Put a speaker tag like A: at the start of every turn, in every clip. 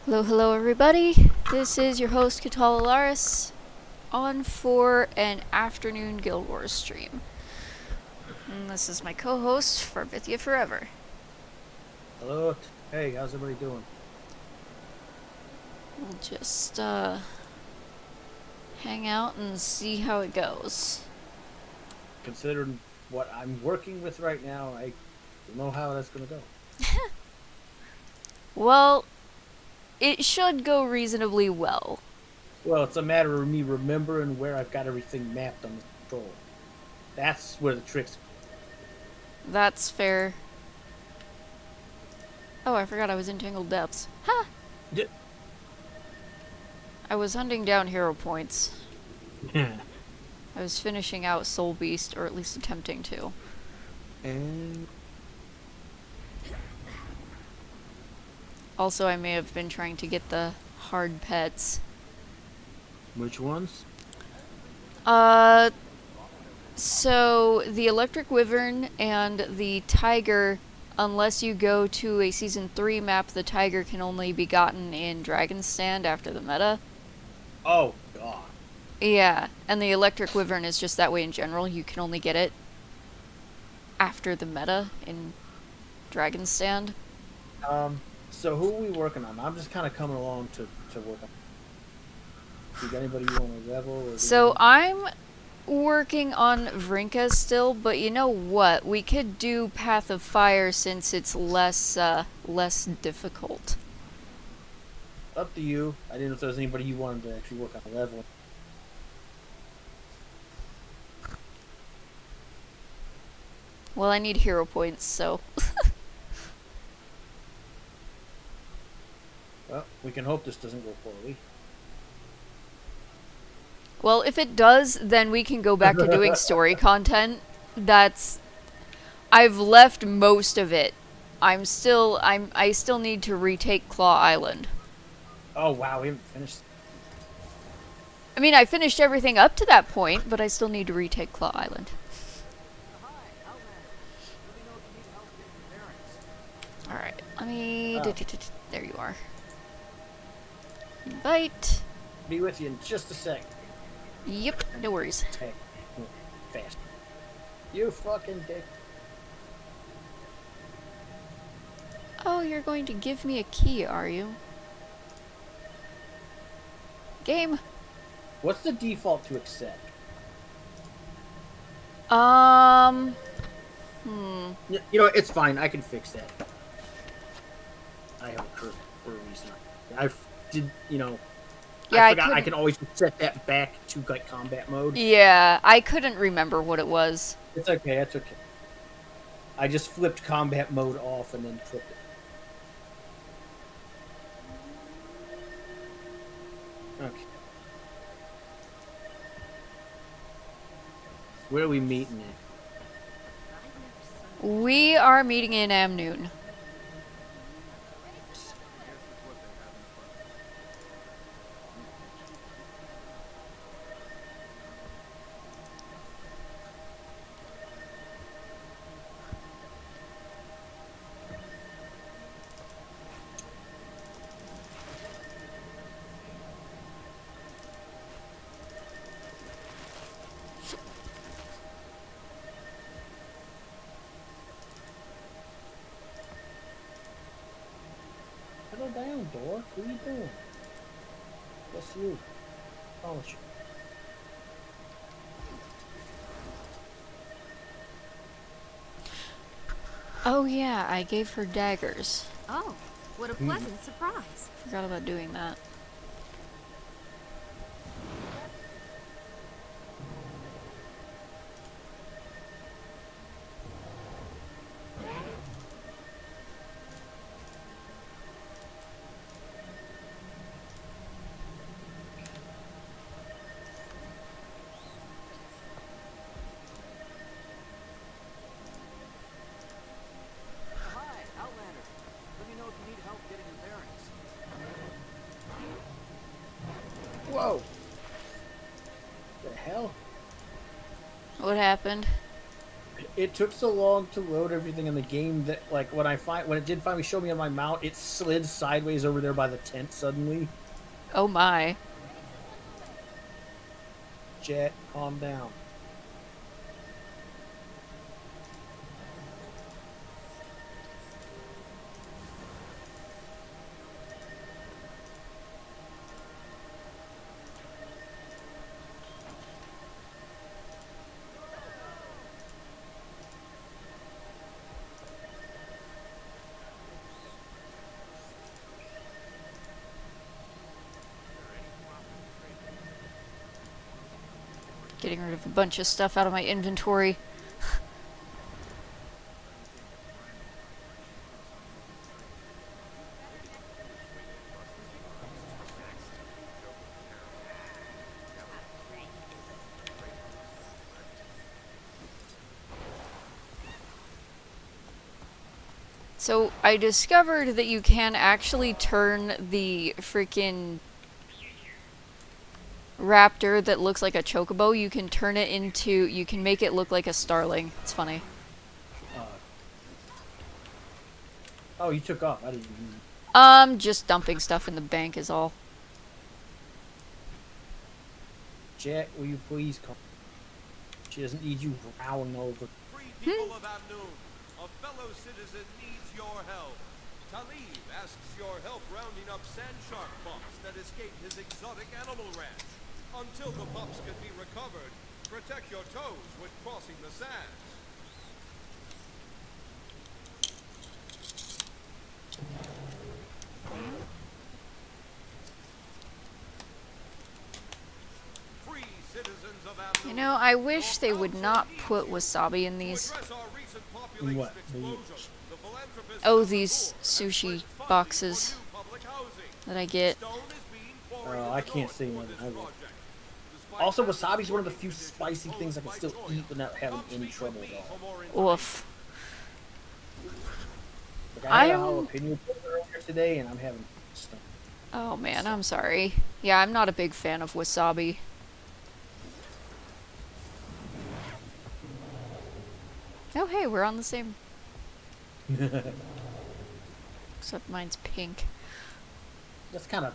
A: Hello, hello everybody. This is your host Katalalaris on for an afternoon Guild Wars stream. And this is my co-host Farvithia Forever.
B: Hello. Hey, how's everybody doing?
A: We'll just hang out and see how it goes.
B: Considering what I'm working with right now, I don't know how that's gonna go.
A: Well, it should go reasonably well.
B: Well, it's a matter of me remembering where I've got everything mapped on the control. That's where the tricks.
A: That's fair. Oh, I forgot I was in Tangled Depths. Ha!
B: Yeah.
A: I was hunting down hero points.
B: And
A: I was finishing out Soul Beast, or at least attempting to. Also, I may have been trying to get the hard pets.
B: which ones?
A: So the Electric Wyvern and the Tiger, unless you go to a Season 3 map, the Tiger can only be gotten in Dragon's Stand after the meta.
B: Oh God.
A: Yeah, and the Electric Wyvern is just that way in general. You can only get it after the meta in Dragon's Stand.
B: So who are we working on? I'm just kind of coming along to work on. You got anybody you want to level?
A: So I'm working on Vrinka still, but you know what? We could do Path of Fire since it's less difficult.
B: Up to you. I didn't know if there was anybody you wanted to actually work on a level.
A: Well, I need hero points, so.
B: Well, we can hope this doesn't go poorly.
A: Well, if it does, then we can go back to doing story content. I've left most of it. I still need to retake Claw Island.
B: Oh wow, we haven't finished.
A: I mean, I finished everything up to that point, but I still need to retake Claw Island. Alright, let me... There you are. Invite.
B: Be with you in just a sec.
A: Yep, no worries.
B: Hey, fast. You fucking dick.
A: Oh, you're going to give me a key, are you? Game.
B: What's the default to accept? You know, it's fine. I can fix that. I have a curse for a reason. I did, you know.
A: Yeah,
B: I forgot I can always set that back to like combat mode.
A: Yeah, I couldn't remember what it was.
B: It's okay. That's okay. I just flipped combat mode off and then flipped it. Okay. Where are we meeting at?
A: We are meeting in Amnoon.
B: Settle down, dork. What are you doing? That's you. Polish.
A: Oh yeah, I gave her daggers.
C: Oh, what a pleasant surprise.
A: Forgot about doing that.
B: Whoa! The hell?
A: What happened?
B: It took so long to load everything in the game that, like, when it did finally show me on my mount, it slid sideways over there by the tent suddenly.
A: Oh my.
B: Jet, calm down.
A: Getting rid of a bunch of stuff out of my inventory. So I discovered that you can actually turn the freaking raptor that looks like a chocobo, you can make it look like a starling. It's funny.
B: Oh, you took off. I didn't even...
A: Just dumping stuff in the bank is all.
B: Jet, will you please come? She doesn't need you growling over.
D: Free people of Amnoon, a fellow citizen needs your help. Talib asks your help rounding up sand shark pups that escaped his exotic animal ranch. Until the pups can be recovered, protect your toes when crossing the sands. Free citizens of Amnoon.
A: You know, I wish they would not put wasabi in these.
B: What?
A: Oh, these sushi boxes that I get.
B: Oh, I can't say one. Also, wasabi's one of the few spicy things I can still eat without having any trouble at all.
A: Oof.
B: Like, I had a jalapeno earlier today, and I'm having stuff.
A: Oh man, I'm sorry. Yeah, I'm not a big fan of wasabi. Oh hey, we're on the same. Except mine's pink.
B: That's kind of...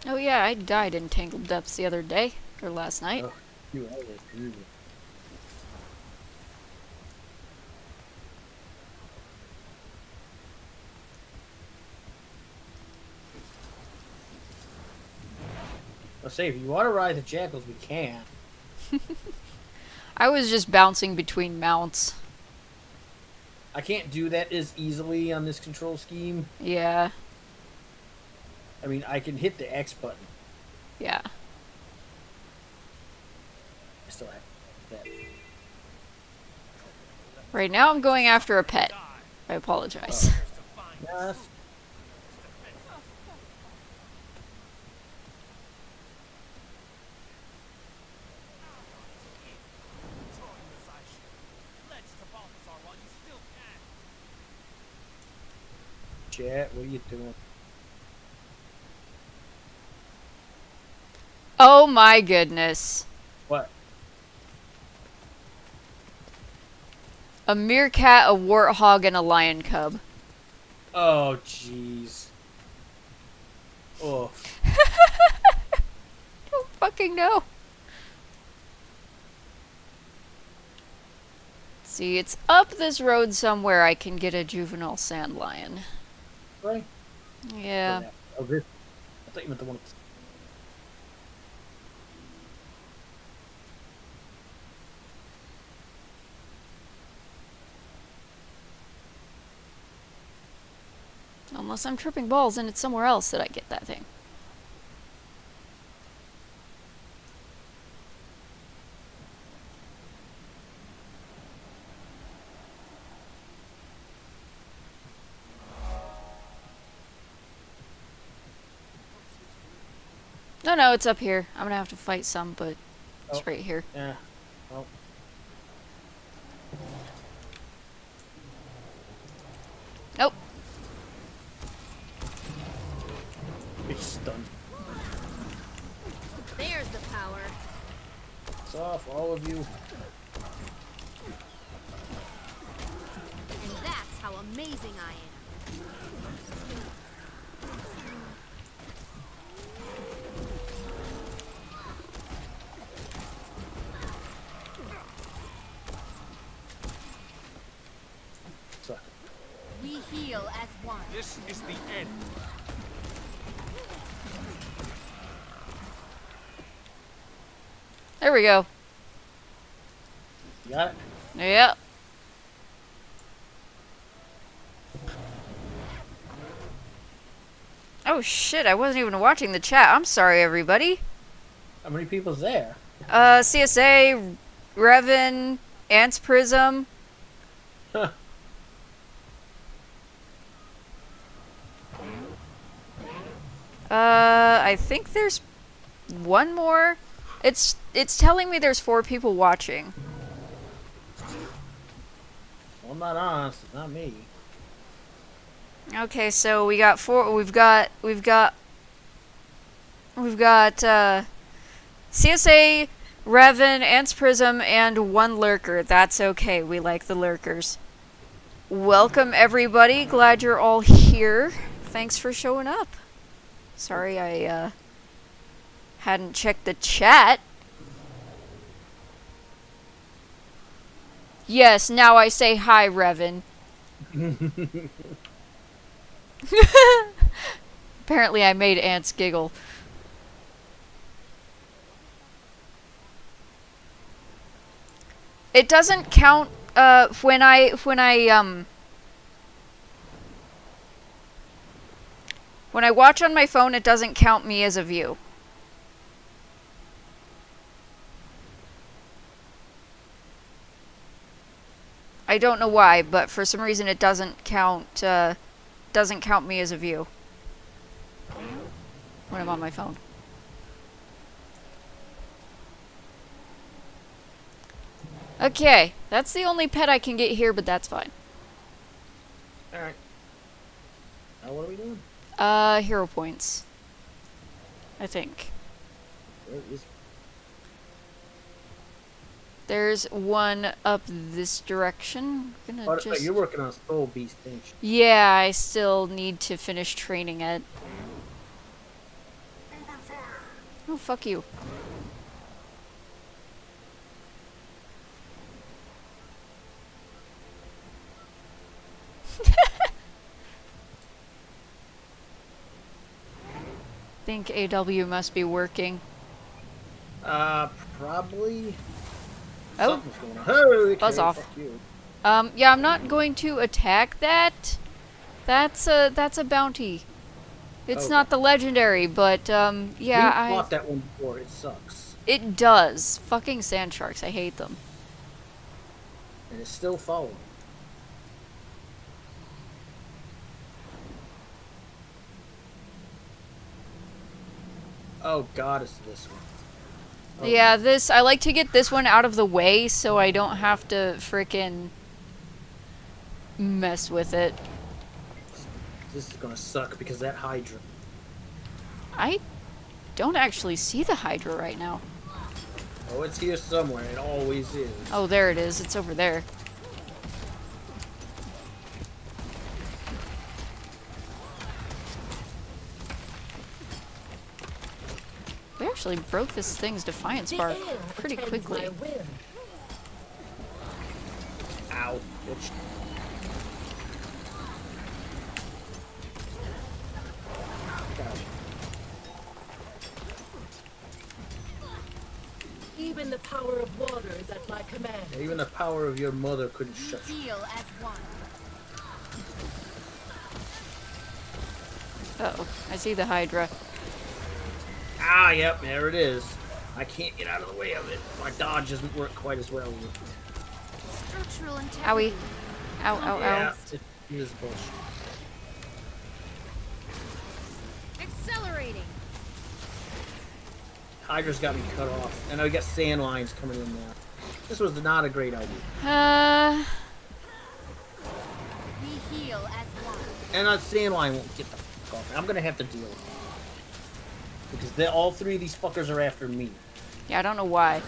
A: Oh yeah, I died in Tangled Depths the other day, or last night.
B: Oh, you always do. Let's say, if you want to ride the jackals, we can.
A: I was just bouncing between mounts.
B: I can't do that as easily on this control scheme.
A: Yeah.
B: I mean, I can hit the X button.
A: Yeah.
B: I still have that.
A: Right now I'm going after a pet. I apologize.
B: Yes. Jet, what are you doing?
A: Oh my goodness.
B: What?
A: A meerkat, a warthog, and a lion cub.
B: Oh, jeez. Oh.
A: Don't fucking know. See, it's up this road somewhere I can get a juvenile sand lion.
B: Right?
A: Yeah.
B: Oh, this. I thought you meant the one.
A: Unless I'm tripping balls and it's somewhere else that I get that thing. No, it's up here. I'm gonna have to fight some, but it's right here.
B: Yeah. Well.
A: Nope.
B: Be for all of you.
C: And that's how amazing I am.
B: Suck.
C: We heal as one.
D: This is the end.
A: There we go.
B: You got it?
A: Yep. Oh shit, I wasn't even watching the chat. I'm sorry, everybody.
B: How many people's there?
A: CSA, Revan, Ants Prism.
B: Huh.
A: I think there's one more. It's telling me there's 4 people watching.
B: Well, I'm not honest. It's not me.
A: Okay, so we got 4. We've got CSA, Revan, Ants Prism, and 1 lurker. That's okay. We like the lurkers. Welcome everybody. Glad you're all here. Thanks for showing up. Sorry I hadn't checked the chat. Yes, now I say hi, Revan. Apparently I made Ants giggle. It doesn't count when I watch on my phone, it doesn't count me as a view. I don't know why, but for some reason it doesn't count me as a view when I'm on my phone. Okay, that's the only pet I can get here, but that's fine.
B: Alright. Now what are we doing?
A: Hero points. I think.
B: Where is...
A: There's one up this direction. I'm gonna just...
B: You're working on Soul Beast, ain't you?
A: Yeah, I still need to finish training it. Oh, fuck you. Think AW must be working.
B: Probably.
A: Oh.
B: Something's going on. Hey,
A: Buzz
B: okay,
A: off.
B: fuck you.
A: Yeah, I'm not going to attack that. That's a bounty. It's
B: Okay.
A: not the legendary, but yeah,
B: We
A: I
B: fought that one before. It sucks.
A: it does. Fucking sand sharks, I hate them.
B: And it's still following. Oh god, it's this one. Oh,
A: Yeah, I like to get this one out of the way so I don't have to frickin' mess with it.
B: This is gonna suck because that Hydra.
A: I don't actually see the Hydra right now.
B: Oh, it's here somewhere. It always is.
A: Oh, there it is. It's over there. We actually broke this thing's Defiance bar pretty quickly.
B: Ow. Bitch. Gotcha.
E: Even the power of water is at my command.
B: Even the power of your mother couldn't shut you.
C: Heal as one.
A: Uh-oh. I see the Hydra.
B: Ah, yep, there it is. I can't get out of the way of it. My dodge doesn't work quite as well.
C: Structural integrity.
A: Owie. Ow, ow,
B: Yeah,
A: ow.
B: it is bullshit.
C: Accelerating.
B: Hydra's got me cut off. And I got sand lines coming in now. This was not a great idea.
C: We heal as one.
B: And that sand line won't get the fuck off. I'm gonna have to deal with it. Because all 3 of these fuckers are after me.
A: Yeah, I don't know why.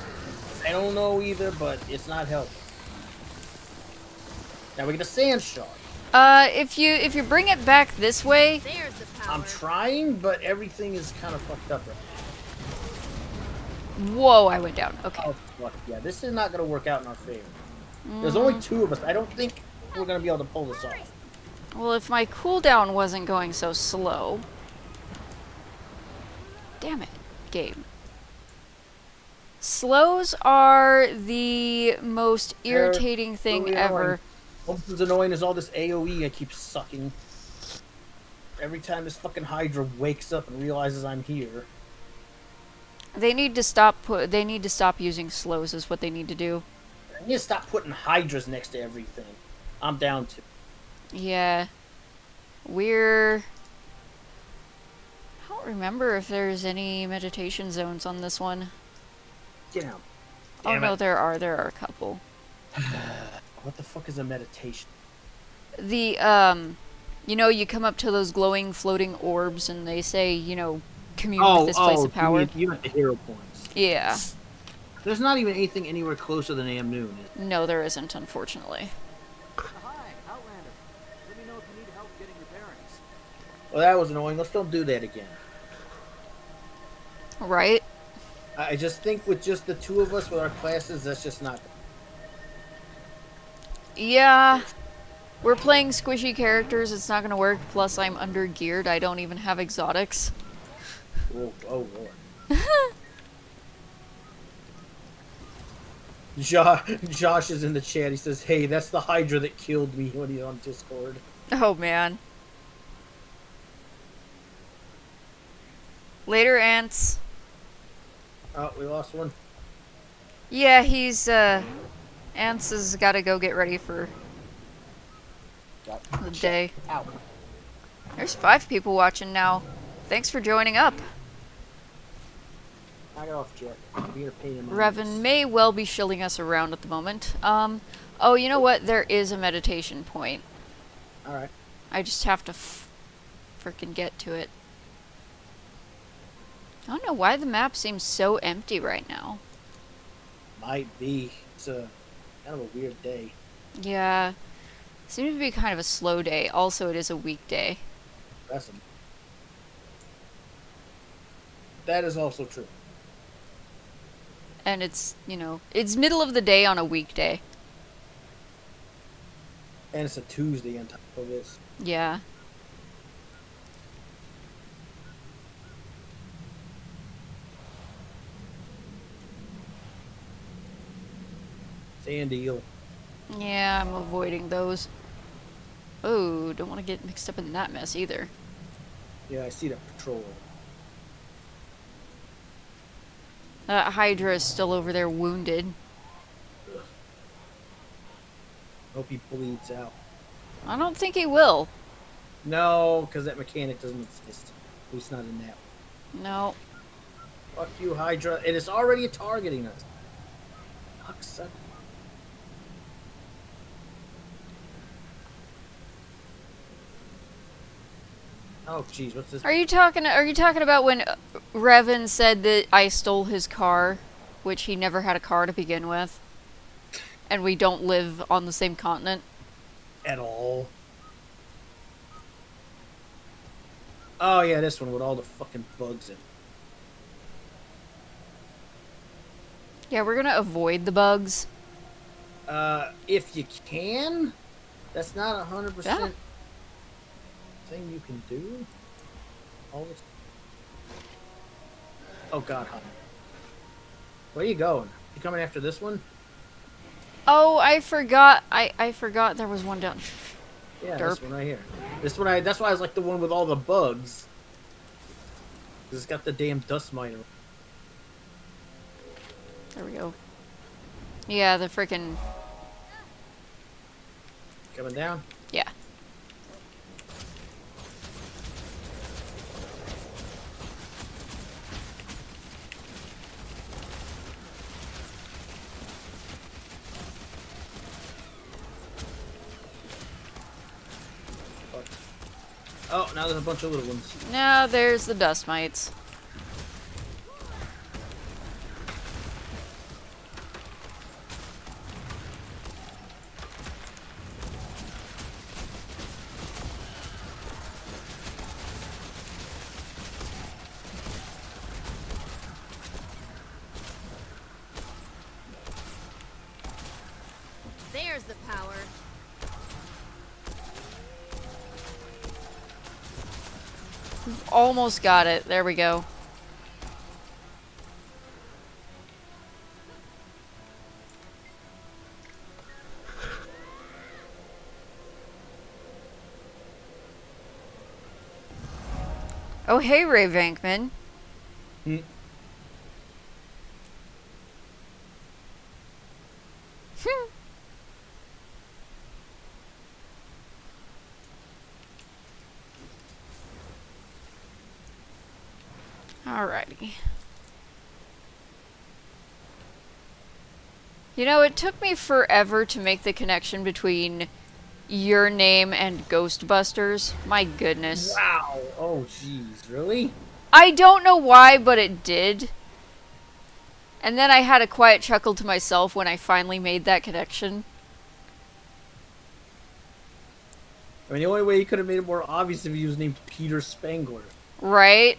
B: I don't know either, but it's not helping. Now we get a sand shard.
A: If you bring it back this way,
C: There's the power.
B: I'm trying, but everything is kind of fucked up right
A: whoa, I went down. Okay.
B: now. Oh, fuck. Yeah, this is not going to work out in our favor. There's only 2 of us. I don't think we're going to be able to pull this off.
A: Well, if my cooldown wasn't going so slow. Damn it, game. Slows are the most irritating thing
B: really
A: ever.
B: annoying. What's as annoying as all this AoE I keep sucking. Every time this fucking Hydra wakes up and realizes I'm here.
A: They need to stop using slows is what they need to do.
B: I need to stop putting Hydras next to everything. I'm down to.
A: Yeah. I don't remember if there's any meditation zones on this one.
B: Damn.
A: Oh
B: Damn
A: no,
B: it.
A: there are a couple.
B: What the fuck is a meditation?
A: The you know, you come up to those glowing floating orbs and they say, you know, commune with this place of power.
B: You meant the hero points.
A: Yeah.
B: There's not even anything anywhere closer than Amnoon.
A: No, there isn't, unfortunately.
F: Hi, Outlander. Let me know if you need help getting your bearings.
B: Well, that was annoying. Let's don't do that again.
A: Right?
B: I just think with just the 2 of us with our classes, that's just not.
A: Yeah. We're playing squishy characters, it's not gonna work, plus I'm under geared, I don't even have exotics.
B: Oh lord. Josh is in the chat. He says, "Hey, that's the Hydra that killed me," when he's on Discord.
A: Oh man. Later, ants.
B: Oh, we lost one.
A: Yeah, he's Ants has gotta go get ready for the day.
B: Out.
A: There's 5 people watching now. Thanks for joining up.
B: Knock it off, Jet. You're a pain in my
A: Revan
B: ass.
A: may well be shilling us around at the moment. Oh, you know what? There is a meditation point.
B: All right.
A: I just have to freaking get to it. I don't know why the map seems so empty right now.
B: Might be. It's a kind of a weird day.
A: Yeah. Seems to be kind of a slow day. Also, it is a weekday.
B: That's that is also true.
A: And it's, you know, it's middle of the day on a weekday.
B: And it's a Tuesday on top of this.
A: Yeah.
B: Sand eel.
A: Yeah, I'm avoiding those. Oh, don't want to get mixed up in that mess either.
B: Yeah, I see that patrol.
A: Hydra is still over there wounded.
B: Hope he bleeds out.
A: I don't think he will.
B: No, because that mechanic doesn't exist. At least not in that one.
A: No.
B: Fuck you, Hydra. It is already targeting us. Fuck's sake. Oh, jeez, what's this?
A: Are you talking about when Revan said that I stole his car, which he never had a car to begin with, and we don't live on the same continent?
B: At all. Oh, yeah, this one with all the fucking bugs in it.
A: Yeah, we're gonna avoid the bugs.
B: If you can, that's not 100%
A: Yeah.
B: thing you can do. All this. Oh God, honey. Where are you going? You coming after this one?
A: Oh, I forgot. I forgot there was one down.
B: Yeah,
A: Derp.
B: this one right here. This one, that's why I was like the one with all the bugs. 'Cause it's got the damn dust miner.
A: There we go. Yeah, the frickin'
B: Coming down.
A: yeah.
B: Fuck. Oh, now there's a bunch of little ones.
A: Now there's the dust mites.
C: There's the power.
A: Almost got it. There we go. Oh, hey, Ray Vankman.
B: Hmm.
A: Alrighty. You know, it took me forever to make the connection between your name and Ghostbusters. My goodness.
B: Wow. Oh, jeez. Really?
A: I don't know why, but it did. And then I had a quiet chuckle to myself when I finally made that connection.
B: I mean, the only way he could have made it more obvious if he was named Peter Spangler.
A: Right?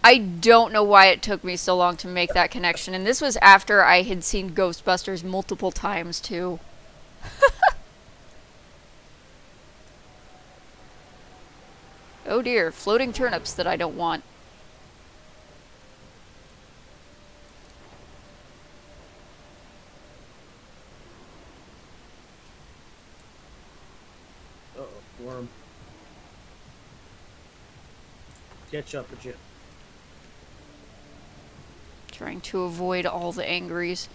A: I don't know why it took me so long to make that connection. And this was after I had seen Ghostbusters multiple times, too. Oh dear, floating turnips that I don't want.
B: Uh-oh, worm. Catch up with you.
A: Trying to avoid all the angries.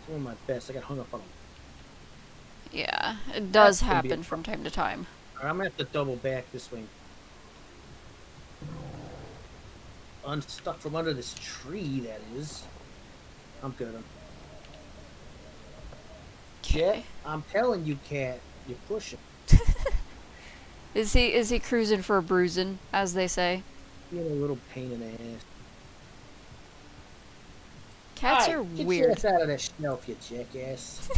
B: Doing my best. I got hung up on him.
A: Yeah, it does
B: That's gonna be
A: happen
B: a
A: from time to time.
B: Alright, I'm gonna have to double back this way. Unstuck from under this tree, that is. I'm good. Jet, I'm telling you, cat, you're pushing.
A: Is he cruising for a bruising, as they say?
B: Being a little pain in the ass.
A: Cats
B: Hey,
A: are
B: get your
A: weird.
B: ass out of that shelf, you jackass.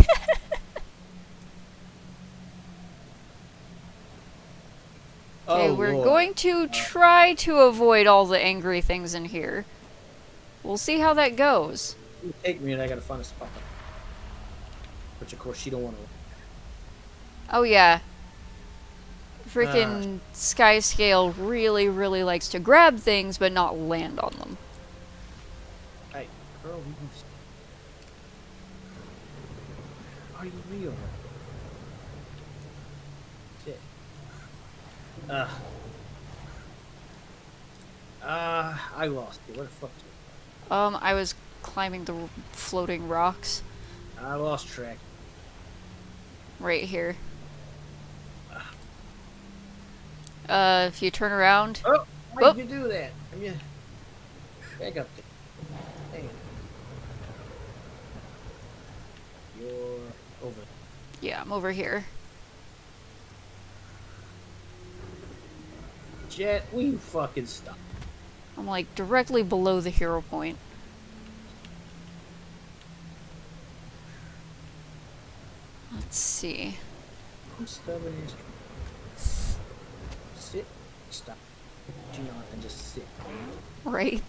A: Okay,
B: Oh,
A: we're
B: Lord.
A: going to try to avoid all the angry things in here. We'll see how that goes.
B: You take me and I gotta find a spot. Which, of course, you don't want to.
A: Oh yeah. Freaking Skyscale really, really likes to grab things but not land on them.
B: Hey, girl, you can. Are you real? Shit. I lost you. Where the fuck?
A: I was climbing the floating rocks
B: I lost track.
A: right here. If you turn around.
B: Oh, why
A: Oh.
B: did you do that? Come here. Back up there. Hang on. You're over.
A: Yeah, I'm over here.
B: Jet, will you fucking stop?
A: I'm like directly below the hero point. Let's see.
B: I'm stubborn as. Sit. Stop. You know, and just sit.
A: Right?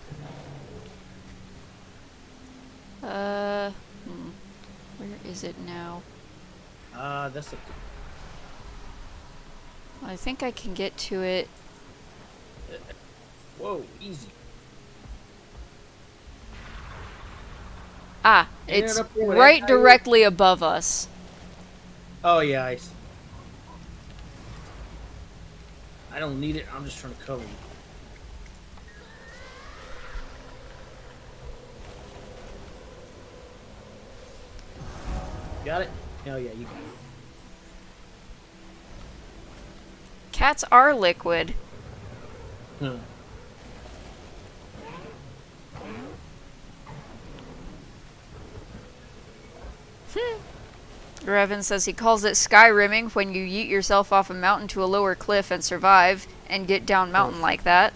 A: Where is it now?
B: That's a.
A: I think I can get to it.
B: Whoa, easy.
A: Ah,
B: Ain't
A: it's
B: it up there with
A: right
B: that guy?
A: directly above us.
B: Oh yeah, I don't need it. I'm just trying to cover you. Got it? Hell yeah, you got it.
A: Cats are liquid.
B: Huh.
A: Revan says he calls it skyrimming when you yeet yourself off a mountain to a lower cliff and survive and get down mountain like that.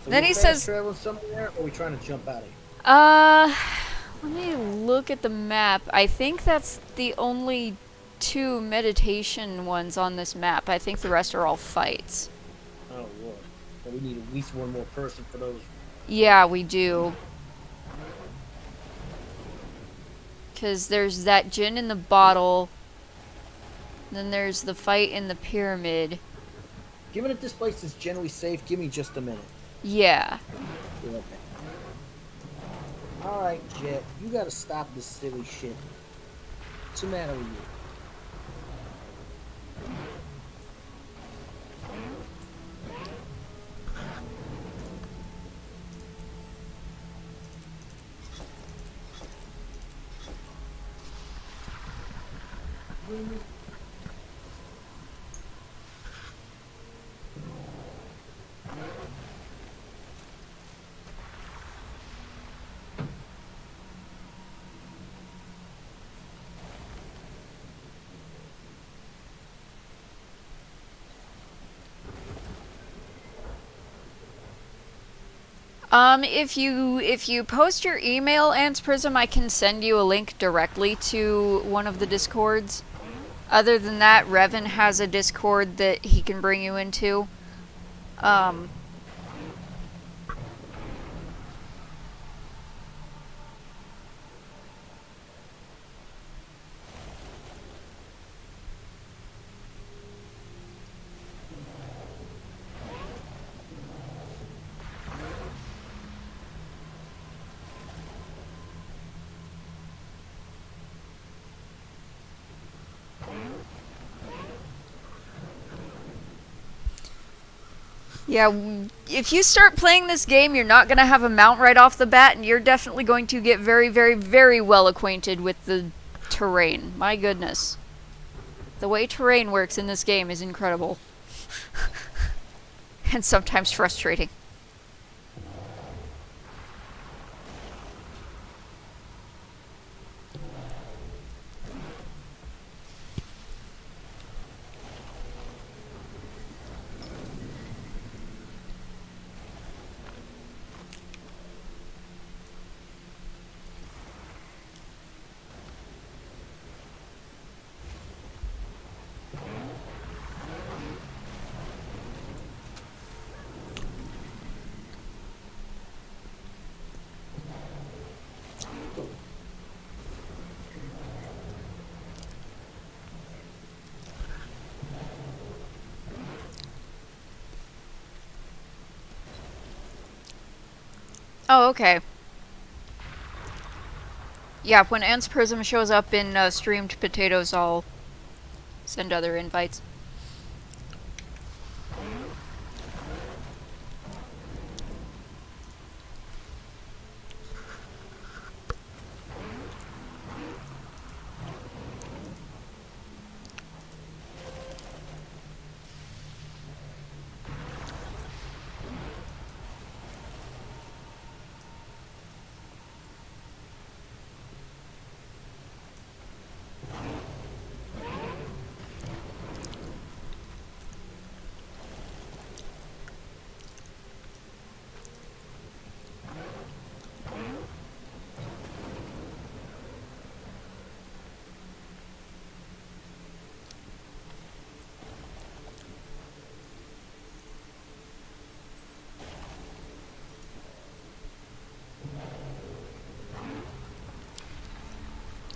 B: So
A: Then
B: we
A: he
B: fast
A: says-
B: traveling somewhere, or are we trying to jump out of here?
A: Let me look at the map. I think that's the only two meditation ones on this map. I think the rest are all fights.
B: But we need at least one more person for those.
A: Yeah, we do. Because there's that gin in the bottle. Then there's the fight in the pyramid.
B: Given that this place is generally safe, give me just a minute.
A: Yeah.
B: Be right back. Alright, Jet, you gotta stop this silly shit. What's the matter with you?
A: If you post your email, Ants Prism, I can send you a link directly to one of the Discords. Other than that, Revan has a Discord that he can bring you into. Yeah, if you start playing this game, you're not going to have a mount right off the bat, and you're definitely going to get very, very, very well acquainted with the terrain. My goodness. The way terrain works in this game is incredible. And sometimes frustrating. Oh, okay. Yeah, when Ants Prism shows up in Streamed Potatoes, I'll send other invites.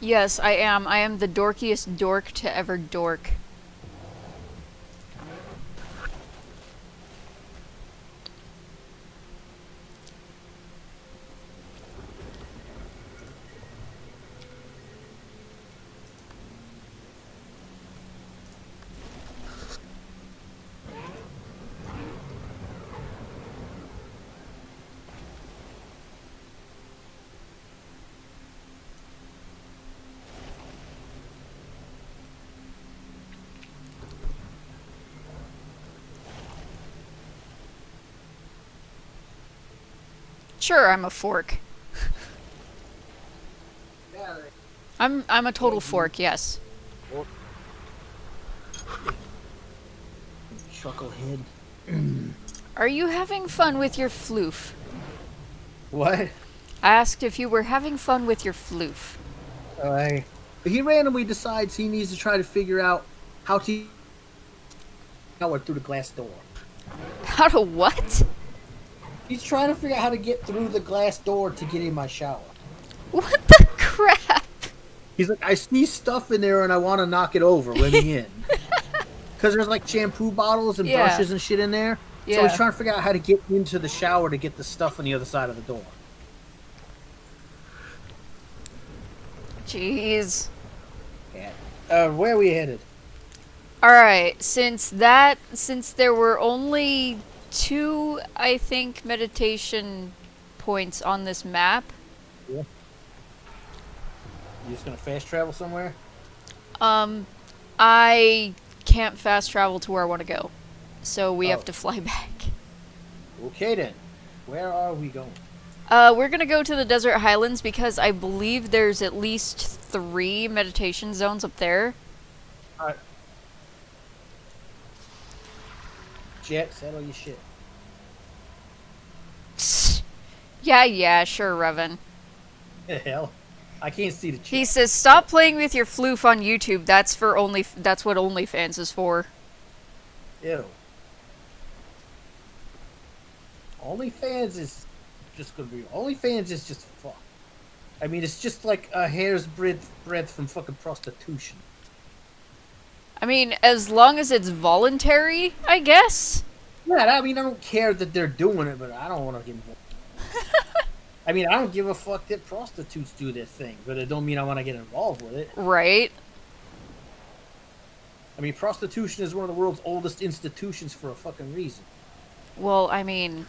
A: Yes, I am. I am the dorkiest dork to ever dork. Sure, I'm a fork. I'm a total fork, yes.
B: Chucklehead.
A: Are you having fun with your floof?
B: What?
A: I asked if you were having fun with your floof.
B: He randomly decides he needs to try to figure out how to outward through the glass door.
A: How to what?
B: He's trying to figure out how to get through the glass door to get in my shower.
A: What the crap?
B: He's like, I see stuff in there and I want to knock it over. Let me in. Because there's like shampoo bottles and
A: Yeah.
B: brushes and shit in there. So
A: Yeah.
B: he's trying to figure out how to get into the shower to get the stuff on the other side of the door.
A: Jeez.
B: Yeah. Where are we headed?
A: Alright, since there were only 2, I think, meditation points on this map,
B: Yeah. You just gonna fast travel somewhere?
A: I can't fast travel to where I want to go. So we
B: Oh.
A: have to fly back.
B: Okay then. Where are we going?
A: We're gonna go to the Desert Highlands because I believe there's at least 3 meditation zones up there.
B: Alright. Jet, settle your shit.
A: Yeah, sure, Revan.
B: The hell? I can't see the
A: He
B: chat.
A: says, "Stop playing with your floof on YouTube. That's what OnlyFans is for."
B: Ew. OnlyFans is just gonna be. OnlyFans is just fuck. I mean, it's just like a hair's breadth from fucking prostitution.
A: I mean, as long as it's voluntary, I guess.
B: Yeah, I mean, I don't care that they're doing it, but I don't want to get involved. I mean, I don't give a fuck that prostitutes do their thing, but it don't mean I want to get involved with it.
A: Right?
B: I mean, prostitution is one of the world's oldest institutions for a fucking reason.
A: Well, I mean,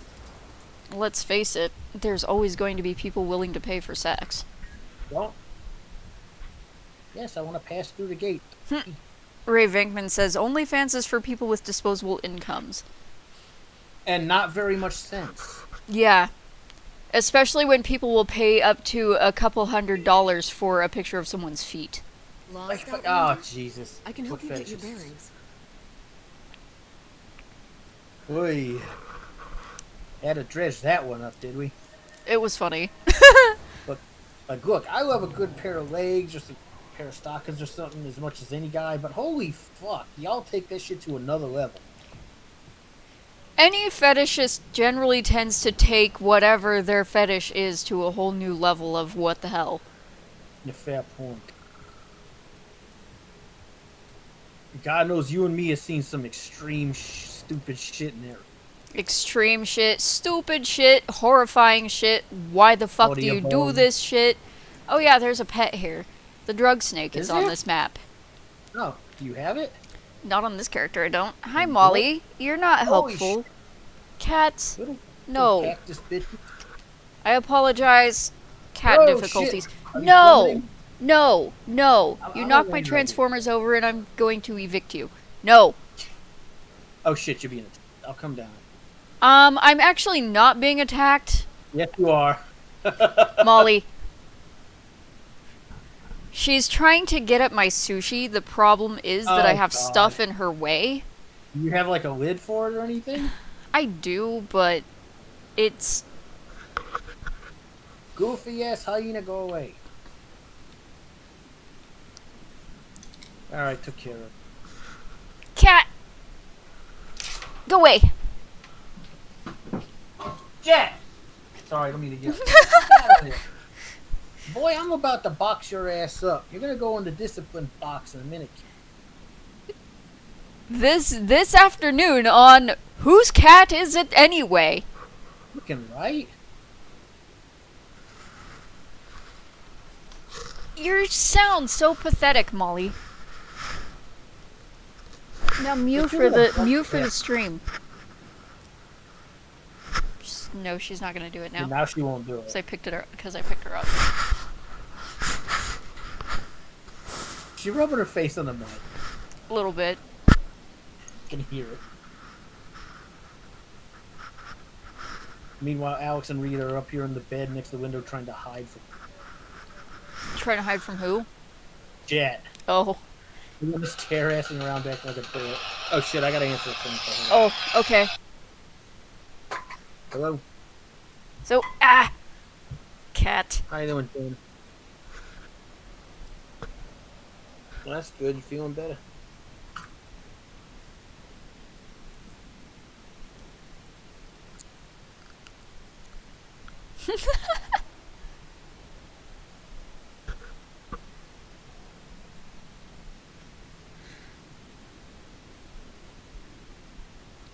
A: let's face it, there's always going to be people willing to pay for sex.
B: Well, yes, I want to pass through the gate.
A: Ray Venkman says, OnlyFans is for people with disposable incomes.
B: And not very much sense.
A: Yeah. Especially when people will pay up to a couple $100 for a picture of someone's feet.
E: Lost
B: Like,
E: Outlander?
B: oh, Jesus.
E: I can help
B: Foot
E: you get your
B: fetishes.
E: bearings.
B: Oy. Had to dredge that one up, did we?
A: It was funny.
B: Like, look, I love a good pair of legs, just a pair of stockings or something as much as any guy, but holy fuck, y'all take that shit to another level.
A: Any fetishist generally tends to take whatever their fetish is to a whole new level of what the hell.
B: Yeah, fair point. God knows you and me have seen some extreme stupid shit in there.
A: Extreme shit, stupid shit, horrifying shit. Why the fuck do
B: Audio
A: you do
B: bone.
A: this shit? Oh yeah, there's a pet here. The drug snake is
B: Is
A: on
B: there?
A: this map.
B: Oh, do you have it?
A: Not on this character, I don't. Hi,
B: What?
A: Molly. You're not
B: Holy
A: helpful. Cat,
B: Little
A: no.
B: cactus bitch.
A: I apologize. Cat
B: Oh,
A: difficulties.
B: shit. Are you
A: No!
B: filming?
A: No! No! You
B: I'm
A: knocked
B: a
A: my
B: landlord.
A: transformers over and I'm going to evict you. No!
B: Oh shit, you're being attacked. I'll come down.
A: I'm actually not being attacked,
B: Yes, you are.
A: Molly. She's trying to get at my sushi. The problem is that I
B: Oh,
A: have
B: God.
A: stuff in her way.
B: Do you have like a lid for it or anything?
A: I do, but it's...
B: Goofy ass hyena, go away. Alright, took care of it.
A: Cat! Go away!
B: Jet! Sorry, I don't mean to yell. Get out of here. Boy, I'm about to box your ass up. You're gonna go in the discipline box in a minute.
A: This afternoon on Whose Cat Is It Anyway?
B: Looking right?
A: You sound so pathetic, Molly. Now mute for the stream. No, she's not gonna do it now.
B: Now she won't do
A: Because
B: it.
A: I picked her up.
B: She rubbing her face on the mic.
A: A little bit.
B: I can hear it. Meanwhile, Alex and Rita are up here in the bed next to the window trying to hide from
A: Trying to hide from who?
B: Jet.
A: Oh.
B: And then just terrassing around back like a bullet. Oh shit, I gotta answer a phone call.
A: Oh, okay.
B: Hello?
A: So, cat.
B: How you doing, Tim? Well, that's good. You feeling better?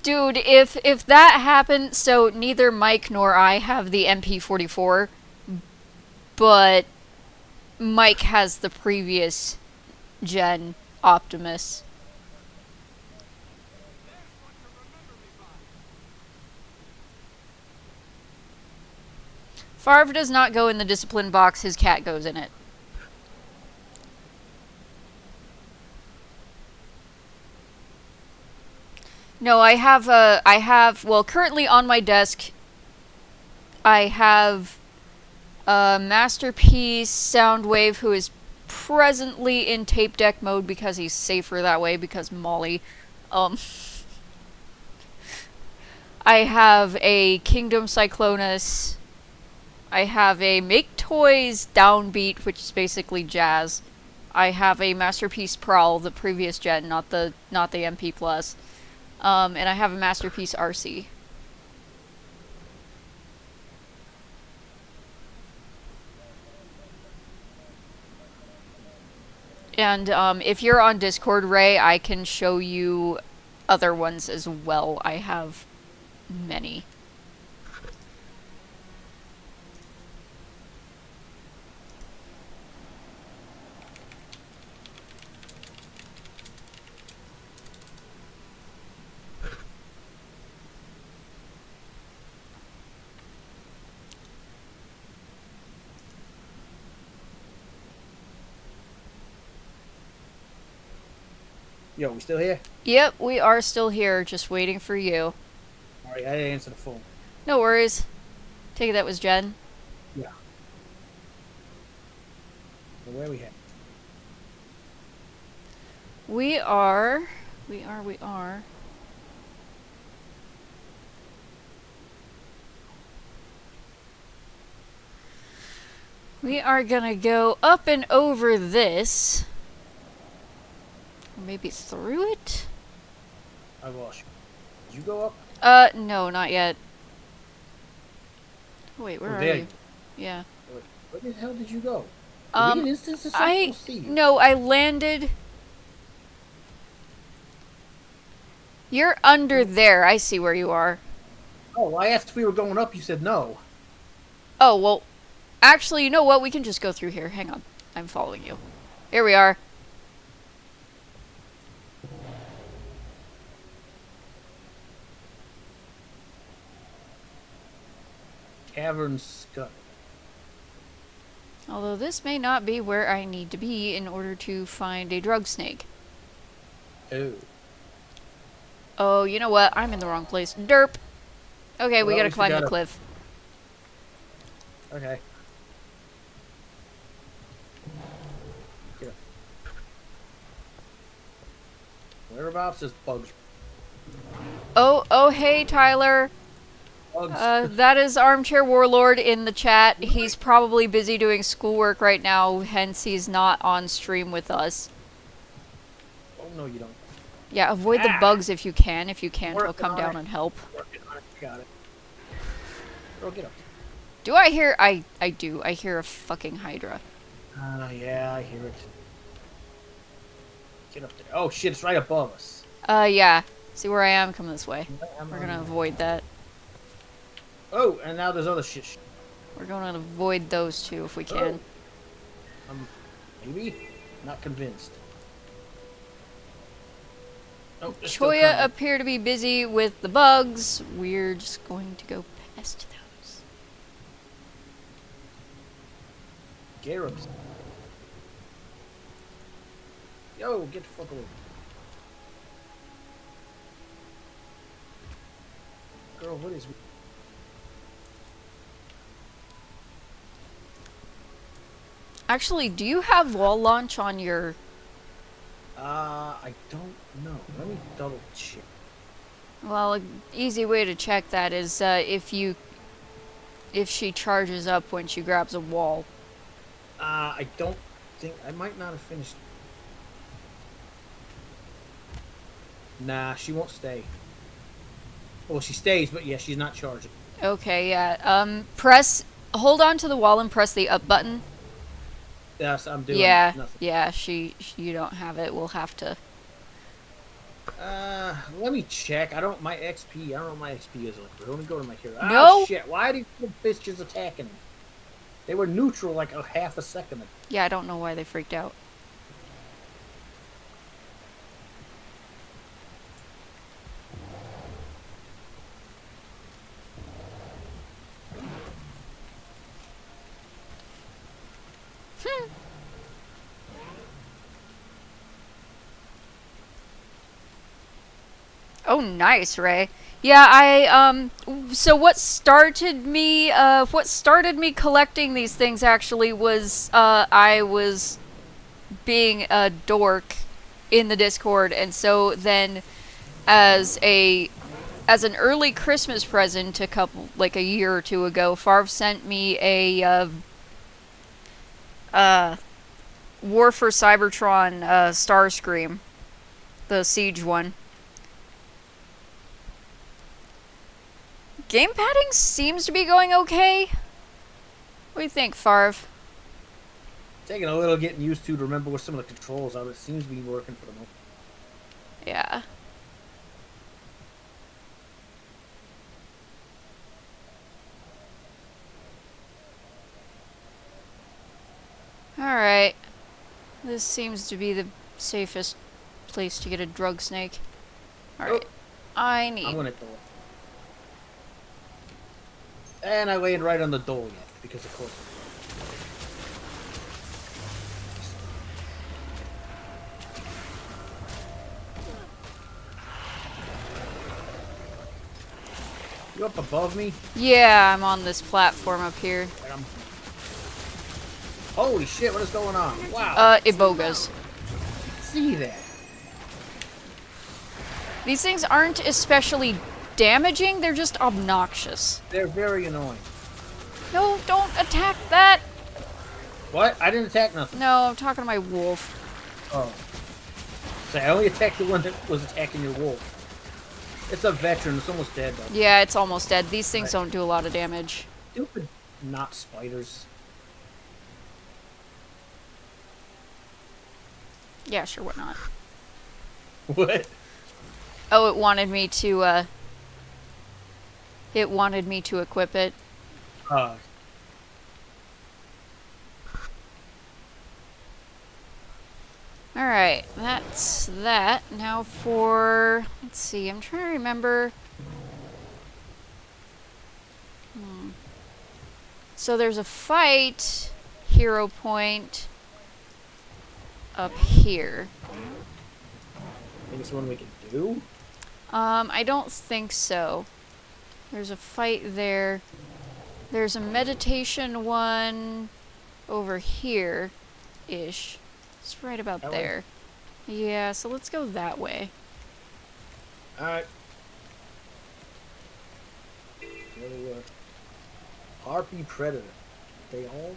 A: Dude, if that happened, so neither Mike nor I have the MP44, but Mike has the previous gen Optimus. Farv does not go in the discipline box, his cat goes in it. No, I have, well, currently on my desk, I have a Masterpiece Soundwave who is presently in tape deck mode because he's safer that way because Molly. I have a Kingdom Cyclonus. I have a Make Toys Downbeat, which is basically jazz. I have a Masterpiece Prowl, the previous gen, not the MP Plus. And I have a Masterpiece RC. And if you're on Discord, Ray, I can show you other ones as well. I have many.
B: Yo, we still here?
A: Yep, we are still here, just waiting for you.
B: Alright, I didn't answer the phone.
A: No worries. Take it that was Jen.
B: Yeah. So where we at?
A: We are. We are gonna go up and over this. Or maybe through it?
B: I lost you. Did you go up?
A: No, not yet. Wait, where
B: Oh,
A: are
B: there
A: you? Yeah.
B: Where the hell did you go? Did we get instances?
A: I
B: see you.
A: no, I landed. You're under there. I see where you are.
B: Oh, I asked if we were going up. You said no.
A: Oh, well, actually, you know what? We can just go through here. Hang on. I'm following you. Here we are.
B: Cavern Scut.
A: Although this may not be where I need to be in order to find a drug snake.
B: Oh.
A: Oh, you know what? I'm in the wrong place. Derp. Okay, we
B: Well,
A: gotta
B: at least we
A: climb the
B: gotta-
A: cliff.
B: Okay. Here. Whereabouts is bugs?
A: Oh, hey, Tyler.
B: Bugs.
A: That is Armchair Warlord in the chat. He's probably busy doing schoolwork right now, hence he's not on stream with us.
B: Oh no, you don't.
A: Yeah, avoid the
B: Ah.
A: bugs if you can. If you can't, he'll
B: Working
A: come
B: on
A: down
B: it.
A: and help.
B: Working on it. Got it. Girl, get up.
A: Do I hear? I do. I hear a fucking Hydra.
B: Yeah, I hear it. Get up there. Oh shit, it's right above us.
A: Yeah. See where I am? Come this way.
B: I'm
A: We're
B: on
A: gonna
B: there.
A: avoid that.
B: Oh, and now there's other shit.
A: We're gonna avoid those two if we can.
B: Maybe? Not convinced. Oh, it's still
A: Choya
B: coming.
A: appear to be busy with the bugs. We're just going to go past those.
B: Garrubs. Yo, get the fuck away. Girl, what is...
A: Actually, do you have wall launch on your...
B: I don't know. Let me double check.
A: Well, an easy way to check that is if she charges up when she grabs a wall.
B: I don't think... I might not have finished. Nah, she won't stay. Well, she stays, but yeah, she's not charging.
A: Okay, yeah. Press hold on to the wall and press the up button.
B: Yes, I'm doing
A: Yeah,
B: nothing.
A: yeah, you don't have it. We'll have to.
B: Let me check. My XP, I don't know what my XP is like. Let me go to my hero.
A: No.
B: Ah, shit. Why are these little bitches attacking me? They were neutral like a half a second ago.
A: Yeah, I don't know why they freaked out. Oh, nice, Ray. Yeah, so what started me collecting these things actually was, I was being a dork in the Discord, and so then as an early Christmas present a year or two ago, Farv sent me a, War for Cybertron, Starscream. The Siege one. Game padding seems to be going okay. What do you think, Farv?
B: Taking a little getting used to remember what some of the controls are, but it seems to be working for the moment.
A: Yeah. Alright. This seems to be the safest place to get a drug snake. Alright.
B: Oh.
A: I
B: I'm
A: need...
B: gonna do it. And I laid right on the door yet, because of course. You up above me?
A: Yeah, I'm on this platform up here.
B: And holy shit, what is going on? Wow.
A: Ibogas.
B: See that?
A: These things aren't especially damaging, they're just obnoxious.
B: They're very annoying.
A: No, don't attack that!
B: What? I didn't attack nothing.
A: No, I'm talking to my wolf.
B: Oh. So I only attacked the one that was attacking your wolf. It's a veteran. It's almost dead, though.
A: Yeah, it's almost dead. These things don't do a lot of damage.
B: Stupid not spiders.
A: Yeah, sure, why not?
B: What?
A: Oh, it wanted me to, equip it. Alright, that's that. Now for... Let's see, I'm trying to remember... So there's a fight, hero point, up here.
B: Think it's one we can do?
A: I don't think so. There's a fight there. There's a meditation one over here-ish. It's right about
B: That
A: there. Yeah, so let's go that way.
B: Alright. Harpy Predator. They all?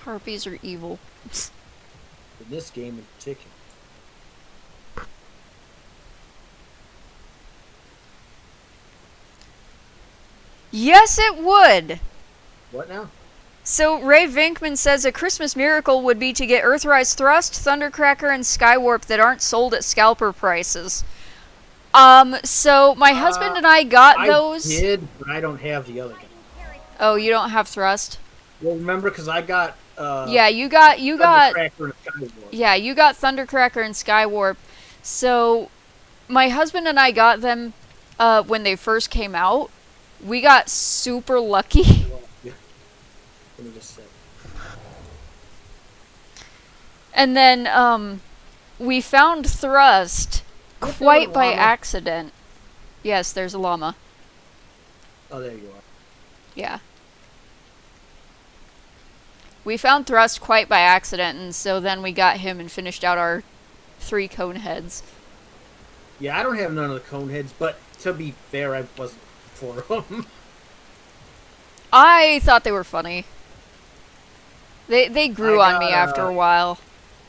A: Harpies are evil.
B: In this game in particular.
A: Yes, it would!
B: What now?
A: So, Ray Vinkman says a Christmas miracle would be to get Earthrise Thrust, Thundercracker, and Skywarp that aren't sold at scalper prices. So my husband and I got those.
B: I did, but I don't have the other guy.
A: Oh, you don't have Thrust?
B: Well, remember, because I got,
A: yeah, you got...
B: Thundercracker and Skywarp.
A: Yeah, you got Thundercracker and Skywarp. So, my husband and I got them, when they first came out. We got super lucky.
B: Let me just say.
A: And then, we found Thrust quite by
B: llama?
A: accident. Yes, there's a llama.
B: Oh, there you are.
A: Yeah. We found Thrust quite by accident, and so then we got him and finished out our 3 cone heads.
B: Yeah, I don't have none of the cone heads, but to be fair, I wasn't for them.
A: I thought they were funny. They grew on me after a while.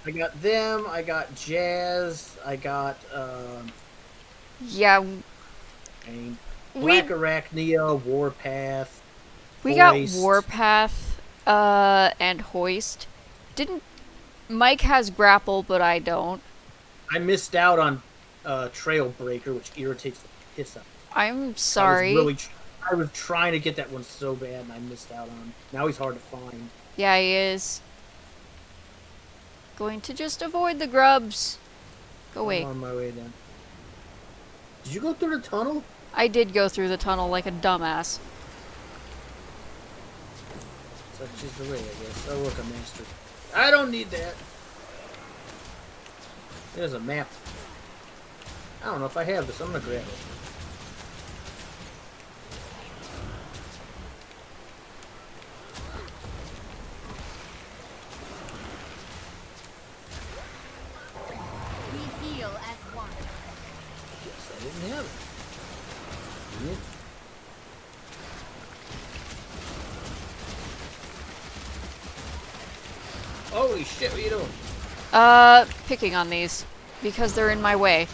B: I got them, I got Jazz, I got,
A: Yeah,
B: Aim. Black Arachnia, Warpath.
A: We got
B: Hoist.
A: Warpath, and Hoist. Didn't Mike has Grapple, but I don't.
B: I missed out on Trailbreaker, which irritates the piss out of me.
A: I'm sorry.
B: I was trying to get that one so bad, and I missed out on him. Now he's hard to find.
A: Yeah, he is. Going to just avoid the grubs. Go away.
B: I'm on my way then. Did you go through the tunnel?
A: I did go through the tunnel like a dumbass.
B: Such is the way, I guess. Oh, look, a master. I don't need that. There's a map. I don't know if I have this. I'm gonna grab it.
C: We heal as one.
B: Yes, I didn't have it. Didn't it? Holy shit, what are you doing?
A: Picking on these because they're in my way.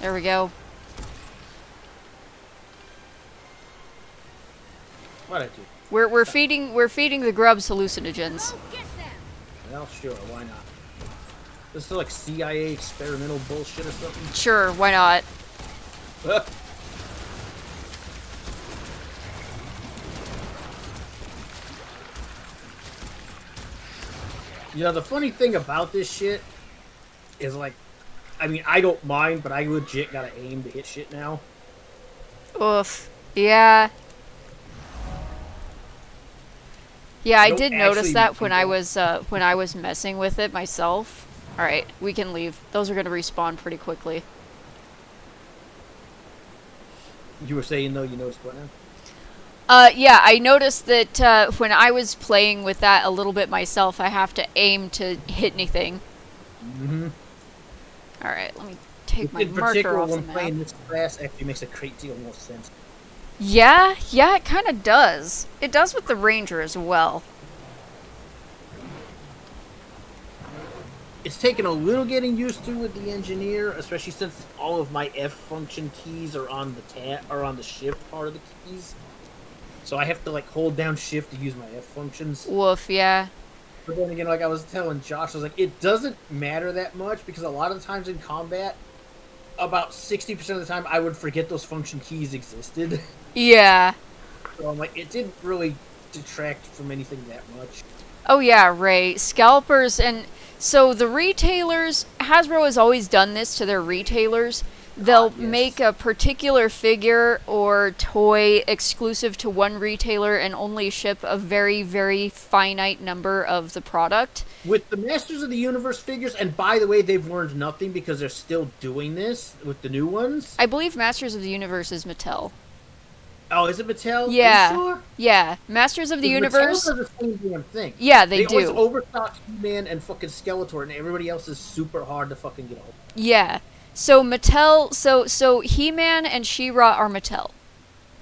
A: There we go.
B: What'd I do?
A: We're feeding the grubs hallucinogens.
C: Go get them.
B: Well, sure, why not? This is like CIA experimental bullshit or something.
A: Sure, why not?
B: You know, the funny thing about this shit is, like, I mean, I don't mind, but I legit gotta aim to hit shit now.
A: Oof. Yeah. Yeah, I
B: Don't
A: did notice
B: actually
A: that
B: do
A: when I was messing with it myself. All right, we can leave. Those are going to respawn pretty quickly.
B: You were saying, though, you noticed what now?
A: Yeah, I noticed that when I was playing with that a little bit myself, I have to aim to hit anything.
B: Mm-hmm.
A: All right, let me take my
B: In
A: marker
B: particular,
A: off the
B: when
A: map.
B: playing this class, actually makes a great deal more sense.
A: Yeah, it kind of does. It does with the ranger as well.
B: It's taken a little getting used to with the engineer, especially since all of my F function keys are on the shift part of the keys. So I have to like hold down shift to use my F functions.
A: Woof, yeah.
B: But then again, like I was telling Josh, I was like, it doesn't matter that much because a lot of the times in combat, about 60% of the time I would forget those function keys existed.
A: Yeah.
B: So I'm like, it didn't really detract from anything that much.
A: Oh yeah, right. Scalpers, and so the retailers, Hasbro has always done this to their retailers. They'll
B: Yes.
A: make a particular figure or toy exclusive to one retailer and only ship a very, very finite number of the product.
B: With the Masters of the Universe figures, and by the way, they've learned nothing because they're still doing this with the new ones.
A: I believe Masters of the Universe is Mattel.
B: Oh, is it Mattel?
A: Yeah.
B: Are you sure?
A: Yeah, Masters of the Universe.
B: Mattel does the same damn thing.
A: Yeah, they
B: always
A: do.
B: overstock He-Man and fucking Skeletor, and everybody else is super hard to fucking get hold of.
A: Yeah. So Mattel, so He-Man and She-Ra are Mattel.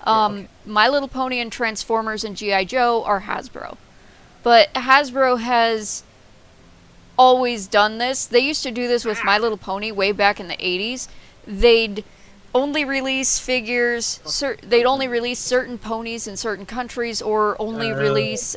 B: Okay.
A: My Little Pony and Transformers and G.I. Joe are Hasbro. But Hasbro has always done this. They used to do this with My Little Pony way back in the 80s. They'd only release figures, they'd only release certain ponies in certain countries, or only release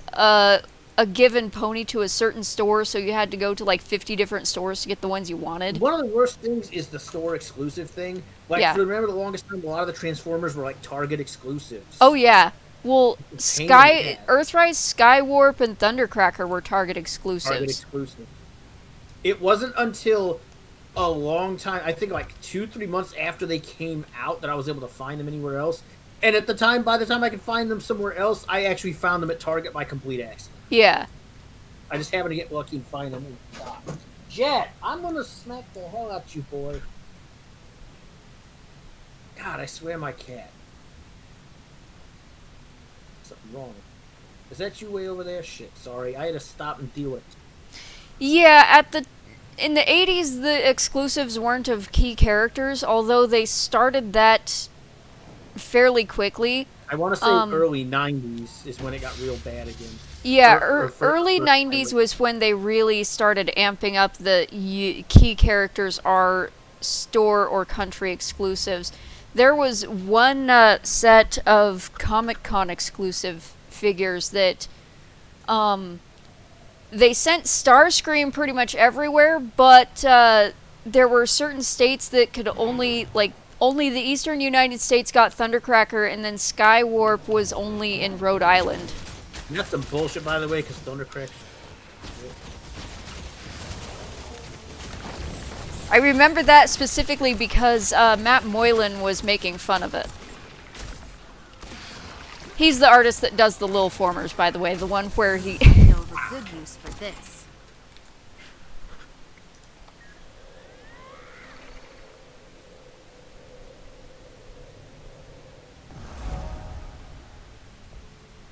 A: a given pony to a certain store, so you had to go to like 50 different stores to get the ones you wanted.
B: One of the worst things is the store exclusive thing. Like,
A: Yeah.
B: remember the longest time, a lot of the Transformers were like Target exclusives.
A: Oh yeah. Well,
B: It's a pain in the ass.
A: Earthrise, Skywarp, and Thundercracker were Target exclusives.
B: Target exclusive. It wasn't until a long time, I think like 2-3 months after they came out, that I was able to find them anywhere else. And at the time, by the time I could find them somewhere else, I actually found them at Target by complete accident.
A: Yeah.
B: I just happened to get lucky and find them in stock. Jet, I'm gonna smack the hell out you, boy. God, I swear my cat. Something wrong. Is that you way over there? Shit, sorry. I had to stop and deal with it.
A: Yeah, in the 80s, the exclusives weren't of key characters, although they started that fairly quickly.
B: I want to say early 90s is when it got real bad again.
A: Yeah,
B: first
A: early
B: time
A: 90s
B: with-
A: was when they really started amping up the key characters are store or country exclusives. There was one set of Comic-Con exclusive figures that they sent Starscream pretty much everywhere, but there were certain states that could only the eastern United States got Thundercracker, and then Skywarp was only in Rhode Island.
B: And that's some bullshit, by the way, because Thundercracker.
A: I remember that specifically because Matt Moylan was making fun of it. He's the artist that does the Lil Formers, by the way, the one where he...
C: I know the good use for this.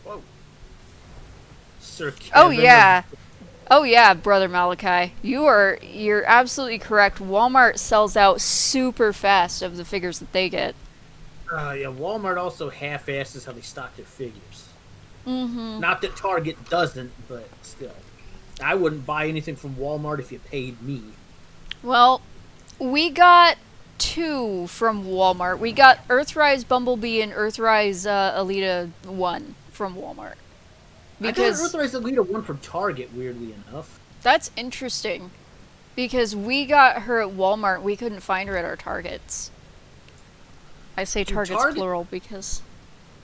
B: Whoa. Sir Kevin.
A: Oh yeah. Oh yeah, Brother Malachi. You're absolutely correct. Walmart sells out super fast of the figures that they get.
B: Yeah, Walmart also half-asses how they stock their figures.
A: Mm-hmm.
B: Not that Target doesn't, but still. I wouldn't buy anything from Walmart if you paid me.
A: Well, we got 2 from Walmart. We got Earthrise Bumblebee and Earthrise Alita 1 from Walmart. Because
B: I got Earthrise Alita 1 from Target, weirdly enough.
A: that's interesting. Because we got her at Walmart, we couldn't find her at our Targets. I say
B: Dude,
A: Targets
B: Target-
A: plural because...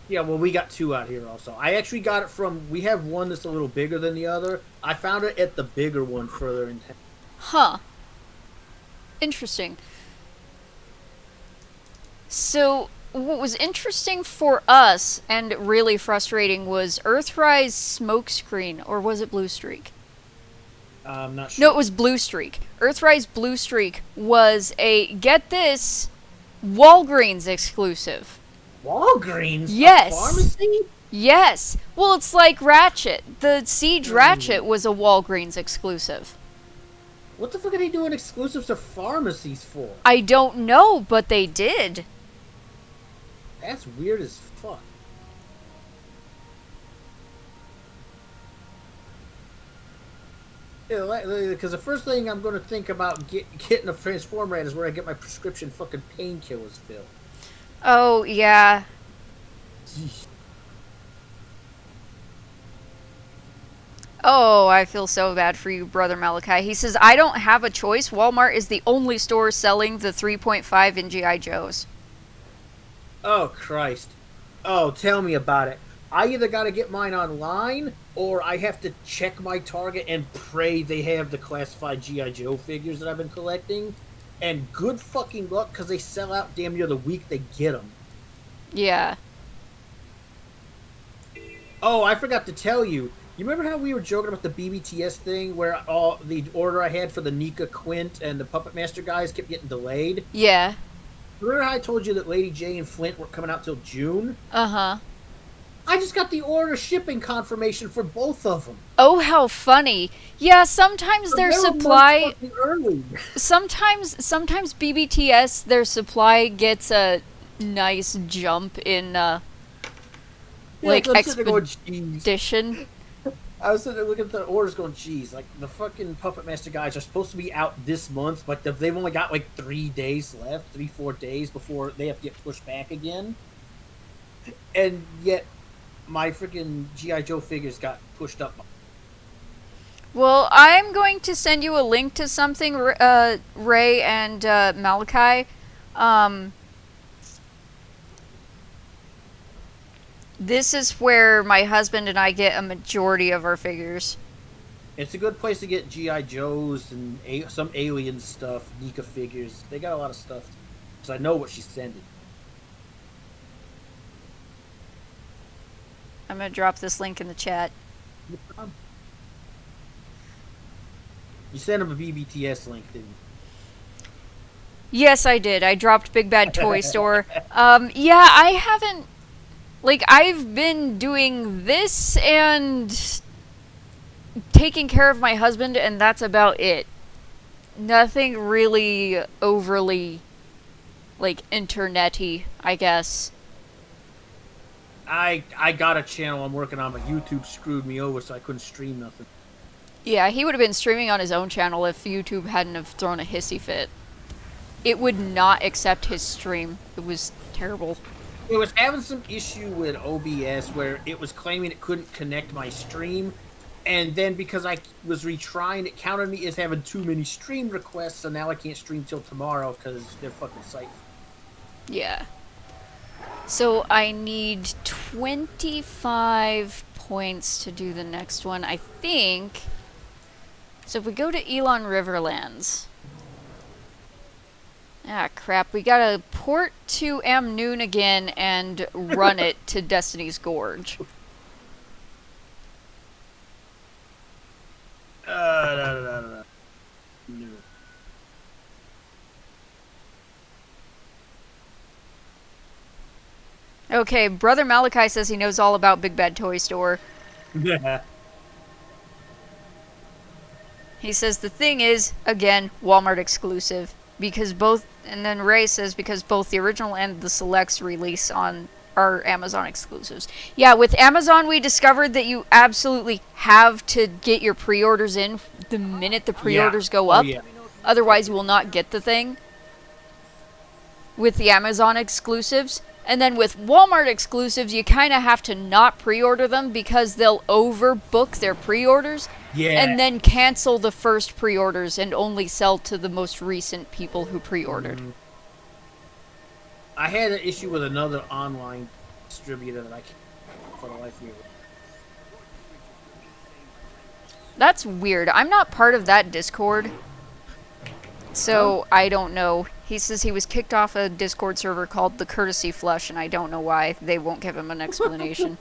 B: Yeah, well, we got 2 out here also. I actually got it from... We have one that's a little bigger than the other. I found it at the bigger one further in town.
A: Huh. Interesting. So, what was interesting for us, and really frustrating, was Earthrise Smokescreen, or was it Blue Streak?
B: I'm not sure.
A: No, it was Blue Streak. Earthrise Blue Streak was a, get this, Walgreens exclusive.
B: Walgreens?
A: Yes.
B: A pharmacy?
A: Yes. Well, it's like Ratchet. The Siege Ratchet was a Walgreens exclusive.
B: What the fuck are they doing exclusives to pharmacies for?
A: I don't know, but they did.
B: That's weird as fuck. Because the first thing I'm going to think about getting a Transformer at is where I get my prescription fucking painkillers filled.
A: Oh, yeah. Oh, I feel so bad for you, Brother Malachi. He says, I don't have a choice. Walmart is the only store selling the 3.5 in G.I. Joes.
B: Oh, Christ. Oh, tell me about it. I either got to get mine online, or I have to check my Target and pray they have the classified G.I. Joe figures that I've been collecting. And good fucking luck, because they sell out damn near the week they get them.
A: Yeah.
B: Oh, I forgot to tell you. You remember how we were joking about the BBTS thing, where all the order I had for the Nika Quint and the Puppet Master guys kept getting delayed?
A: Yeah.
B: Remember how I told you that Lady J and Flint were coming out till June?
A: Uh-huh.
B: I just got the order shipping confirmation for both of them.
A: Oh, how funny. Yeah, sometimes their
B: They were
A: supply...
B: months fucking early.
A: Sometimes BBTS, their supply gets a nice jump in,
B: Yeah,
A: like,
B: 'cause I'm sitting there going, "Jeez."
A: expedition.
B: I was sitting there looking at the orders going, geez, like, the fucking Puppet Master guys are supposed to be out this month, but they've only got, like, 3 days left, 3-4 days before they have to get pushed back again. And yet, my freaking G.I. Joe figures got pushed up.
A: Well, I'm going to send you a link to something, Ray and Malachi. This is where my husband and I get a majority of our figures.
B: It's a good place to get G.I. Joes and some alien stuff, Nika figures. They got a lot of stuff. Because I know what she's sending.
A: I'm going to drop this link in the chat.
B: You sent him a BBTS link, didn't you?
A: Yes, I did. I dropped Big Bad Toy Store. Yeah, I haven't... Like, I've been doing this and taking care of my husband, and that's about it. Nothing really overly, like, internet-y, I guess.
B: I got a channel I'm working on, but YouTube screwed me over, so I couldn't stream nothing.
A: Yeah, he would have been streaming on his own channel if YouTube hadn't have thrown a hissy fit. it would not accept his stream. It was terrible.
B: It was having some issue with OBS where it was claiming it couldn't connect my stream, and then because I was retrying, it counted me as having too many stream requests, so now I can't stream till tomorrow because they're fucking psyched.
A: Yeah. So I need 25 points to do the next one, I think. So if we go to Elon Riverlands. Ah, crap. We gotta port to Amnoon again and run it to Destiny's Gorge.
B: No.
A: Okay, Brother Malachi says he knows all about Big Bad Toy Store.
B: Yeah.
A: He says the thing is, again, Walmart exclusive. Because both, and then Ray says because both the original and the selects release on are Amazon exclusives. Yeah, with Amazon we discovered that you absolutely have to get your pre-orders in the minute the pre-orders go up.
B: Yeah.
A: Otherwise you will not get the thing. With the Amazon exclusives. And then with Walmart exclusives, you kind of have to not pre-order them because they'll overbook their pre-orders.
B: Yeah.
A: And then cancel the first pre-orders and only sell to the most recent people who pre-ordered.
B: I had an issue with another online distributor that I can't for the life of me.
A: That's weird. I'm not part of that Discord. So, I don't know. He says he was kicked off a Discord server called the Courtesy Flush, and I don't know why. They won't give him an explanation.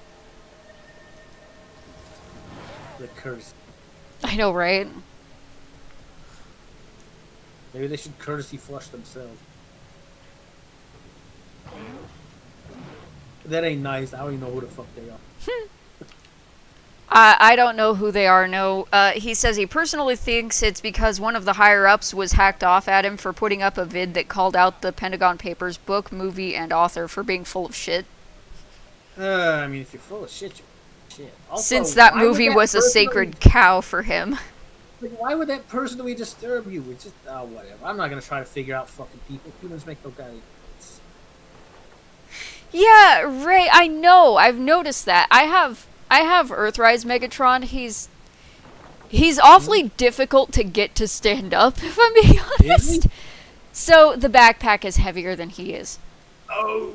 B: The curse.
A: I know, right?
B: Maybe they should courtesy flush themselves. That ain't nice. I don't even know who the fuck they are.
A: I don't know who they are, no. He says he personally thinks it's because one of the higher-ups was hacked off at him for putting up a vid that called out the Pentagon Papers book, movie, and author for being full of shit.
B: I mean, if you're full of shit, you're shit. Also,
A: Since that
B: why would
A: movie
B: that
A: was a
B: person-
A: sacred cow for him.
B: Like, why would that personally disturb you? It's just, whatever. I'm not gonna try to figure out fucking people. Humans make no goddamn sense.
A: Yeah, Ray, I know. I've noticed that. I have Earthrise Megatron. He's awfully difficult to get to stand up, if I'm being honest. So the backpack is heavier than he is.
B: Oh.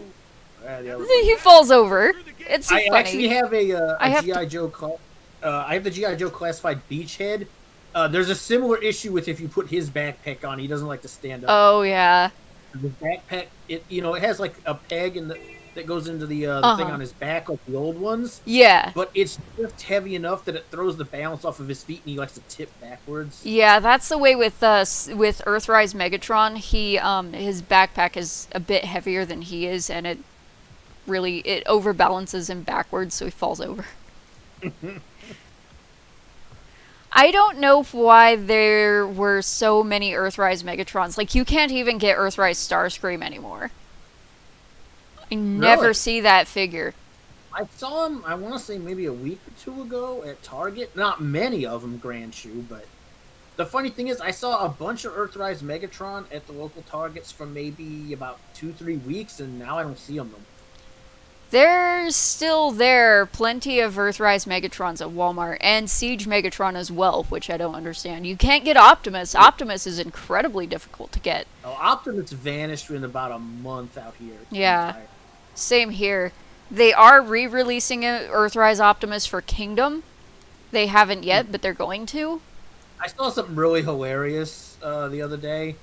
A: He falls over. It's
B: I
A: funny.
B: actually have
A: I have
B: GI Joe. I have the GI Joe classified Beachhead. There's a similar issue with if you put his backpack on, he doesn't like to stand up.
A: Oh yeah.
B: The backpack, it has like a peg that goes into the thing on his back, like the old ones.
A: Yeah.
B: But it's just heavy enough that it throws the balance off of his feet, and he likes to tip backwards.
A: Yeah, that's the way with Earthrise Megatron. He his backpack is a bit heavier than he is, and it overbalances him backwards, so he falls over. I don't know why there were so many Earthrise Megatrons. Like, you can't even get Earthrise Starscream anymore. I never
B: Really?
A: see that figure.
B: I saw him, I want to say maybe a week or two ago at Target. Not many of them, Grand Shoe, but the funny thing is I saw a bunch of Earthrise Megatron at the local Targets for maybe about 2-3 weeks, and now I don't see them.
A: There's still plenty of Earthrise Megatrons at Walmart, and Siege Megatron as well, which I don't understand. You can't get Optimus. Optimus is incredibly difficult to get.
B: Oh, Optimus vanished in about a month out here.
A: Yeah. Same here. They are re-releasing Earthrise Optimus for Kingdom. They haven't yet, but they're going to.
B: I saw something really hilarious the other day.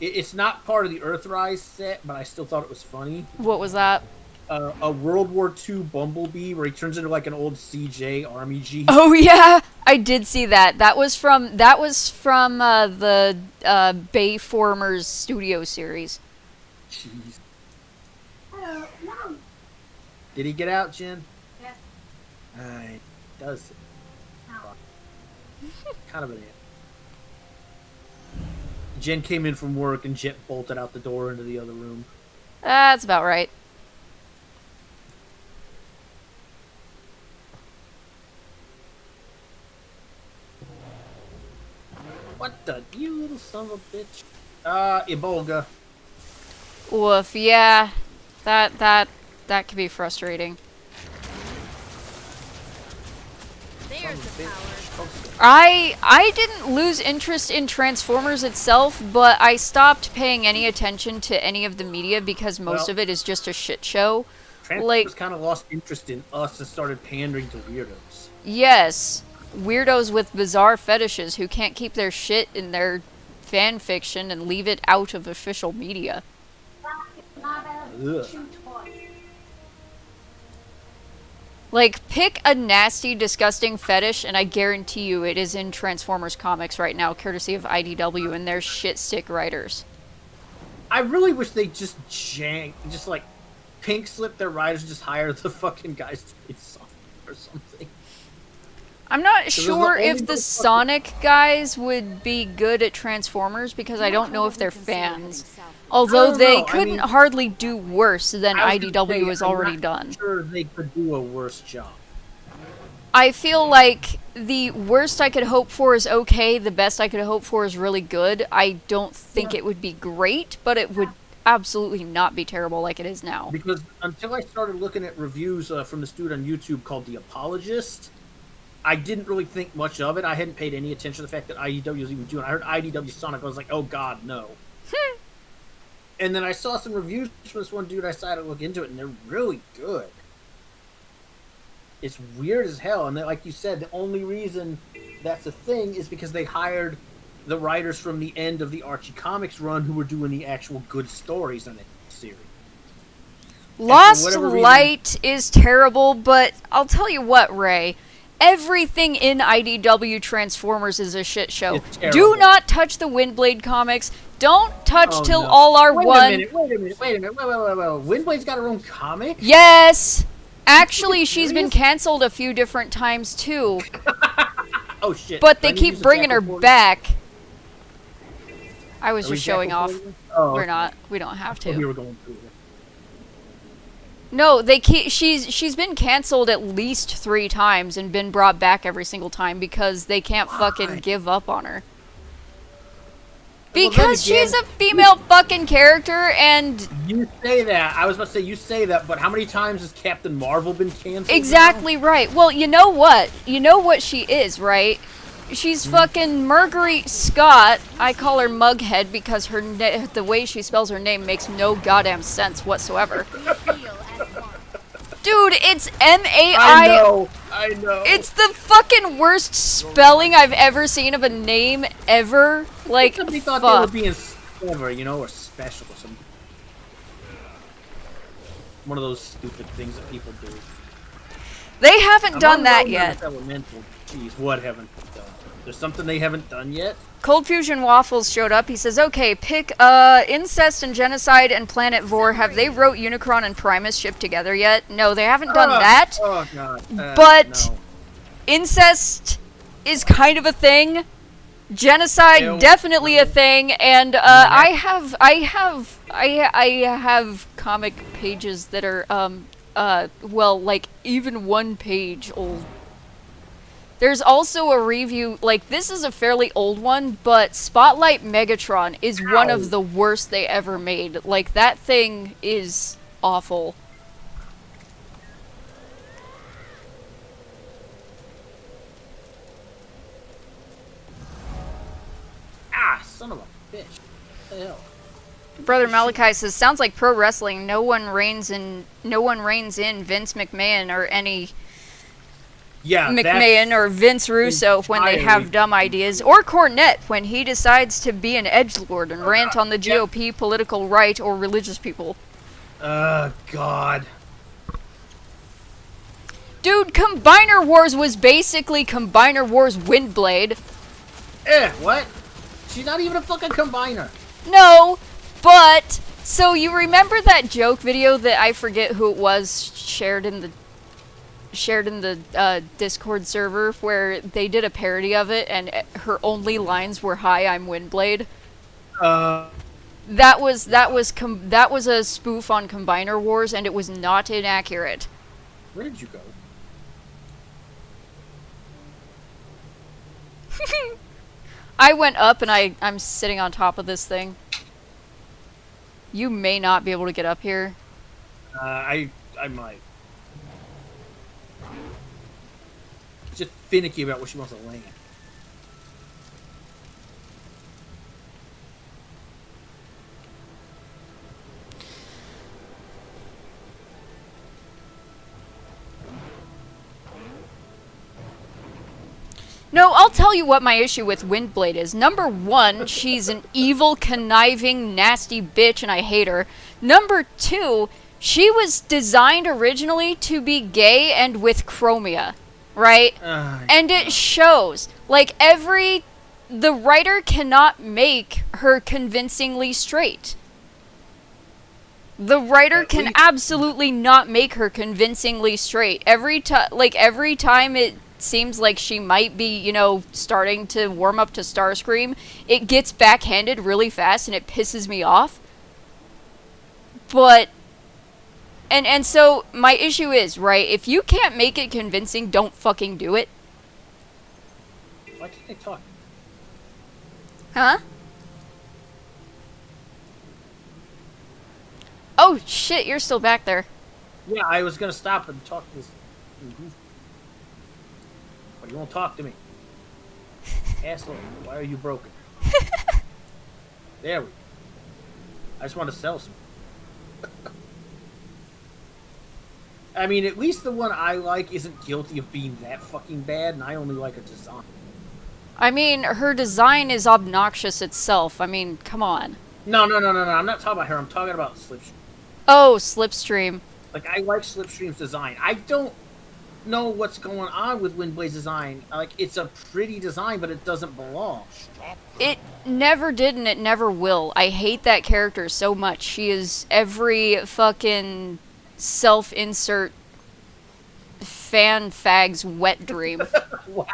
B: It's not part of the Earthrise set, but I still thought it was funny.
A: What was that?
B: A World War II Bumblebee where he turns into like an old CJ Army Jeep.
A: Oh yeah, I did see that. That was from the Bayformers Studio series.
B: Jeez. Did he get out, Jen?
C: Yes.
B: He does. Kind of an it. Jen came in from work and Jet bolted out the door into the other room.
A: That's about right.
B: What the? You little son of a bitch. Ibolga.
A: Woof, yeah. That can be frustrating.
C: There's the power.
A: I didn't lose interest in Transformers itself, but I stopped paying any attention to any of the media because most of it is just a shit show.
B: Transformers kind of lost interest in us and started pandering to weirdos.
A: Yes, weirdos with bizarre fetishes who can't keep their shit in their fan fiction and leave it out of official media.
B: Ugh.
A: Like, pick a nasty, disgusting fetish, and I guarantee you it is in Transformers comics right now, courtesy of IDW and their shit stick writers.
B: I really wish they just like pink slip their writers and just hire the fucking guys to play Sonic or something.
A: I'm not
B: was the
A: sure
B: only
A: if the
B: motherfucker-
A: Sonic guys would be good at Transformers because I don't know if they're fans. Although
B: don't
A: they
B: know, I
A: couldn't
B: mean-
A: hardly do worse than
B: I was gonna
A: IDW
B: say,
A: has
B: I'm
A: already
B: not
A: done.
B: Sure, they could do a worse job.
A: I feel like the worst I could hope for is okay, the best I could hope for is really good. I don't think it would be great, but it would absolutely not be terrible like it is now.
B: Because until I started looking at reviews from this dude on YouTube called The Apologist, I didn't really think much of it. I hadn't paid any attention to the fact that IDW was even doing it. I heard IDW Sonic, I was like, oh god, no. And then I saw some reviews from this one dude, I decided to look into it, and they're really good. It's weird as hell, and like you said, the only reason that's a thing is because they hired the writers from the end of the Archie Comics run who were doing the actual good stories in the series.
A: Lost
B: whatever reason-
A: Light is terrible, but I'll tell you what, Ray. Everything in IDW Transformers is a shit show.
B: It's
A: Do
B: terrible.
A: not touch the Windblade comics. Don't touch
B: Oh,
A: Till
B: no.
A: All Are
B: Wait
A: One.
B: a minute, wait. Windblade's got her own comic?
A: Yes! Actually, she's been
B: serious?
A: canceled a few different times too,
B: Oh shit.
A: but
B: Do I
A: they
B: need to
A: keep
B: use the
A: bringing her
B: jacket for it?
A: back. I was
B: Are we
A: just showing
B: jacket
A: off.
B: for it? Oh,
A: We're
B: okay.
A: not. We don't have
B: Oh, we
A: to.
B: were going through it.
A: No, they keep. She's been canceled at least 3 times and been brought back every single time because they can't fucking
B: Why?
A: give up on her.
B: Well, then
A: Because
B: again,
A: she's a female fucking character, and
B: You say that. I was about to say you say that, but how many times has Captain Marvel been canceled? now?
A: exactly right. Well, you know what? You know what she is, right? She's fucking Marguerite Scott. I call her Mughead because the way she spells her name makes no goddamn sense whatsoever.
C: Feel at one.
A: Dude, it's M-A-I...
B: I know.
A: It's the fucking worst spelling I've ever seen of a name ever. Like,
B: Somebody thought
A: fuck.
B: they were being clever, or special or something. One of those stupid things that people do.
A: They haven't done
B: I'm
A: that
B: unknown
A: yet.
B: as Elemental. Jeez, what haven't they done? There's something they haven't done yet?
A: Cold Fusion Waffles showed up. He says, okay, pick Incest and Genocide and Planet Vor. Have they wrote Unicron and Primus shipped together yet? No, they haven't done that.
B: Oh god.
A: But-
B: no.
A: Incest is kind of a thing. Genocide
B: Ew.
A: definitely a thing, and I have comic pages that are well, like even 1 page old. There's also a review, like this is a fairly old one, but Spotlight Megatron is one
B: Ow.
A: of the worst they ever made. Like that thing is awful.
B: Ah, son of a bitch. What the hell?
A: Brother Malachi says, sounds like pro wrestling. No one reigns in Vince McMahon or any
B: Yeah,
A: McMahon or Vince Russo when they have
B: entirely-
A: dumb ideas, or Cornette when he decides to be an edgelord and rant on the
B: yeah.
A: GOP, political right, or religious people.
B: God.
A: Dude, Combiner Wars was basically Combiner Wars Windblade.
B: What? She's not even a fucking combiner.
A: No, but so you remember that joke video that I forget who it was shared in the Discord server where they did a parody of it and her only lines were "Hi, I'm Windblade." That was a spoof on Combiner Wars and it was not inaccurate.
B: Where did you go?
A: I went up and I'm sitting on top of this thing. You may not be able to get up here.
B: I might. Just finicky about where she wants to land.
A: No, I'll tell you what my issue with Windblade is. Number one, she's an evil, conniving, nasty bitch, and I hate her. Number two, she was designed originally to be gay and with chromia, right? And it shows. Like, the writer cannot make her convincingly straight. The writer can absolutely not make her convincingly straight. Every time it seems like she might be, you know, starting to warm up to Starscream, it gets backhanded really fast and it pisses me off. But and so my issue is, right, if you can't make it convincing, don't fucking do it.
B: Why can't I talk?
A: Huh? Oh shit, you're still back there.
B: Yeah, I was gonna stop and talk to this. But you won't talk to me. Asshole, why are you broken? There we go. I just want to sell some. I mean, at least the one I like isn't guilty of being that fucking bad, and I only like her design.
A: I mean, her design is obnoxious itself. I mean, come on.
B: No. I'm not talking about her. I'm talking about Slipstream.
A: Oh, Slipstream.
B: Like, I like Slipstream's design. I don't know what's going on with Windblade's design. Like, it's a pretty design, but it doesn't belong.
A: It never did and it never will. I hate that character so much. She is every fucking self-insert fan fag's wet dream.
B: Wow.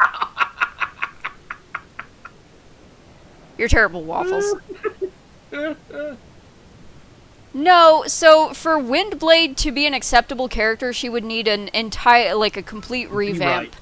A: You're terrible, Waffles. No, so for Windblade to be an acceptable character, she would need an entire, like, a complete revamp.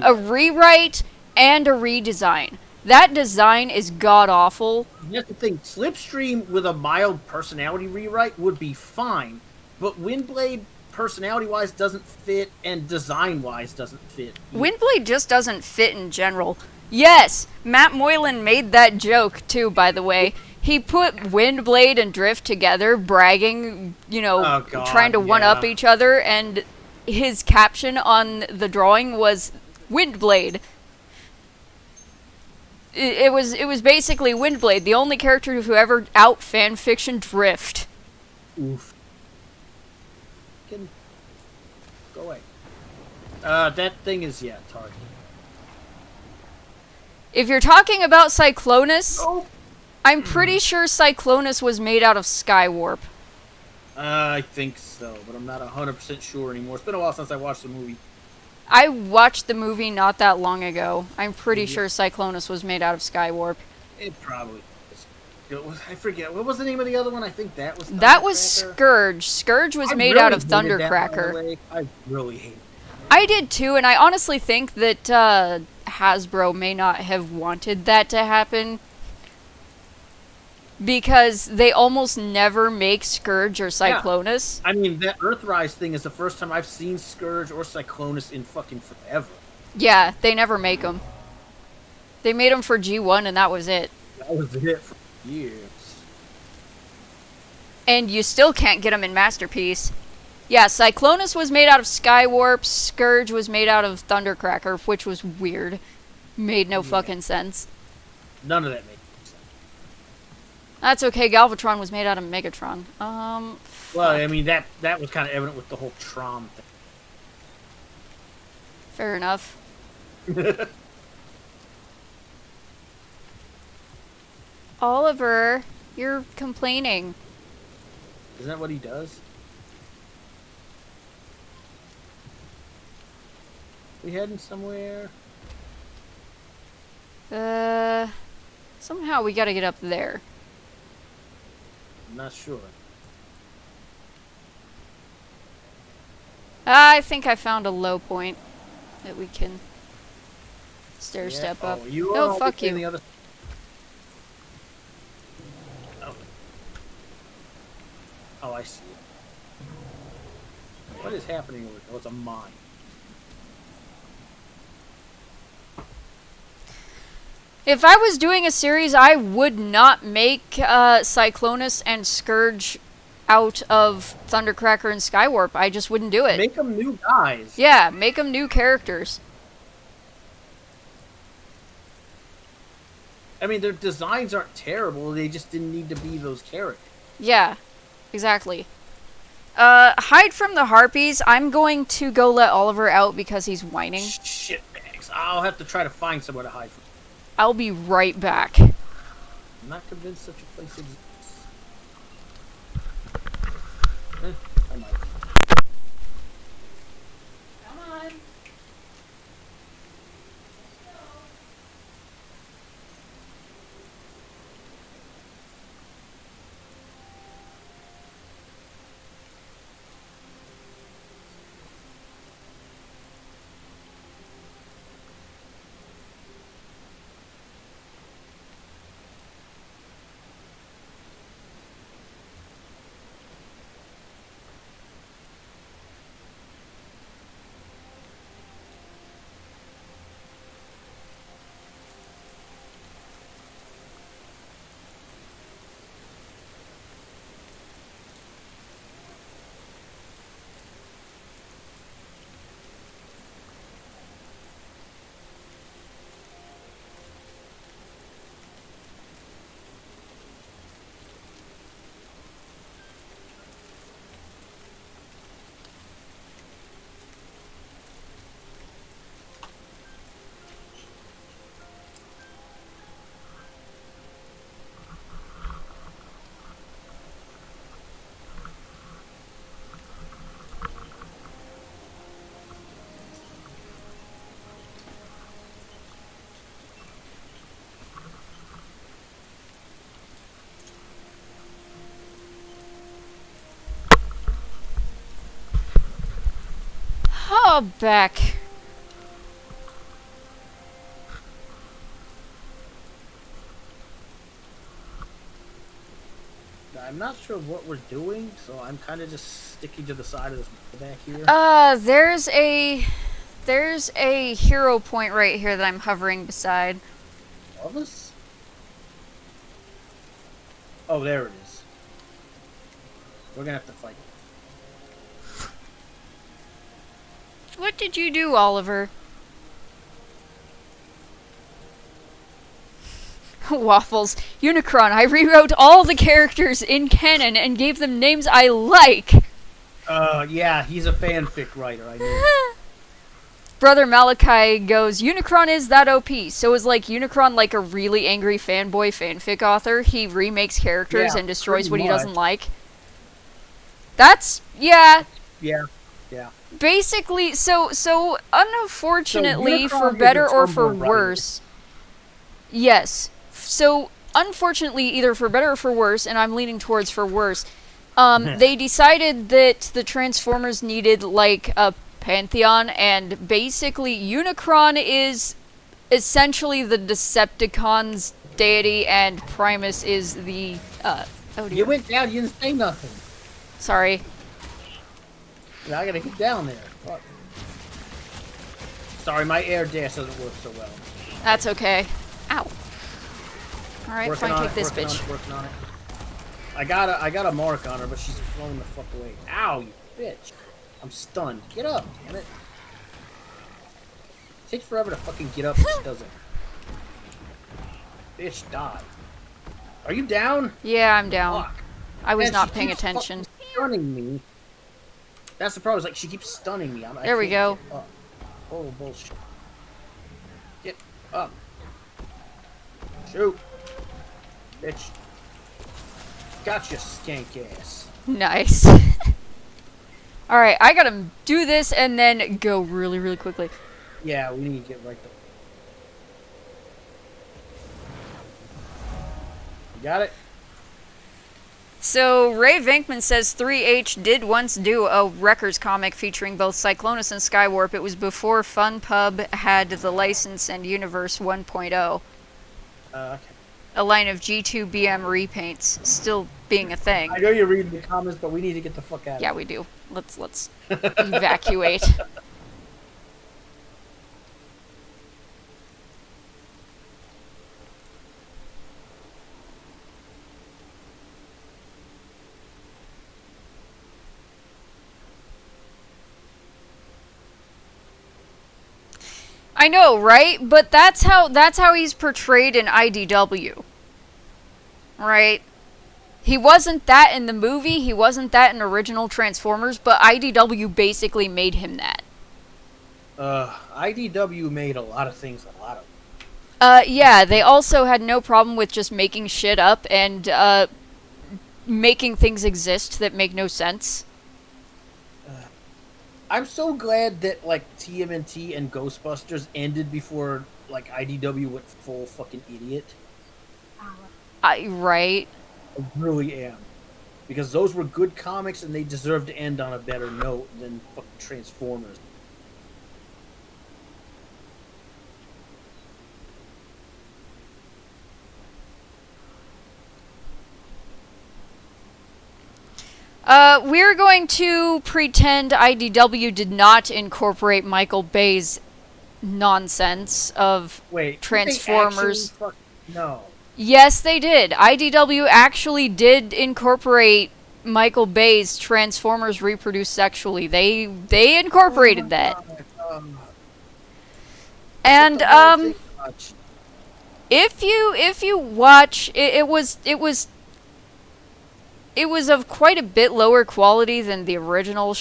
A: A rewrite and a redesign. That design is god-awful.
B: That's the thing. Slipstream with a mild personality rewrite would be fine, but Windblade, personality-wise, doesn't fit, and design-wise doesn't fit.
A: Windblade just doesn't fit in general. Yes, Matt Moylan made that joke, too, by the way. He put Windblade and Drift together, bragging, you know, trying to one-up each other, and his caption on the drawing was Windblade. It was basically Windblade, the only character who ever out fanfiction Drift.
B: Oof. Go away. That thing is, target.
A: If you're talking about Cyclonus... Oh. I'm pretty sure Cyclonus was made out of Skywarp.
B: I think so, but I'm not 100% sure anymore. It's been a while since I watched the movie.
A: I watched the movie not that long ago. I'm pretty sure Cyclonus was made out of Skywarp.
B: It probably is. I forget. What was the name of the other one? I think that was
A: That was Scourge. Scourge was made out of Thundercracker.
B: I really hate it.
A: I did too, and I honestly think that Hasbro may not have wanted that to happen. Because they almost never make Scourge or Cyclonus.
B: Yeah. I mean, that Earthrise thing is the first time I've seen Scourge or Cyclonus in fucking forever.
A: Yeah, they never make them. They made them for G1 and that was it.
B: That was it for years.
A: And you still can't get them in Masterpiece. Yeah, Cyclonus was made out of Skywarp, Scourge was made out of Thundercracker, which was weird. Made no fucking sense.
B: None of that made sense.
A: That's okay, Galvatron was made out of Megatron.
B: Well, I mean, that was kind of evident with the whole Tron thing.
A: Fair enough. Oliver, you're complaining.
B: Isn't that what he does? We heading somewhere?
A: Somehow we gotta get up there.
B: I'm not sure.
A: I think I found a low point that we can step up.
B: No,
A: fuck you.
B: The other... oh. I see it. What is happening over there? Oh, it's a mine.
A: If I was doing a series, I would not make Cyclonus and Scourge out of Thundercracker and Skywarp. I just wouldn't do it.
B: Make them new guys.
A: Yeah, make them new characters.
B: I mean, their designs aren't terrible. They just didn't need to be those characters.
A: Yeah, exactly. Hide from the Harpies. I'm going to go let Oliver out because he's whining.
B: Shitbags. I'll have to try to find somewhere to hide from.
A: I'll be right back.
B: I'm not convinced such a place exists. I might.
A: Come on. Oh, back.
B: I'm not sure what we're doing, so I'm kind of just sticking to the side of this back here.
A: There's a hero point right here that I'm hovering beside.
B: Of us? Oh, there it is. We're gonna have to fight.
A: What did you do, Oliver? Waffles. Unicron, I rewrote all the characters in canon and gave them names I like.
B: Yeah, he's a fanfic writer, I know.
A: Brother Malachi goes, Unicron is that OP. So is like Unicron like a really angry fanboy fanfic author? He remakes characters
B: Yeah,
A: and destroys
B: pretty
A: what he
B: much.
A: doesn't like? That's, yeah.
B: Yeah.
A: Basically, so unfortunately,
B: So
A: for
B: Unicron
A: better
B: is a
A: or for
B: Tumblr writer.
A: worse, yes. So unfortunately, either for better or for worse, and I'm leaning towards for worse, they decided that the Transformers needed like a pantheon, and basically Unicron is essentially the Decepticons' deity, and Primus is the oh dear.
B: You went down, you didn't say nothing.
A: Sorry.
B: Now I gotta get down there. Fuck. Sorry, my air dash doesn't work so well.
A: That's okay. Ow. Alright,
B: Working
A: fine,
B: on
A: take
B: it,
A: this
B: working on
A: bitch.
B: it, working on it. I got a mark on her, but she's flown the fuck away. Ow, you bitch. I'm stunned. Get up, damn it. It takes forever to fucking get up, and she doesn't. Bitch, die. Are you down?
A: Yeah, I'm down.
B: Fuck.
A: I was
B: Man,
A: not
B: she
A: paying
B: keeps
A: attention.
B: fucking stunning me. That's the problem. Is like she keeps stunning me.
A: There we go.
B: Get up. Oh bullshit. Get up. Shoot. Bitch. Gotcha, skank ass.
A: Nice. Alright, I gotta do this and then go really, really quickly.
B: Yeah, we need to get right there. You got it?
A: So, Ray Venkman says 3H did once do a Wreckers comic featuring both Cyclonus and Skywarp. It was before FunPub had the license and Universe 1.0.
B: Okay.
A: a line of G2BM repaints still being a thing.
B: I know you're reading the comments, but we need to get the fuck out.
A: Yeah, we do. Let's evacuate. I know, right? But that's how he's portrayed in IDW. Right? He wasn't that in the movie, he wasn't that in original Transformers, but IDW basically made him that.
B: IDW made a lot of things a lot of.
A: Yeah, they also had no problem with just making shit up and making things exist that make no sense.
B: I'm so glad that like TMNT and Ghostbusters ended before like IDW went full fucking idiot.
A: Right.
B: I really am. Because those were good comics and they deserve to end on a better note than fucking Transformers.
A: We're going to pretend IDW did not incorporate Michael Bay's nonsense of Transformers.
B: No.
A: Yes, they did. IDW actually did incorporate Michael Bay's Transformers reproduce sexually. They incorporated that. And if you watch, it was of quite a bit lower quality than the original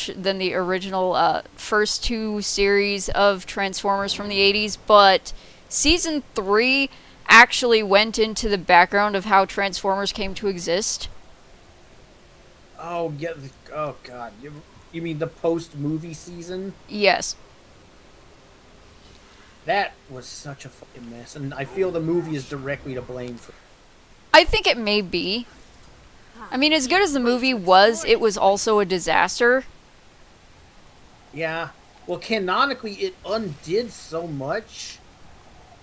A: first two series of Transformers from the 80s, but season 3 actually went into the background of how Transformers came to exist.
B: Oh yeah. Oh god. You mean the post-movie season?
A: Yes.
B: That was such a fucking mess, and I feel the movie is directly to blame for.
A: I think it may be. I mean, as good as the movie was, it was also a disaster.
B: Yeah. Well, canonically, it undid so much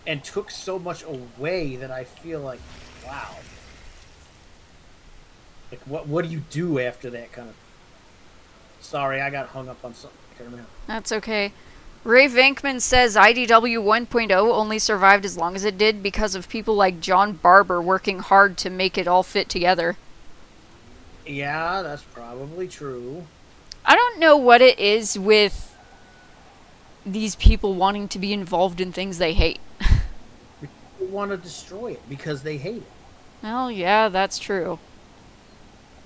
B: and took so much away that I feel like, wow. Like, what do you do after that kind of... Sorry, I got hung up on something. I can't remember.
A: That's okay. Ray Vankman says IDW 1.0 only survived as long as it did because of people like John Barber working hard to make it all fit together.
B: Yeah, that's probably true.
A: I don't know what it is with these people wanting to be involved in things they hate.
B: They want to destroy it because they hate it.
A: Well, yeah, that's true.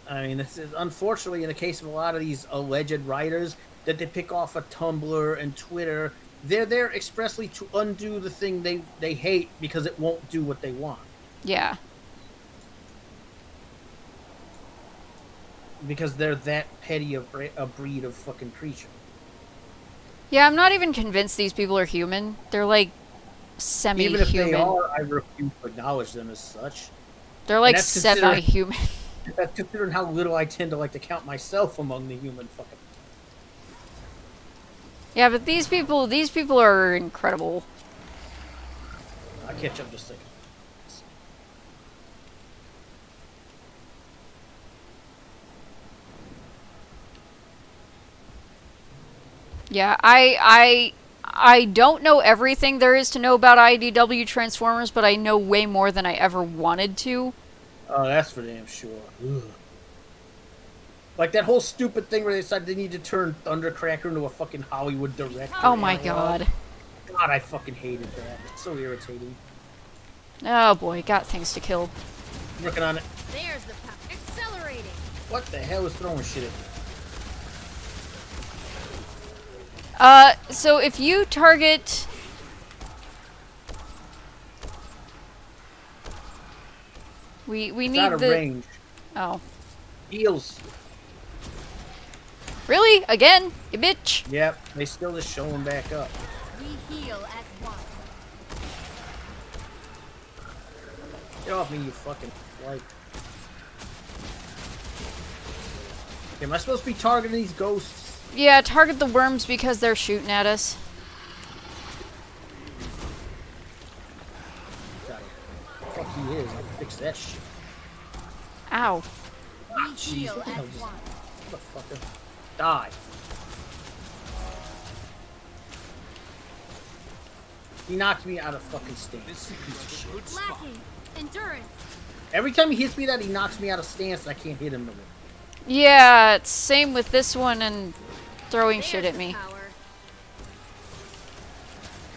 B: I mean, this is unfortunately in the case of a lot of these alleged writers that they pick off of Tumblr and Twitter. They're there expressly to undo the thing they hate because it won't do what they want.
A: Yeah.
B: Because they're that petty a breed of fucking creature.
A: Yeah, I'm not even convinced these people are human. They're like semi-human.
B: Even if they are, I refuse to acknowledge them as such.
A: They're like semi-human.
B: That's considering how little I tend to like to count myself among the human fucking.
A: Yeah, but these people are incredible.
B: I'll catch up just a second.
A: Yeah, I don't know everything there is to know about IDW Transformers, but I know way more than I ever wanted to.
B: Oh, that's for damn sure. Ugh. Like that whole stupid thing where they decided they need to turn Thundercracker into a fucking Hollywood director.
A: Oh my god.
B: God, I fucking hated that. It's so irritating.
A: Oh boy, got things to kill.
B: I'm working on it.
C: There's the power. Accelerating.
B: What the hell is throwing shit at me?
A: So if you target... We
B: It's
A: need
B: out of
A: the...
B: range.
A: Oh.
B: Heals.
A: Really? Again? You bitch?
B: Yep, they still just show him back up.
C: We heal as one.
B: Get off me, you fucking like. Am I supposed to be targeting these ghosts?
A: Yeah, target the worms because they're shooting at us.
B: God, fuck he is. I can that shit?
A: Ow.
C: We
B: Jeez,
C: heal
B: what the hell
C: as
B: just...
C: one.
B: Motherfucker. Die. He knocked me out of fucking stance.
D: This
B: You piece of
D: is
B: shit.
D: a good spot.
C: Lacking endurance.
B: Every time he hits me that, he knocks me out of stance and I can't hit him no more.
A: Yeah, it's same with this one and throwing shit
C: There's
A: at
C: the
A: me.
C: power.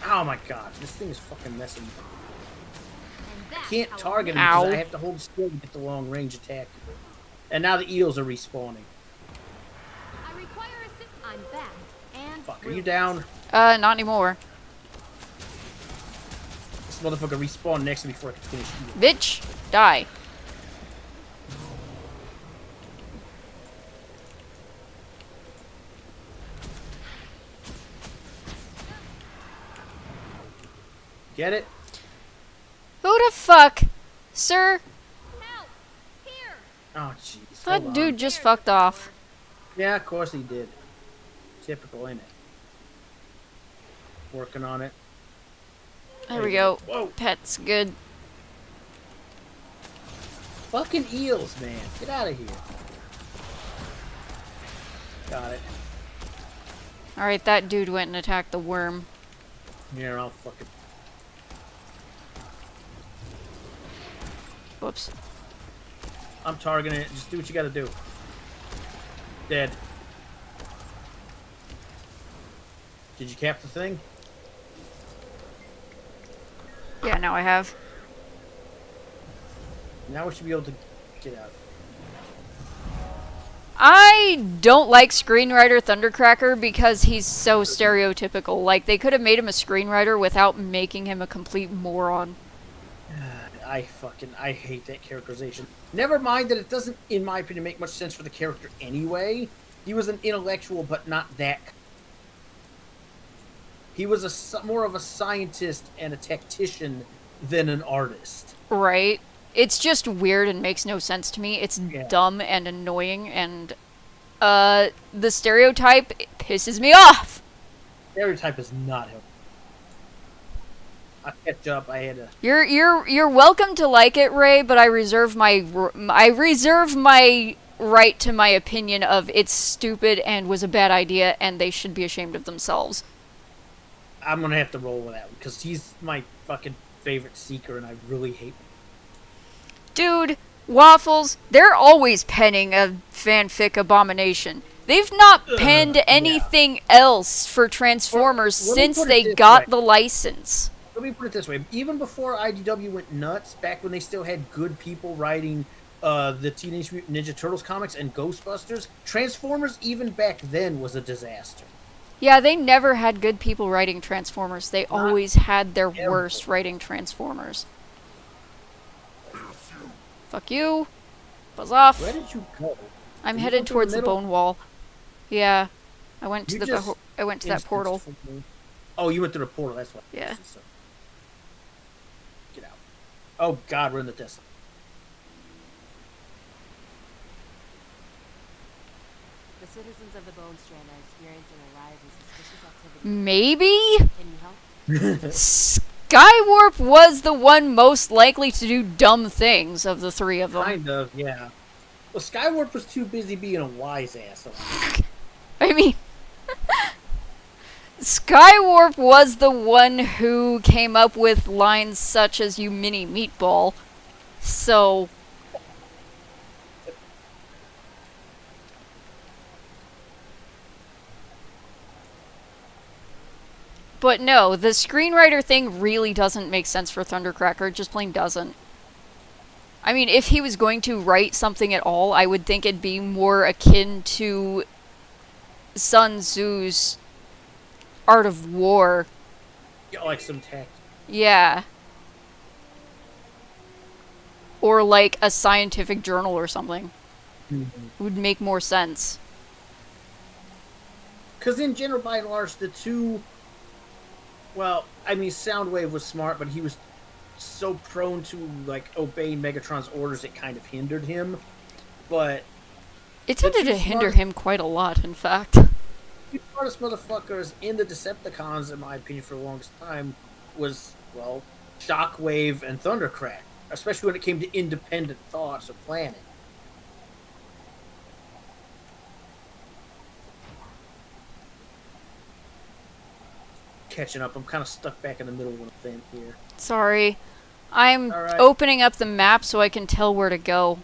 B: Oh my god, this thing is fucking messing me up.
C: And
B: I
C: that's
B: can't
C: how
B: target
C: I
B: him because
A: Ow.
B: I have to hold still to get the long range attack. And now the eels are respawning.
C: I require assist. I'm back. And
B: Fuck, are you down?
A: Not anymore.
B: This motherfucker respawned next to me before I could finish healing.
A: Bitch, die.
B: Get it?
A: Who the fuck? Sir,
C: help! Here!
B: Oh jeez.
A: that
B: hold on.
A: dude just fucked off.
B: Yeah, of course he did. Typical, ain't it? Working on it.
A: There we go.
B: Whoa.
A: Pet's good.
B: Fucking eels, man. Get out of here. Got it.
A: Alright, that dude went and attacked the worm.
B: Here, I'll fucking...
A: Whoops.
B: I'm targeting it. Just do what you gotta do. Dead. Did you cap the thing?
A: Yeah, now I have.
B: Now we should be able to get out.
A: I don't like screenwriter Thundercracker because he's so stereotypical. Like, they could have made him a screenwriter without making him a complete moron.
B: I hate that characterization. Never mind that it doesn't, in my opinion, make much sense for the character anyway. He was an intellectual, but not that. He was more of a scientist and a tactician than an artist.
A: Right? It's just weird and makes no sense to me. It's
B: Yeah.
A: dumb and annoying, and the stereotype pisses me off.
B: Stereotype is not helpful. I catch up. I had to.
A: You're welcome to like it, Ray, but I reserve my right to my opinion of it's stupid and was a bad idea and they should be ashamed of themselves.
B: I'm gonna have to roll with that one because he's my fucking favorite seeker, and I really hate him.
A: Dude, Waffles, they're always penning a fanfic abomination. They've not penned
B: yeah.
A: anything else for Transformers
B: Well, let me
A: since
B: put it
A: they
B: this
A: got
B: way.
A: the license.
B: Let me put it this way: even before IDW went nuts, back when they still had good people writing the Teenage Mutant Ninja Turtles comics and Ghostbusters, Transformers even back then was a disaster.
A: Yeah, they never had good people writing Transformers. They always had their worst writing Transformers. Fuck you. Buzz off.
B: Where did you go?
A: I'm
B: Did you
A: headed
B: go through
A: towards
B: the
A: the
B: middle?
A: bone wall. Yeah. I went to
B: You
A: the
B: just
A: I went to that portal.
B: Oh, you went through the portal. That's why.
A: Yeah.
B: Get out. Oh God, we're in the distance.
G: The citizens of the Bone Strand are experiencing a rise in suspicious activity.
A: Maybe?
G: Can you help?
A: Skywarp was the one most likely to do dumb things of the three of them.
B: Kind of, yeah. Well, Skywarp was too busy being a wise ass.
A: I mean, Skywarp was the one who came up with lines such as "you mini meatball." So, but no, the screenwriter thing really doesn't make sense for Thundercracker. It just plain doesn't. I mean, if he was going to write something at all, I would think it'd be more akin to Sun Tzu's Art of War.
B: Yeah, like some tact.
A: Yeah. Or like a scientific journal or something. Would make more sense.
B: Because in general, by and large, the two... Well, I mean, Soundwave was smart, but he was so prone to, like, obeying Megatron's orders, it kind of hindered him. But
A: It tended
B: two
A: to hinder
B: smart-
A: him quite a lot, in fact.
B: the smartest motherfuckers in the Decepticons, in my opinion, for the longest time, was, well, Shockwave and Thundercrack. especially when it came to independent thoughts or planning. Catching up. I'm kind of stuck back in the middle of an event here.
A: Sorry. I'm
B: All right.
A: opening up the map so I can tell where to go.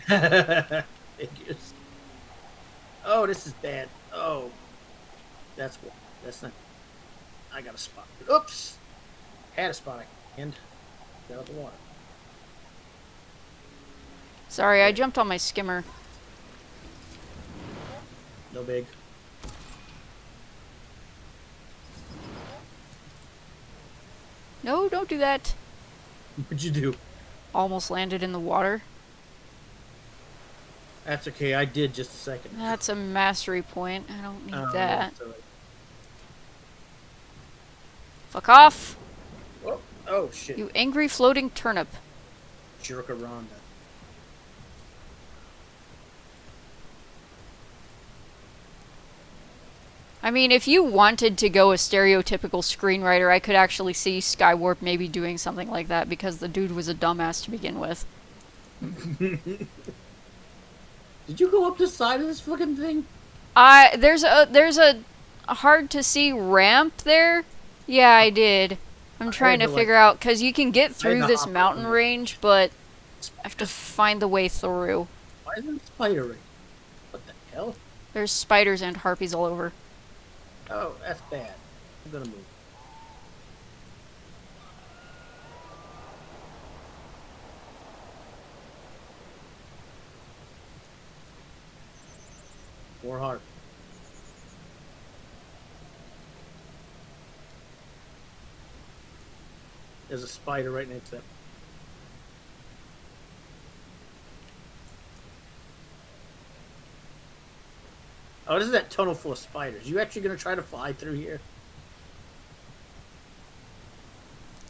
B: Figures. Oh, this is bad. Oh, that's what. That's not. I got a spot. Oops. Had a spot. And got out the water.
A: Sorry, I jumped on my skimmer.
B: No big.
A: No, don't do that.
B: What'd you do?
A: Almost landed in the water.
B: That's okay. I did just a second.
A: That's a mastery point. I don't need
B: Oh,
A: that.
B: that's all right.
A: Fuck off,
B: Oh, oh shit.
A: you angry floating turnip.
B: Jerkaronda.
A: I mean, if you wanted to go a stereotypical screenwriter, I could actually see Skywarp maybe doing something like that because the dude was a dumbass to begin with.
B: Did you go up the side of this fucking thing?
A: There's a hard to see ramp there. Yeah, I did. I'm trying to
B: had to,
A: figure out because you can get
B: I
A: through
B: had to
A: this
B: hop
A: mountain
B: over.
A: range, but I have to find the way through.
B: Why is it a spider ring? What the hell?
A: There's spiders and harpies all over.
B: Oh, that's bad. I'm gonna move. More heart. There's a spider right next to that. Oh, this is that tunnel full of spiders. You actually gonna try to fly through here?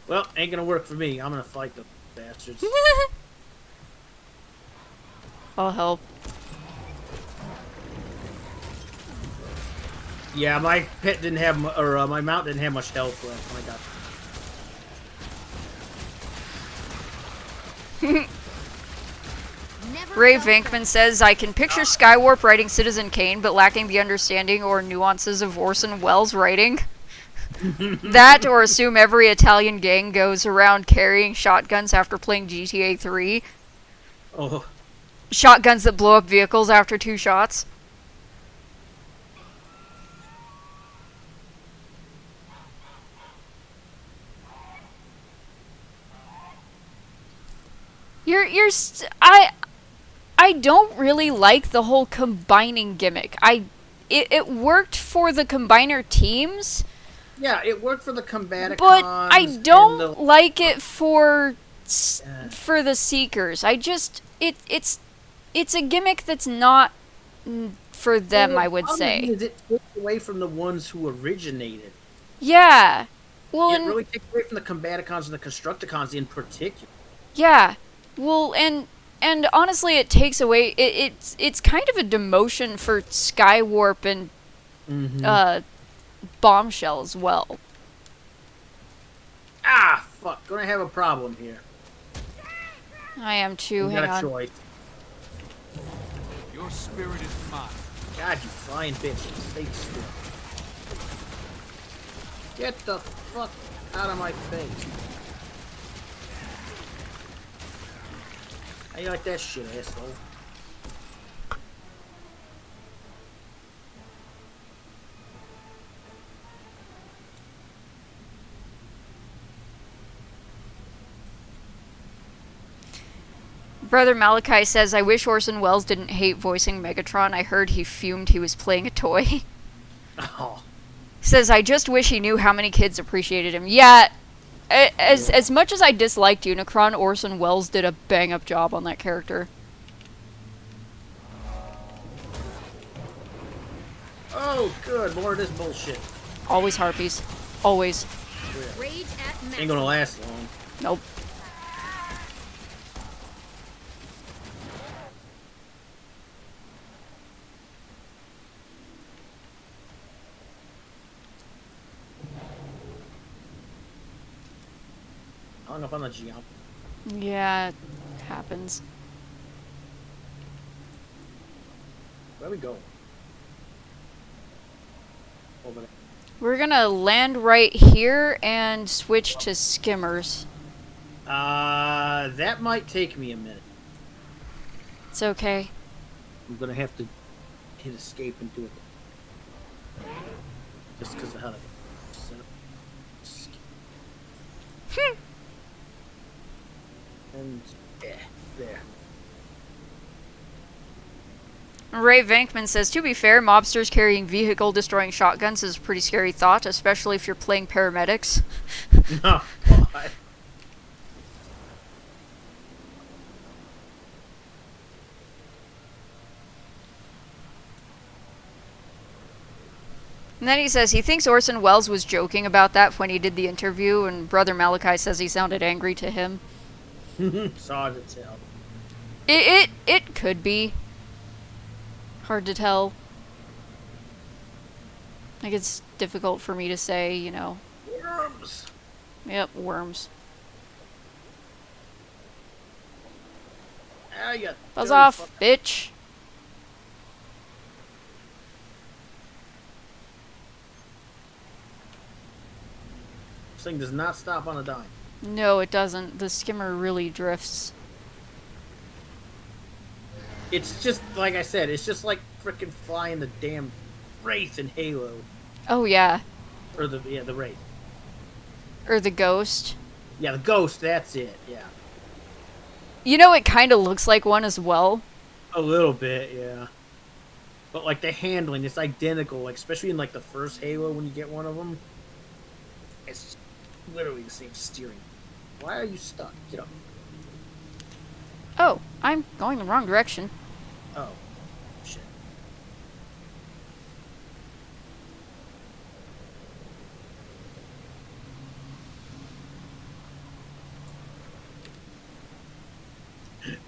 B: Well, ain't gonna work for me. I'm gonna fight the bastards.
A: I'll help.
B: Yeah, my pet didn't have, my mount didn't have much health left when I got.
C: Never
A: Ray
C: felt
A: Vankman says, I can picture Skywarp writing Citizen Kane, but lacking the understanding or nuances of Orson Welles' writing. That, or assume every Italian gang goes around carrying shotguns after playing GTA 3.
B: Oh,
A: Shotguns that blow up vehicles after 2 shots. I don't really like the whole combining gimmick. It worked for the combiner teams,
B: yeah, it worked for the combaticons.
A: but I
B: and
A: don't
B: the-
A: like it for
B: Yeah.
A: for the seekers. It's a gimmick that's not for them,
B: Well,
A: I would
B: the problem
A: say.
B: is it takes away from the ones who originated.
A: Yeah. Well,
B: It
A: and
B: really takes away from the combaticons and the constructicons in particular.
A: yeah. Well, and honestly, it takes away. It's kind of a demotion for Skywarp and Bombshell as well.
B: Ah, fuck! Gonna have a problem here.
A: I am too.
B: You
A: Hang
B: got a
A: on.
B: choice.
D: Your spirit is mine.
B: God, you flying bitch! Stay still. Get the fuck out of my face! How you like that shit, asshole?
A: Brother Malachi says, I wish Orson Welles didn't hate voicing Megatron. I heard he fumed he was playing a toy.
B: Oh,
A: Says, I just wish he knew how many kids appreciated him. Yeah, as much as I disliked Unicron, Orson Welles did a bang-up job on that character.
B: oh, good. More of this bullshit.
A: Always harpies. Always.
C: Rage at max.
B: Ain't gonna last long.
A: Nope.
B: Hung up on the jump.
A: Yeah, it happens.
B: Where we go? Over there.
A: We're gonna land right here and switch to skimmers.
B: That might take me a minute.
A: It's okay.
B: I'm gonna have to hit escape and do it. Just because of how to set up escape. And there.
A: Ray Vankman says, to be fair, mobsters carrying vehicle-destroying shotguns is a pretty scary thought, especially if you're playing paramedics.
B: No. God.
A: And then he says he thinks Orson Welles was joking about that when he did the interview, and Brother Malachi says he sounded angry to him.
B: It's hard to tell.
A: It could be. Hard to tell. Like, it's difficult for me to say, you know.
B: Worms.
A: Yep, worms.
B: Ah, you got
A: Buzz
B: dirty
A: off,
B: fuck-
A: bitch.
B: This thing does not stop on a dime.
A: No, it doesn't. The skimmer really drifts.
B: It's just like I said. It's just like freaking flying the damn wraith in Halo,
A: Oh, yeah.
B: or the wraith.
A: Or the ghost.
B: Yeah, the ghost. That's it. Yeah,
A: You know, it kind of looks like one as well.
B: a little bit. Yeah, but like the handling, it's identical. Like especially in like the first Halo when you get one of them, it's literally the same steering. Why are you stuck? Get up.
A: Oh, I'm going the wrong direction.
B: Oh, shit.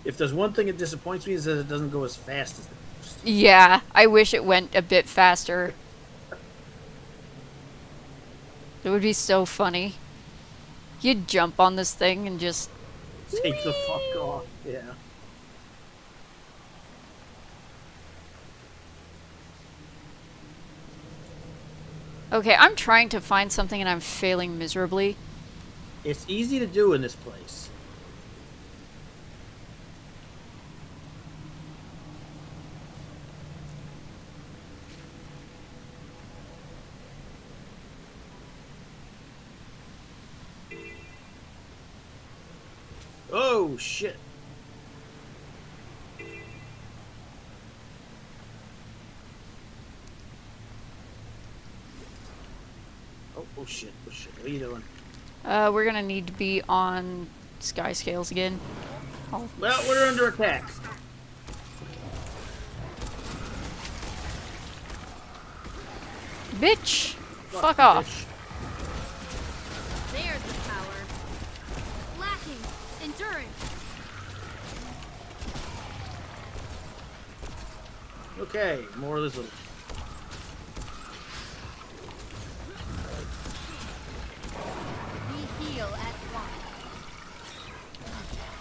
B: If there's one thing that disappoints me is that it doesn't go as fast as the ghost.
A: Yeah, I wish it went a bit faster. It would be so funny. You'd jump on this thing and just...
B: Take the fuck off. Yeah.
A: Okay, I'm trying to find something and I'm failing miserably.
B: It's easy to do in this place. Oh, shit. Oh shit, oh shit. What are you doing?
A: We're gonna need to be on sky scales again. Oh.
B: Well, we're under attack.
A: Bitch! Fuck off.
B: Bitch.
C: There's the power. Lacking endurance.
B: Okay, more of this little.
C: We heal at once.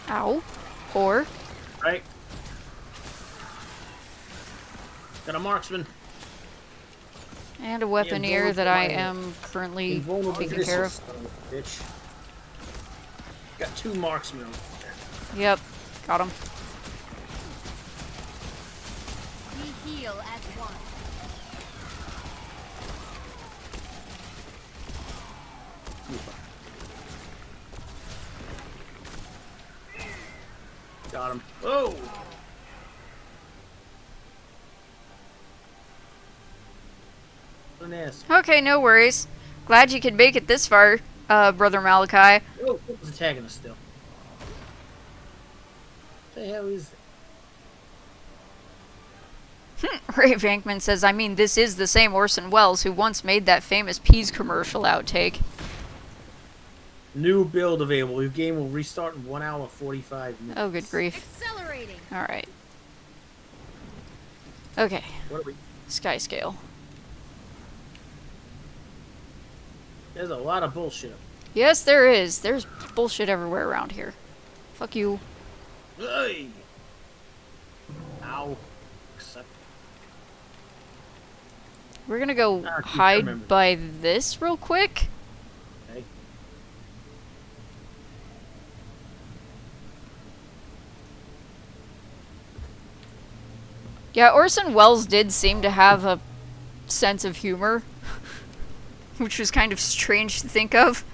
A: Ow. Whore.
B: Right? Got a marksman.
A: And a weaponeer that I am currently
B: Invulnerable
A: taking care of.
B: son of a bitch. Got two marksmen over there.
A: Yep. Got him.
C: We heal at once.
B: Got him. Oh! What an ass.
A: Okay, no worries. Glad you could make it this far, Brother Malachi.
B: Oh, it was attacking us still. What the hell is that?
A: Ray Vankman says, I mean, this is the same Orson Welles who once made that famous Peas commercial outtake.
B: New build available. Your game will restart in 1 hour 45 minutes.
A: Oh, good grief.
C: Accelerating.
A: Alright. Okay,
B: What are we?
A: sky scale.
B: There's a lot of bullshit.
A: Yes, there is. There's bullshit everywhere around here. Fuck you.
B: Hey! Ow. Accept.
A: We're gonna go
B: I remember.
A: hide by this real quick.
B: Okay.
A: Yeah, Orson Welles did seem to have a sense of humor, which was kind of strange to think of.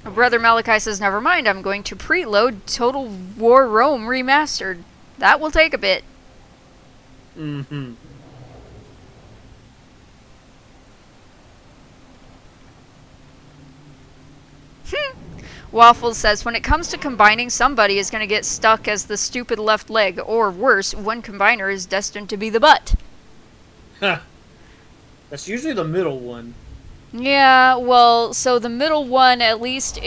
A: My brother Malachi says, never mind, I'm going to preload Total War Rome Remastered. That will take a bit.
B: Mm-hmm.
A: Waffles says, when it comes to combining, somebody is going to get stuck as the stupid left leg, or worse, one combiner is destined to be the butt.
B: That's usually the middle one.
A: Yeah, well, so the middle one, at least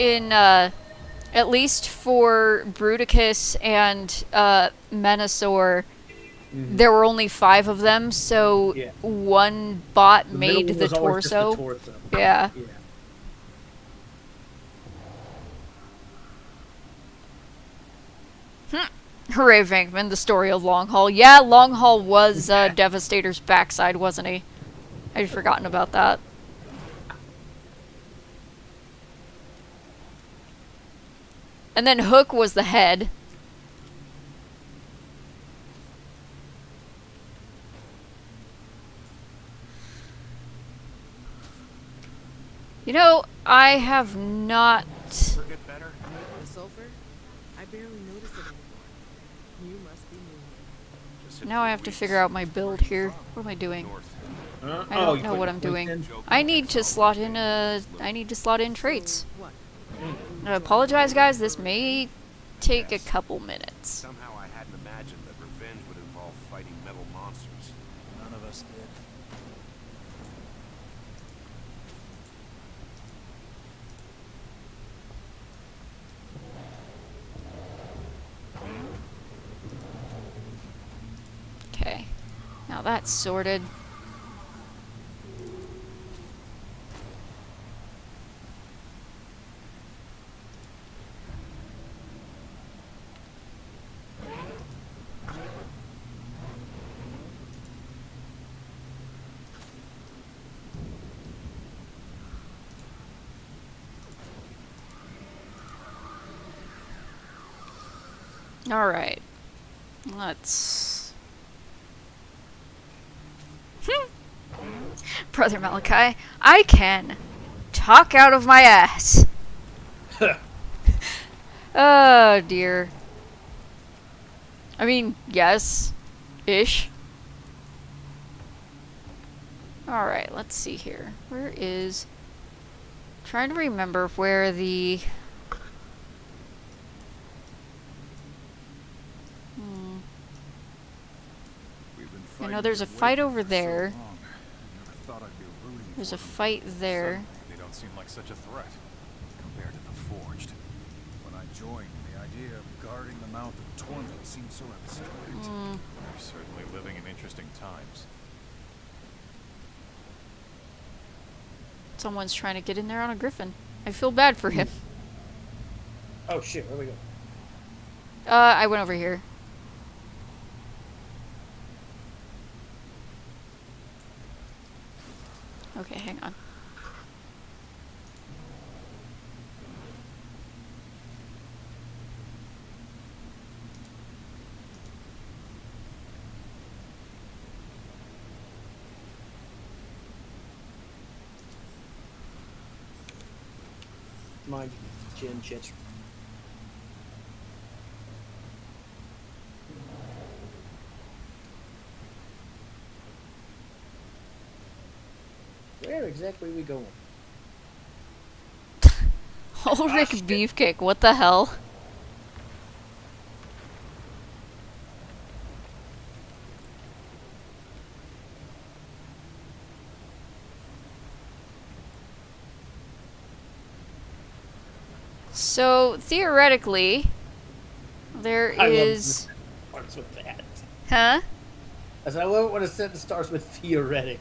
A: for Bruticus and Menasor, there were only 5 of them, so
B: Yeah.
A: one bot
B: The middle
A: made
B: one
A: the
B: was always just
A: torso.
B: the torso.
A: Yeah.
B: Yeah.
A: Hooray, Venkman, the story of Long Haul. Yeah, Long Haul was Devastator's backside, wasn't he? I'd forgotten about that. And then Hook was the head. You know, I have not...
F: Get better?
E: The sulfur? I barely notice it anymore. You must be new.
F: Just
A: Now I have to figure out my build here. What am I doing? I
B: Oh,
A: don't
B: you
A: know
B: put
A: what
B: your
A: I'm
B: points
A: doing.
B: in?
A: I need to slot in traits.
E: What?
A: I apologize, guys. This may take a couple minutes.
D: Somehow I hadn't imagined that revenge would involve fighting metal monsters.
F: None of us did.
A: Okay. Now that's sorted. Alright. Let's... Brother Malachi, I can talk out of my ass. Oh, dear. I mean, yes. Ish. Alright, let's see here. Where is... Trying to remember where the... I know there's a fight over there. There's a fight there.
H: They don't seem like such a threat compared to the Forged. When I joined, the idea of guarding the Mouth of Torment seemed so abstract. They're certainly living in interesting times.
A: Someone's trying to get in there on a griffin. I feel bad for him.
B: Oh shit, where we go?
A: I went over here. Okay, hang on.
B: Mind gin shits. Where exactly are we going?
A: Ulrich Beefcake, what the hell? So, theoretically, there is...
B: What's with that?
A: Huh?
B: I said, I love it when a sentence starts with theoretic.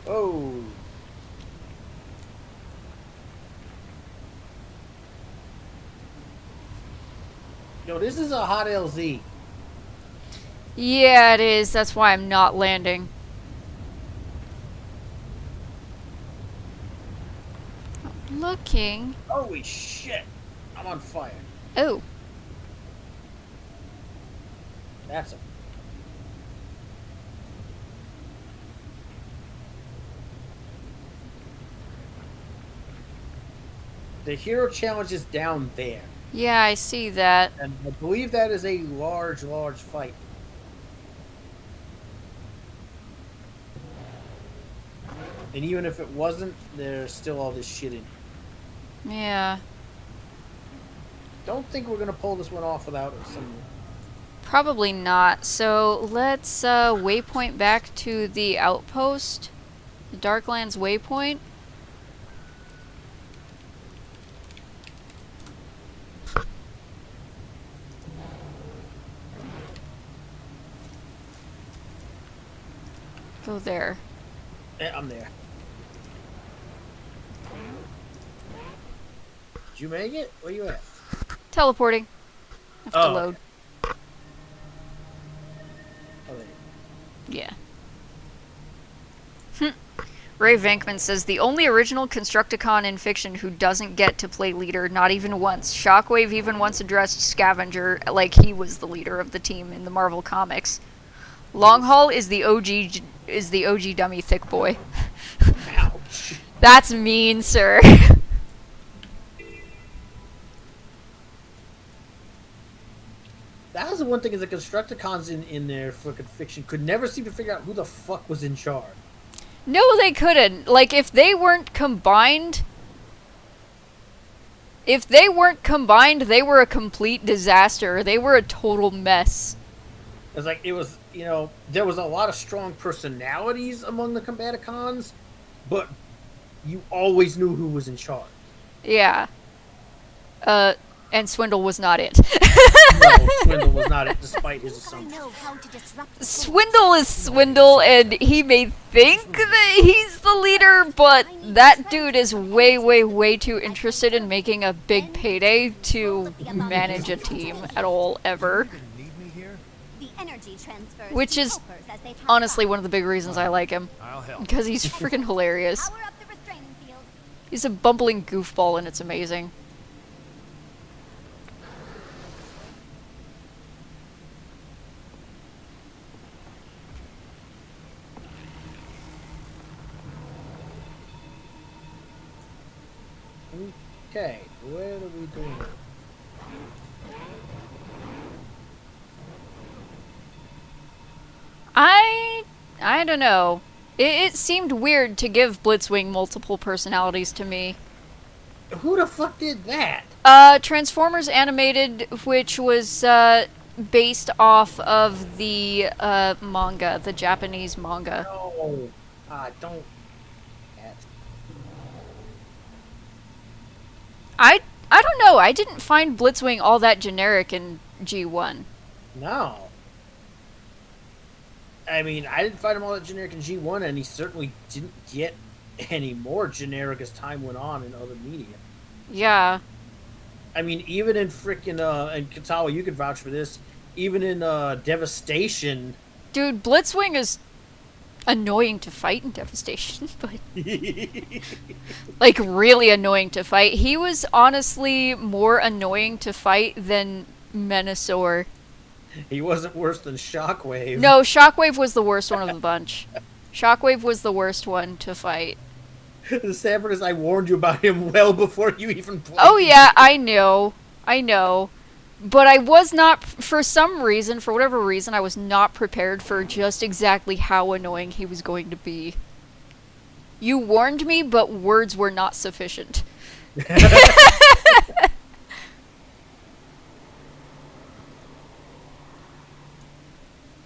B: Oh. Yo, this is a hot LZ.
A: Yeah, it is. That's why I'm not landing. I'm looking.
B: Holy shit. I'm on fire.
A: Oh.
B: That's a... The hero challenge is down there.
A: Yeah, I see that.
B: And I believe that is a large fight. And even if it wasn't, there's still all this shit in it.
A: Yeah.
B: Don't think we're gonna pull this one off without some...
A: Probably not. So let's waypoint back to the outpost. The Darklands waypoint. Go there.
B: Yeah, I'm there. Did you make it? Where you at?
A: Teleporting. Have to
B: Oh,
A: load.
B: okay. Oh, there you
A: Yeah. Ray Venkman says, the only original Constructicon in fiction who doesn't get to play leader, not even once. Shockwave even once addressed Scavenger like he was the leader of the team in the Marvel Comics. Longhaul is the OG dummy thick boy.
B: go. Ouch.
A: That's mean, sir.
B: That was the one thing is the Constructicons in their fucking fiction could never seem to figure out who the fuck was in charge.
A: No, they couldn't. Like, if they weren't combined, they were a complete disaster. They were a total mess.
B: It was, you know, there was a lot of strong personalities among the Combaticons, but you always knew who was in charge.
A: Yeah. And Swindle was not it.
B: No, Swindle was not it, despite his assumption.
A: Swindle is Swindle, and he may think that he's the leader, but that dude is way, way, way too interested in making a big payday to manage a team at all, ever. Which is honestly one of the big reasons I like him.
H: I'll help.
A: Because he's freaking hilarious. He's a bumbling goofball, and it's amazing.
B: Okay, where are we doing?
A: I don't know. It seemed weird to give Blitzwing multiple personalities to me.
B: Who the fuck did that?
A: Transformers Animated, which was based off of the manga, the Japanese manga.
B: No, don't.
A: I don't know. I didn't find Blitzwing all that generic in G1.
B: No. I mean, I didn't find him all that generic in G1, and he certainly didn't get any more generic as time went on in other media.
A: Yeah.
B: I mean, even in frickin' and Katawa, you could vouch for this, even in Devastation...
A: Dude, Blitzwing is annoying to fight in Devastation, but... like, really annoying to fight. He was honestly more annoying to fight than Menasor.
B: He wasn't worse than Shockwave.
A: No, Shockwave was the worst one of the bunch. Shockwave was the worst one to fight.
B: The sad part is I warned you about him well before you even played.
A: Oh yeah, I know. But I was not, for some reason, for whatever reason, I was not prepared for just exactly how annoying he was going to be. You warned me, but words were not sufficient.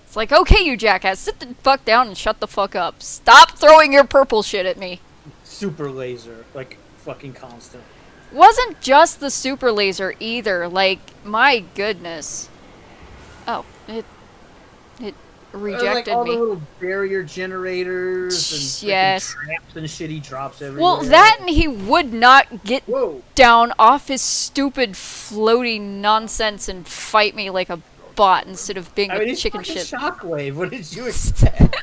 A: It's like, okay, you jackass, sit the fuck down and shut the fuck up. Stop throwing your purple shit at me.
B: Super laser, like, fucking constant.
A: Wasn't just the super laser either, like, my goodness. Oh, it
B: Like
A: rejected
B: all
A: me.
B: the little barrier generators and freaking
A: Yes.
B: traps and shit he drops everywhere.
A: Well, that and he would not get
B: Whoa.
A: down off his stupid floaty nonsense and fight me like a bot instead of being
B: I mean,
A: a
B: he's
A: chicken
B: fucking
A: shit.
B: Shockwave. What did you expect?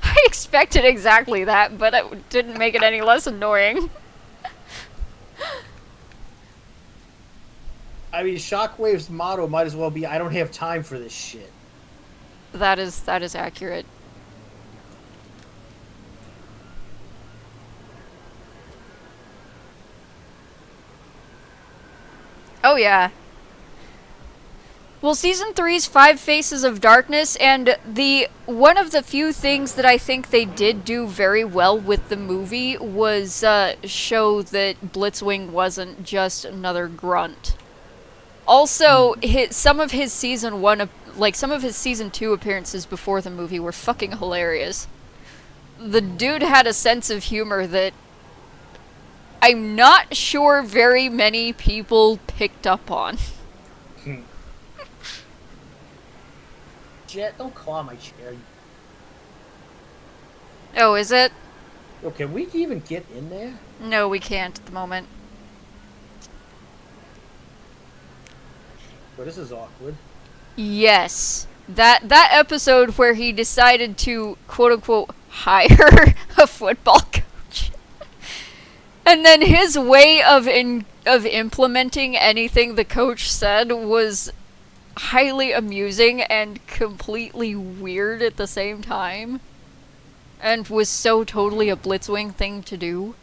A: I expected exactly that, but it didn't make it any less annoying.
B: I mean, Shockwave's motto might as well be, I don't have time for this shit.
A: That is accurate. Oh yeah. Well, season 3's Five Faces of Darkness, and one of the few things that I think they did do very well with the movie was show that Blitzwing wasn't just another grunt. Also, some of his season 2 appearances before the movie were fucking hilarious. The dude had a sense of humor that I'm not sure very many people picked up on.
B: Jet, don't claw my chair.
A: Oh, is it?
B: Yo, can we even get in there?
A: No, we can't at the moment.
B: Well, this is awkward.
A: Yes. That episode where he decided to, quote-unquote, hire a football coach. And then his way of implementing anything the coach said was highly amusing and completely weird at the same time. And was so totally a Blitzwing thing to do.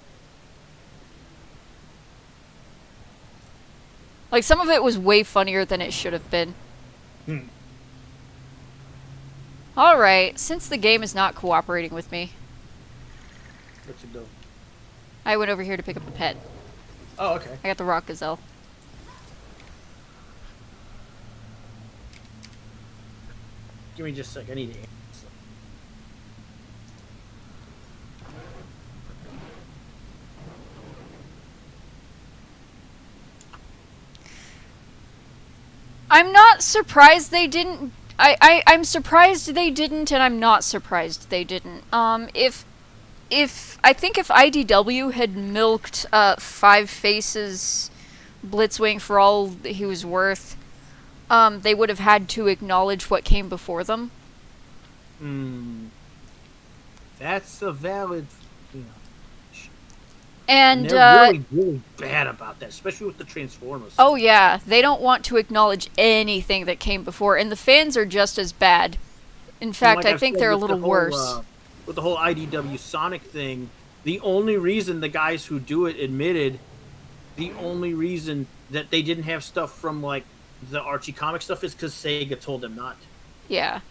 A: Like, some of it was way funnier than it should have been. Alright, since the game is not cooperating with me,
B: What you do?
A: I went over here to pick up a pet.
B: Oh, okay.
A: I got the rock gazelle.
B: Give me just a sec. I need to answer.
A: I'm not surprised they didn't. I'm surprised they didn't, and I'm not surprised they didn't. If I think if IDW had milked Five Faces Blitzwing for all he was worth, they would have had to acknowledge what came before them.
B: That's a valid. You know,
A: And
B: they're really bad about that, especially with the Transformers.
A: oh yeah, they don't want to acknowledge anything that came before, and the fans are just as bad. In fact,
B: Like
A: I
B: I've
A: think
B: said,
A: they're a
B: with
A: little
B: the whole,
A: worse.
B: With the whole IDW Sonic thing, the only reason the guys who do it admitted, the only reason that they didn't have stuff from like the Archie comic stuff is because Sega told them not to.
A: Yeah.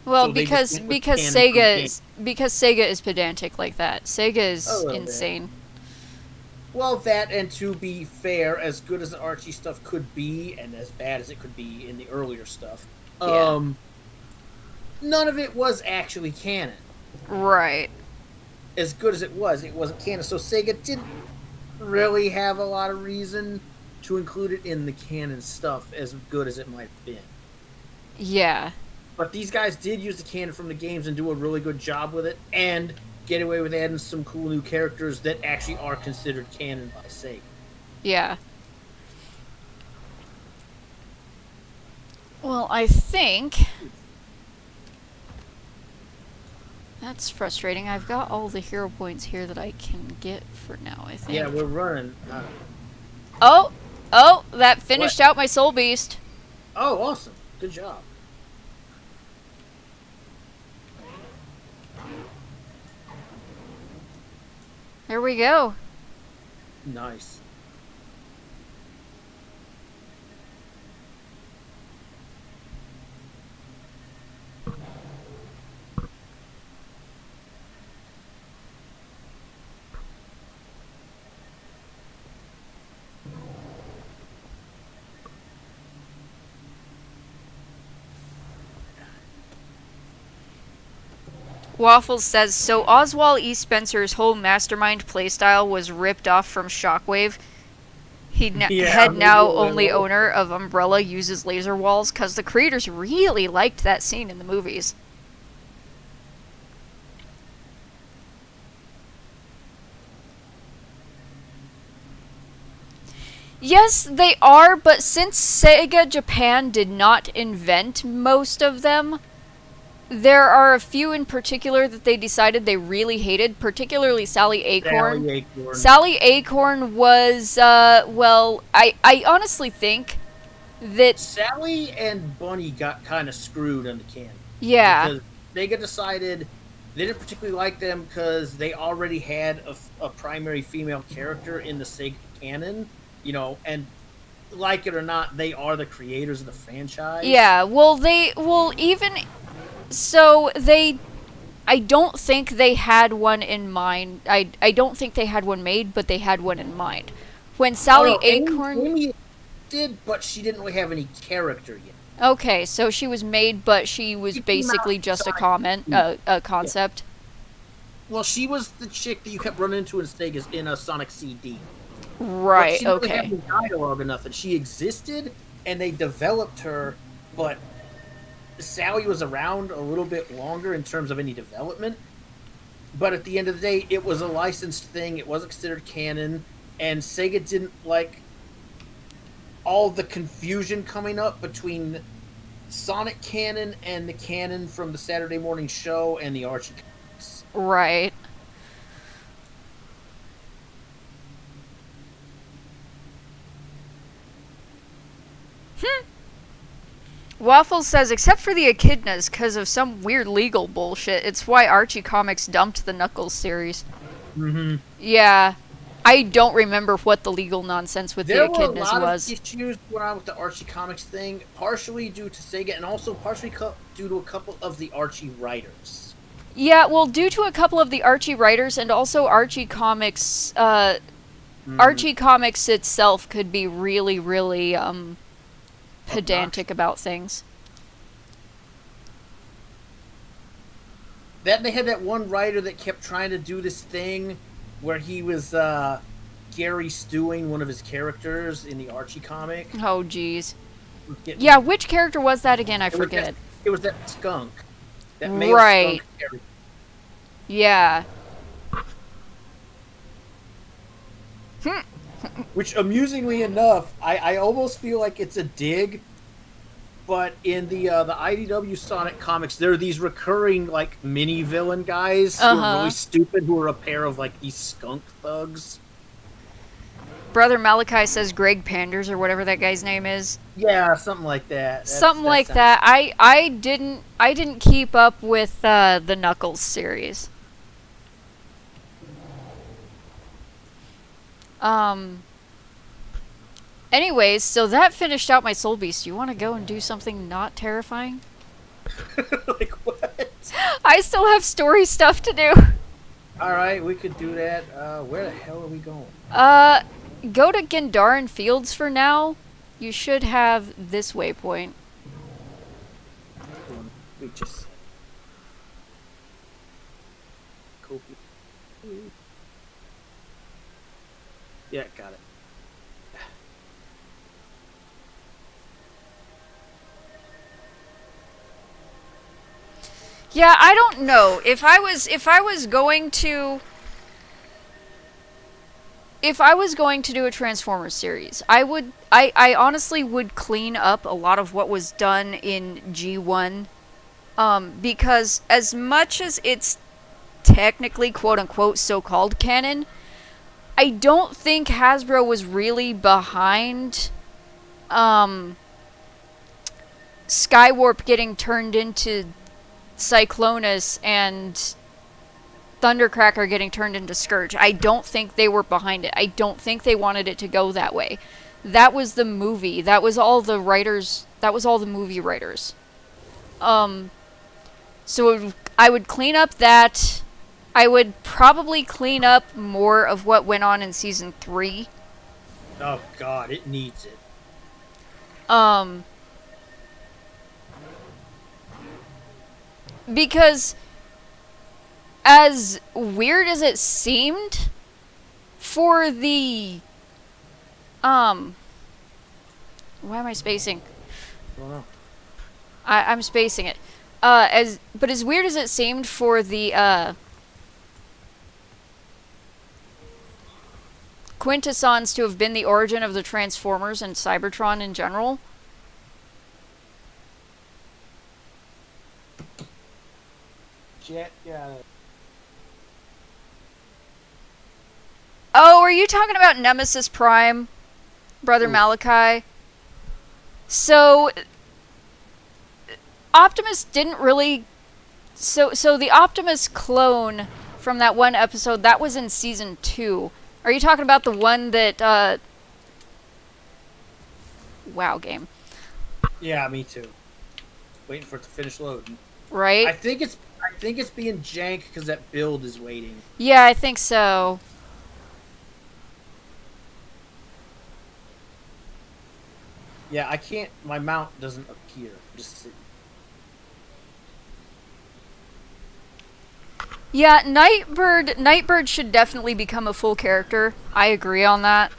A: Well,
B: So they
A: because
B: just went with
A: because
B: canon from the
A: Sega is pedantic like that. Sega is
B: A little bit.
A: insane.
B: Well, that, and to be fair, as good as the Archie stuff could be, and as bad as it could be in the earlier stuff,
A: Yeah.
B: none of it was actually canon.
A: Right.
B: As good as it wasn't canon. So Sega didn't really have a lot of reason to include it in the canon stuff, as good as it might have been.
A: Yeah.
B: But these guys did use the canon from the games and do a really good job with it, and get away with adding some cool new characters that actually are considered canon by Sega.
A: Yeah. Well, I think that's frustrating. I've got all the hero points here that I can get for now, I think.
B: Yeah, we're running.
A: Oh, that finished
B: What?
A: out my soul beast.
B: Oh, awesome. Good job.
A: There we go.
B: Nice.
A: Waffles says, so Oswald E. Spencer's whole mastermind playstyle was ripped off from Shockwave. head now only owner of Umbrella uses laser walls, because the creators really liked that scene in the movies. Yes, they are, but since Sega Japan did not invent most of them, there are a few in particular that they decided they really hated, particularly Sally Acorn. Sally Acorn was, well, I honestly think that...
B: Sally and Bunny got kind of screwed on the canon.
A: Yeah.
B: Because Sega decided they didn't particularly like them because they already had a primary female character in the Sega canon, you know, and like it or not, they are the creators of the franchise.
A: Yeah, I don't think they had one in mind. I don't think they had one made, but they had one in mind. When Sally Acorn...
B: Amy did, but she didn't really have any character yet.
A: Okay, so she was made, but she was basically just a concept.
B: Yeah. Well, she was the chick that you kept running into in a Sonic CD.
A: Right,
B: she didn't have any dialogue or nothing. She existed, and they developed her, but Sally was around a little bit longer in terms of any development. But at the end of the day, it was a licensed thing. It wasn't considered canon, and Sega didn't like all the confusion coming up between Sonic canon and the canon from the Saturday morning show and the Archie comics.
A: Right. Waffles says, except for the echidnas, because of some weird legal bullshit, it's why Archie Comics dumped the Knuckles series.
B: Mm-hmm.
A: Yeah. I don't remember what the legal nonsense with the echidnas was.
B: There were a lot of issues going on with the Archie Comics thing, partially due to Sega, and also partially due to a couple of the Archie writers.
A: Yeah, well, due to a couple of the Archie writers, and also Archie Comics, Archie Comics itself could be really, really, pedantic about things.
B: They had that one writer that kept trying to do this thing where he was Gary Stewing one of his characters in the Archie comic.
A: Oh, jeez. Yeah, which character was that again? I forget.
B: It was that skunk. That male
A: right.
B: skunk character.
A: Yeah.
B: Which, amusingly enough, I almost feel like it's a dig, but in the IDW Sonic comics, there are these recurring, like, mini-villain guys who are really stupid, who are a pair of, like, these skunk thugs.
A: Brother Malachi says Greg Panders, or whatever that guy's name is.
B: Yeah, something like that.
A: Something like that. I didn't keep up with the Knuckles series. Anyways, so that finished out my Soul Beast. You want to go and do something not terrifying?
B: Like what?
A: I still have story stuff to do.
B: Alright, we could do that. Where the hell are we going?
A: Go to Gendarin Fields for now. You should have this waypoint.
B: We just... Copy. Yeah, got it.
A: Yeah, I don't know. If I was going to do a Transformers series, I honestly would clean up a lot of what was done in G1, because as much as it's technically quote-unquote so-called canon, I don't think Hasbro was really behind Skywarp getting turned into Cyclonus and Thundercracker getting turned into Scourge. I don't think they were behind it. I don't think they wanted it to go that way. That was the movie. That was all the writers. That was all the movie writers. So I would clean up that. I would probably clean up more of what went on in Season 3.
B: Oh god, it needs it.
A: Because as weird as it seemed, for the Why am I spacing?
B: I don't know.
A: I'm spacing it. But as weird as it seemed for the, Quintessons to have been the origin of the Transformers and Cybertron in general.
B: Jet, yeah.
A: Oh, are you talking about Nemesis Prime, Brother Malachi? So, Optimus didn't really... So the Optimus clone from that one episode, that was in Season 2. Are you talking about the one that, WoW game.
B: Yeah, me too. Waiting for it to finish loading.
A: Right?
B: I think it's being jank because that build is waiting.
A: Yeah, I think so.
B: Yeah, I can't. My mount doesn't appear. Just sitting.
A: Yeah, Nightbird should definitely become a full character. I agree on that.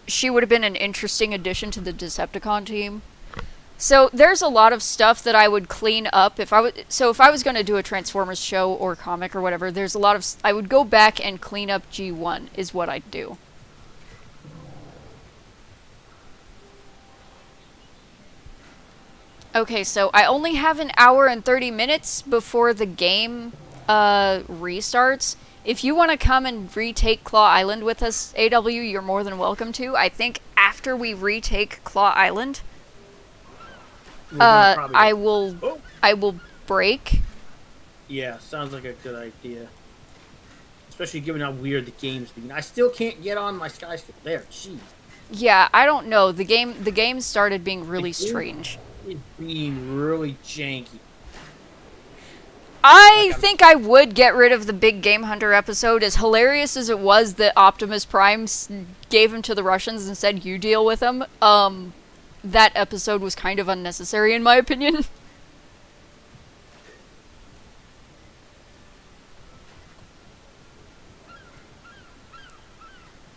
A: She would have been an interesting addition to the Decepticon team. So there's a lot of stuff that I would clean up if I was going to do a Transformers show or comic or whatever. There's a lot of I would go back and clean up G1 is what I'd do. Okay, so I only have an hour and 30 minutes before the game restarts. If you want to come and retake Claw Island with us, AW, you're more than welcome to. I think after we retake Claw Island, I will break.
B: Yeah, sounds like a good idea. Especially given how weird the game's being. I still can't get on my skyscraper. There, jeez.
A: Yeah, I don't know. The game started being really strange.
B: It's being really janky.
A: I think I would get rid of the Big Game Hunter episode. As hilarious as it was that Optimus Prime gave him to the Russians and said, "You deal with him," that episode was kind of unnecessary in my opinion.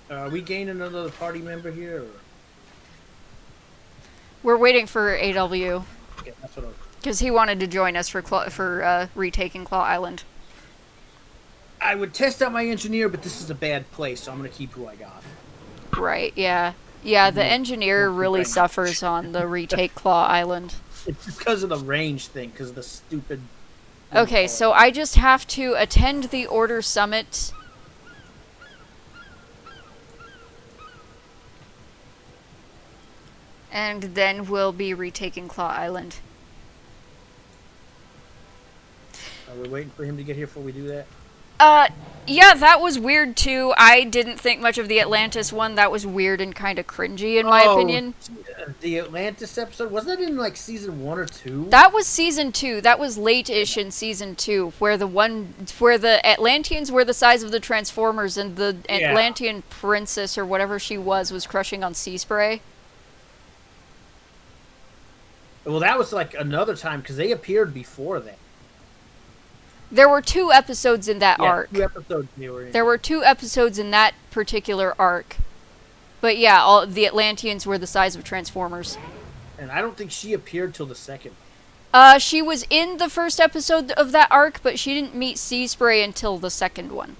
B: Are we gaining another party member here? Or?
A: We're waiting for AW.
B: Okay, that's what I was...
A: Because he wanted to join us for retaking Claw Island.
B: I would test out my engineer, but this is a bad place, so I'm going to keep who I got.
A: Right, yeah. Yeah, the engineer really suffers on the retake Claw Island.
B: It's because of the range thing, because of the stupid...
A: Okay, so I just have to attend the Order Summit. And then we'll be retaking Claw Island.
B: Are we waiting for him to get here before we do that?
A: Yeah, that was weird too. I didn't think much of the Atlantis one. That was weird and kind of cringy in my opinion.
B: The Atlantis episode, wasn't that in like season 1 or 2?
A: That was season 2. That was late-ish in season 2, where the Atlanteans were the size of the Transformers and the Atlantean princess or whatever she was crushing on sea spray.
B: Well, that was like another time because they appeared before that.
A: There were 2 episodes in that arc.
B: 2 episodes they were in.
A: There were 2 episodes in that particular arc. But yeah, all the Atlanteans were the size of Transformers.
B: And I don't think she appeared till the second.
A: She was in the first episode of that arc, but she didn't meet Sea Spray until the second one.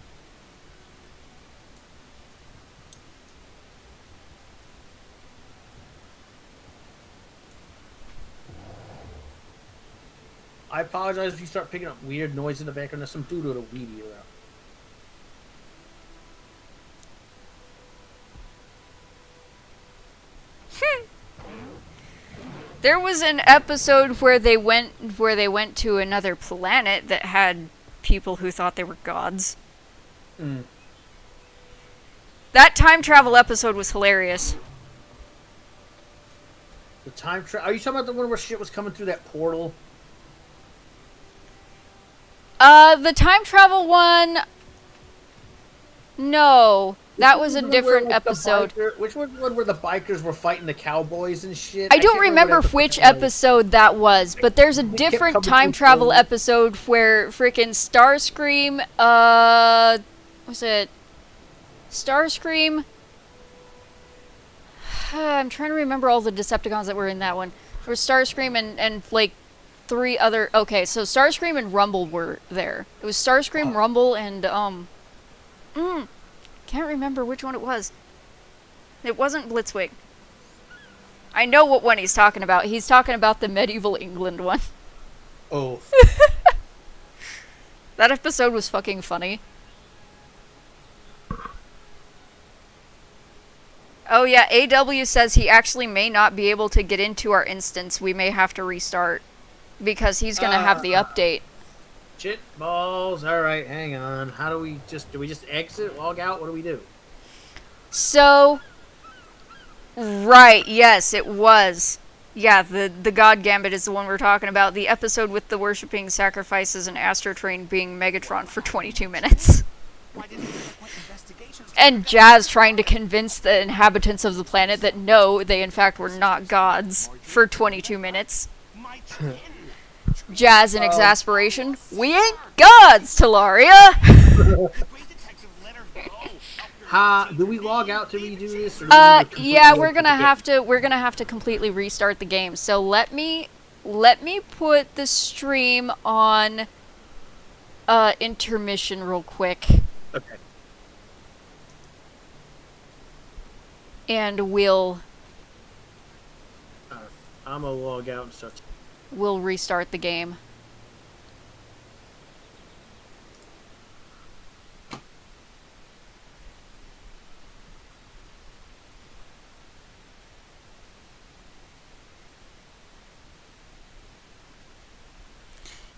B: I apologize if you start picking up weird noise in the background. There's some dude with a weed around.
A: There was an episode where they went to another planet that had people who thought they were gods.
B: Mm.
A: That time travel episode was hilarious.
B: The time travel. Are you talking about the one where shit was coming through that portal?
A: The time travel one... No. That was a different episode.
B: Which one where the bikers were fighting the cowboys and shit?
A: I don't remember which episode that was, but there's a different time travel episode where freaking Starscream, was it Starscream? I'm trying to remember all the Decepticons that were in that one. There was Starscream and like 3 other. Okay, so Starscream and Rumble were there. It was Starscream, Rumble, and can't remember which one it was. It wasn't Blitzwing. I know what one he's talking about. He's talking about the medieval England one.
B: Oh.
A: That episode was fucking funny. Oh yeah, AW says he actually may not be able to get into our instance. We may have to restart. Because he's gonna have the update.
B: Shit balls. Alright, hang on. How do we just exit, log out? What do we do?
A: So... Right, yes, it was. Yeah, the God Gambit is the one we're talking about. The episode with the worshipping sacrifices and Astro Train being Megatron for 22 minutes. And Jazz trying to convince the inhabitants of the planet that no, they in fact were not gods for 22 minutes. Jazz in exasperation. We ain't gods, Talaria!
B: Do we log out to redo this? Or
A: yeah, we're gonna have to completely restart the game. So let me put the stream on intermission real quick.
B: Okay.
A: And we'll
B: I'm gonna log out and start.
A: We'll restart the game.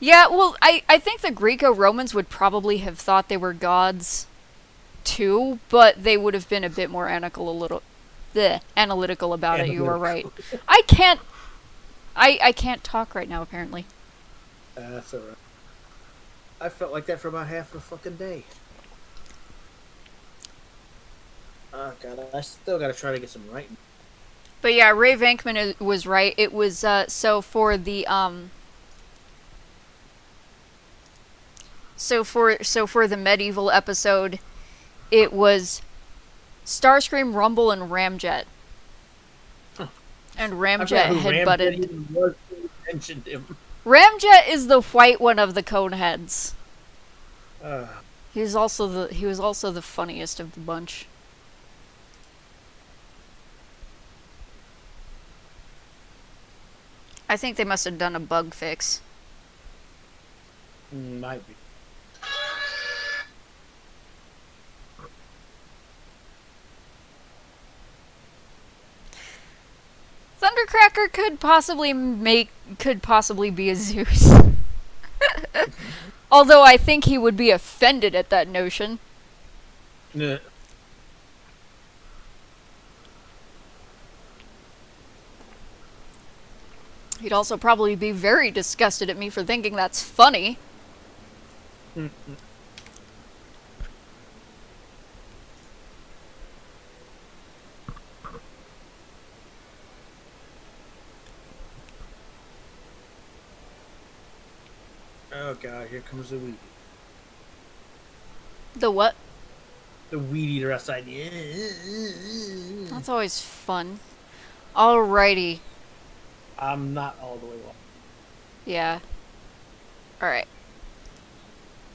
A: Yeah, well, I think the Greco-Romans would probably have thought they were gods, too, but they would have been a bit more analytical about it, you were right. I can't talk right now, apparently.
B: That's alright. I felt like that for about half the fucking day. Oh god, I still gotta try to get some writing.
A: But yeah, Ray Vankman was right. It was, so for the medieval episode, it was Starscream, Rumble, and Ramjet. Huh. And Ramjet headbutted. Ramjet is the white one of the Coneheads. He was also the funniest of the bunch. I think they must have done a bug fix.
B: Might be.
A: Thundercracker could possibly be a Zeus. Although I think he would be offended at that notion.
B: Yeah.
A: He'd also probably be very disgusted at me for thinking that's funny.
B: Mm-hmm. Oh god, here comes the weed.
A: The what?
B: The weed eater outside.
A: That's always fun. Alrighty.
B: I'm not all the way off.
A: Yeah. Alright.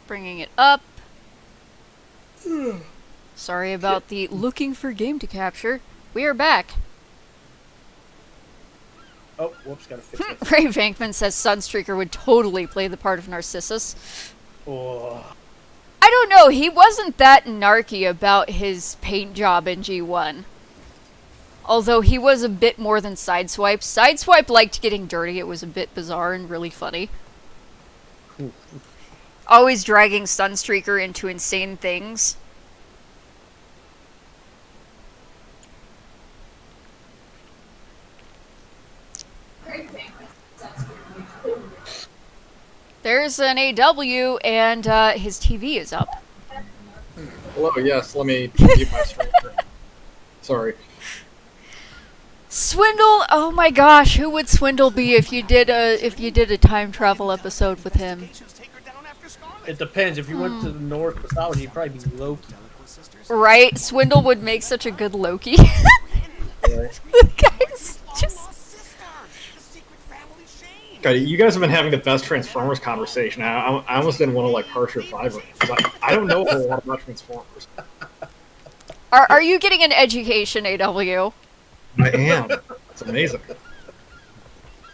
A: Bringing it up. Sorry about the looking for game to capture. We are back.
B: Oh, whoops, gotta fix it.
A: Ray Vankman says Sunstreaker would totally play the part of Narcissus.
B: Oh.
A: I don't know, he wasn't that narky about his paint job in G1. Although he was a bit more than Sideswipe. Sideswipe liked getting dirty, it was a bit bizarre and really funny. Always dragging Sunstreaker into insane things. There's an AW, and his TV is up.
I: Hello, yes, let me mute my screen. Sorry.
A: Swindle! Oh my gosh, who would Swindle be if you did a time travel episode with him?
B: It depends. If you went to the North mythology, you'd probably be Loki.
A: Right? Swindle would make such a good Loki. The guy's just...
I: God, you guys have been having the best Transformers conversation. I almost didn't want to like harsh your fiber. I don't know a whole lot about Transformers.
A: Are you getting an education, AW?
I: I am. It's amazing.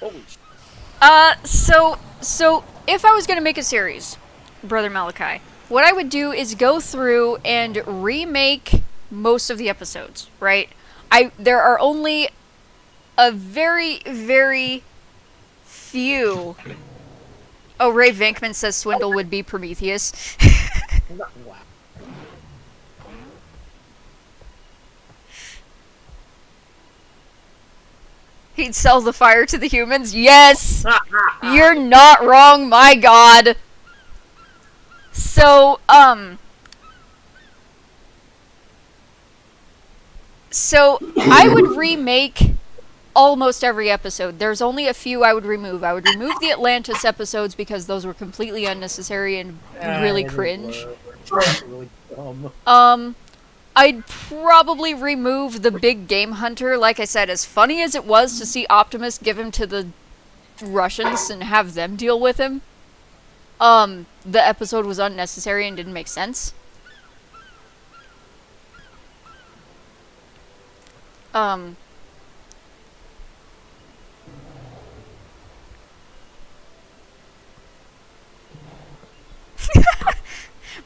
B: Holy sh-
A: So if I was gonna make a series, Brother Malachi, what I would do is go through and remake most of the episodes, right? There are only a very, very few... Oh, Ray Venkman says Swindle would be Prometheus.
B: Wow.
A: He'd sell the fire to the humans? Yes! You're not wrong, my god! So, I would remake almost every episode. There's only a few I would remove. I would remove the Atlantis episodes because those were completely unnecessary and really cringe.
B: Really dumb.
A: I'd probably remove the Big Game Hunter. Like I said, as funny as it was to see Optimus give him to the Russians and have them deal with him, the episode was unnecessary and didn't make sense.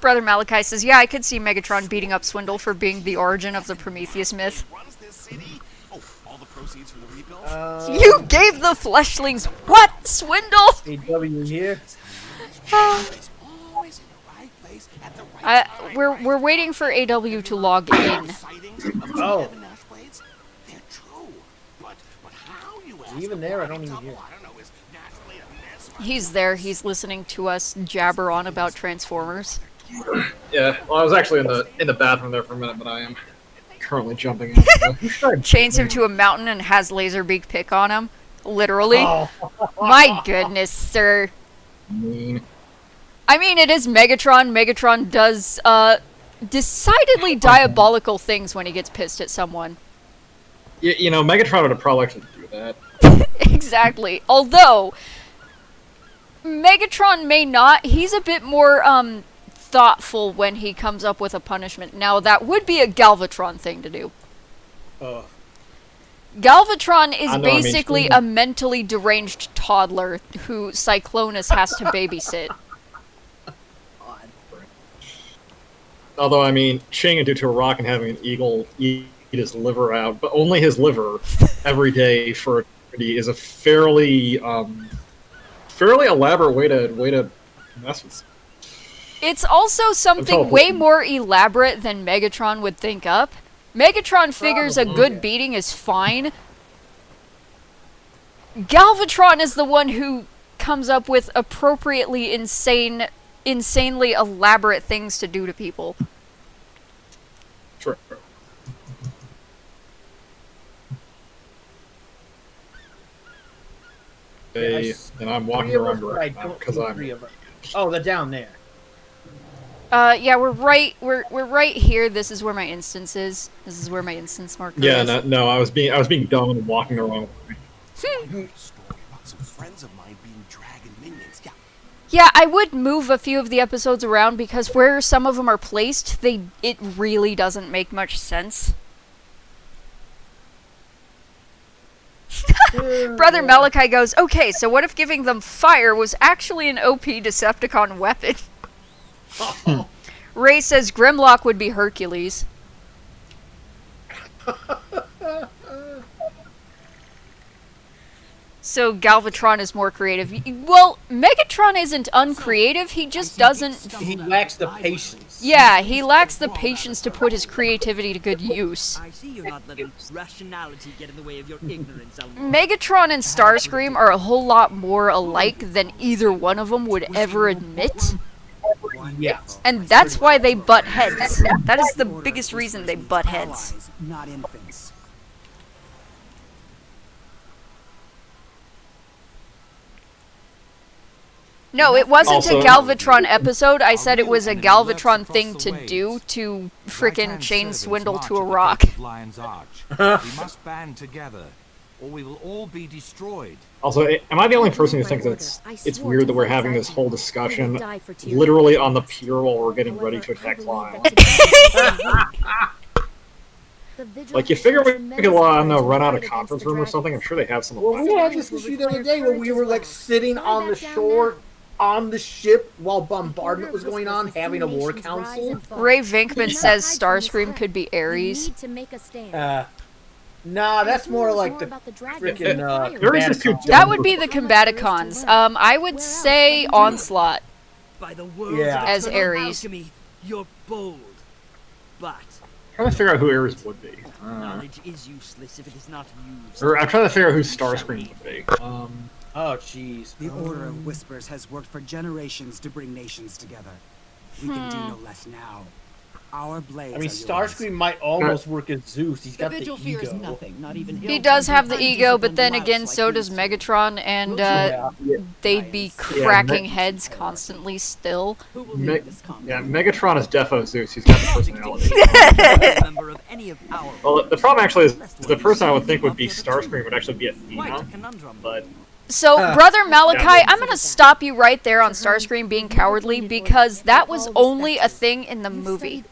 A: Brother Malachi says, yeah, I could see Megatron beating up Swindle for being the origin of the Prometheus myth. You gave the fleshlings what, Swindle?
B: AW here.
A: We're waiting for AW to log in.
B: Oh. Even there, I don't even hear.
A: He's there. He's listening to us jabber on about Transformers.
I: Yeah, well, I was actually in the bathroom there for a minute, but I am currently jumping in. So.
A: Chains him to a mountain and has Laserbeak pick on him. Literally.
B: Oh.
A: My goodness, sir.
I: Mean.
A: I mean, it is Megatron. Megatron does, decidedly diabolical things when he gets pissed at someone.
I: You know, Megatron would have probably actually do that.
A: Exactly. Although, Megatron may not. He's a bit more, thoughtful when he comes up with a punishment. Now, that would be a Galvatron thing to do. Galvatron is basically a mentally deranged toddler who Cyclonus has to babysit.
I: Although, I mean, chaining it to a rock and having an eagle eat his liver out, but only his liver, every day for eternity is a fairly elaborate way to mess with.
A: It's also something way more elaborate than Megatron would think up. Megatron figures a good beating is fine. Galvatron is the one who comes up with appropriately insanely elaborate things to do to people.
I: True. And I'm walking around right now because I'm.
B: Oh, they're down there.
A: Yeah, we're right here. This is where my instance is. This is where my instance marker is.
I: Yeah, no, I was being dumb and walking the wrong way.
D: Story about some friends of mine being dragon minions.
A: Yeah, I would move a few of the episodes around because where some of them are placed, it really doesn't make much sense. Brother Malachi goes, okay, so what if giving them fire was actually an OP Decepticon weapon? Ray says Grimlock would be Hercules. So Galvatron is more creative. Well, Megatron isn't uncreative, he just doesn't...
B: He lacks the patience.
A: Yeah, he lacks the patience to put his creativity to good use.
J: I see you're not letting rationality get in the way of your ignorance.
A: Megatron and Starscream are a whole lot more alike than either one of them would ever admit.
B: Yeah.
A: And that's why they butt heads. That is the biggest reason they butt heads.
J: Not infants.
A: No, it wasn't
I: Also-
A: a Galvatron episode. I said it was a Galvatron thing to do to frickin' chain swindle to a rock.
K: Lion's Arch. We must band together, or we will all be destroyed.
I: Also, am I the only person who thinks it's weird that we're having this whole discussion literally on the pier while we're getting ready to attack Lyle? Like, you figure we could run out of conference room or something? I'm sure they have some.
B: Well, we had this issue the other day where we were like sitting on the shore on the ship while bombardment was going on, having a war council.
A: Ray Vinkman says Starscream could be Ares.
B: Nah, that's more like the freaking
I: Ares is too dumb.
A: That would be the Combaticons. I would say Onslaught
J: By the world
B: Yeah.
A: as
J: eternal
A: Ares.
J: alchemy, you're bold. But
I: I'm trying to figure out who Ares would be.
J: knowledge is useless if it is not used.
I: Or I'm trying to figure out who Starscream would be.
B: Oh, jeez.
L: The Order of Whispers has worked for generations to bring nations together. We can do no less now. Our blades.
B: I mean,
L: are yours.
B: Starscream might almost work as Zeus. He's got the ego.
A: He does have the ego, but then again, so does Megatron, and they'd be cracking heads constantly still.
I: Megatron is defo Zeus. He's got the personality.
J: Member of any of our
I: Well, the problem actually is the person I would think would be Starscream would actually be Athena, but
A: So, Brother Malachi, I'm gonna stop you right there on Starscream being cowardly, because that was only a thing in the movie.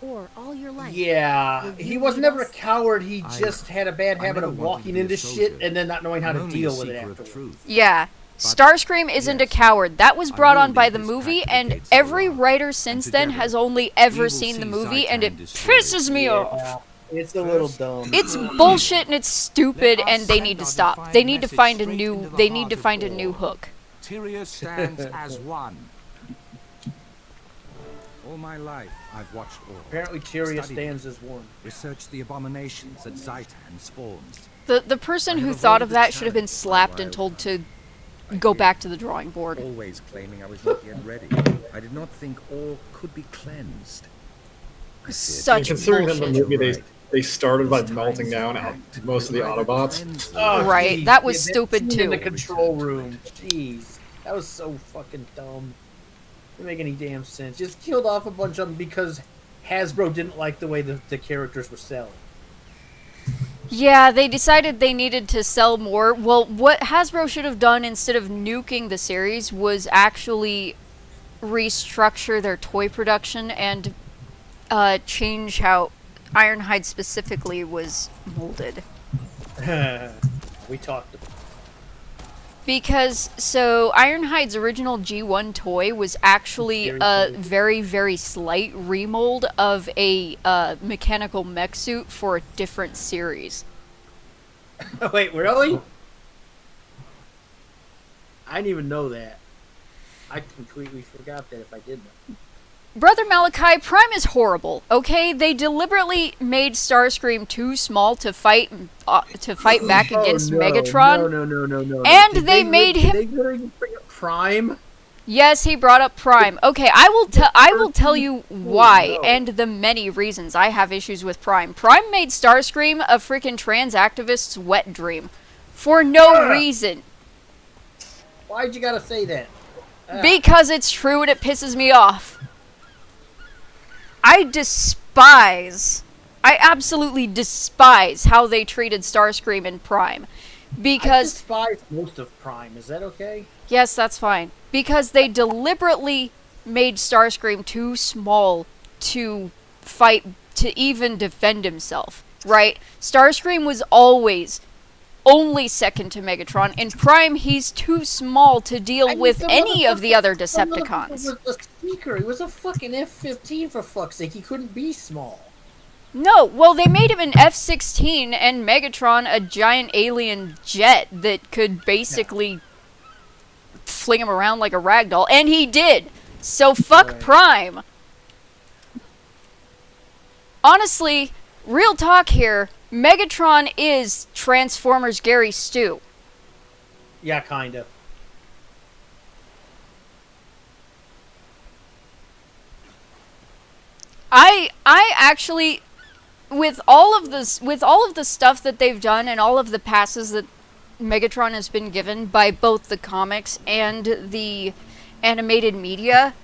B: Yeah, he was never a coward. He just had a bad habit of walking into shit and then not knowing how to deal with it afterwards.
A: Yeah. Starscream isn't a coward. That was brought on by the movie, and every writer since then has only ever seen the movie, and it pisses me off.
B: It's a little dumb.
A: It's bullshit and it's stupid, and they need to stop. They need to find a new. They need to find a new hook.
K: Tyria stands as one. All my life, I've watched all.
B: Apparently, Tyria
K: studied
B: stands
K: it,
B: as one.
K: researched the abominations that Zaitan spawns.
A: The person who thought of that should have been slapped and told to go back to the drawing board.
M: Always claiming I was not yet ready. I did not think all could be cleansed.
A: Such
I: considering
A: bullshit.
I: in the movie they started by melting down most of the Autobots.
B: Oh,
A: Right,
B: geez.
A: that was
B: Yeah,
A: stupid,
B: scene in
A: too.
B: the control room. Jeez, that was so fucking dumb. Didn't make any damn sense. Just killed off a bunch of them because Hasbro didn't like the way the characters were selling.
A: Yeah, they decided they needed to sell more. Well, what Hasbro should have done instead of nuking the series was actually restructure their toy production and change how Ironhide specifically was molded.
B: We talked.
A: Because, so, Ironhide's original G1 toy was actually a very, very slight remold of a mechanical mech suit for a different series.
B: Wait, really? I didn't even know that. I completely forgot that if I did know.
A: Brother Malachi, Prime is horrible, okay? They deliberately made Starscream too small to fight back against Megatron.
B: No.
A: And
B: Did
A: they made him...
B: Did they literally bring up Prime?
A: Yes, he brought up Prime. Okay, I will tell you why, and the many reasons I have issues with Prime. Prime made Starscream a freaking trans activist's wet dream. For no reason.
B: Why'd you gotta say that?
A: Because it's true and it pisses me off. I absolutely despise how they treated Starscream in Prime. Because...
B: I despise most of Prime, is that okay?
A: Yes, that's fine. Because they deliberately made Starscream too small to fight, to even defend himself, right? Starscream was always only second to Megatron. In Prime, he's too small to deal with any of the other Decepticons.
B: He was a sneaker. He was a fucking F-15, for fuck's sake. He couldn't be small.
A: No, well, they made him an F-16 and Megatron a giant alien jet that could basically fling him around like a ragdoll, and he did. So fuck Prime. Honestly, real talk here, Megatron is Transformers Gary Stu.
B: Yeah, kinda.
A: I actually, with all of the stuff that they've done and all of the passes that Megatron has been given by both the comics and the animated media,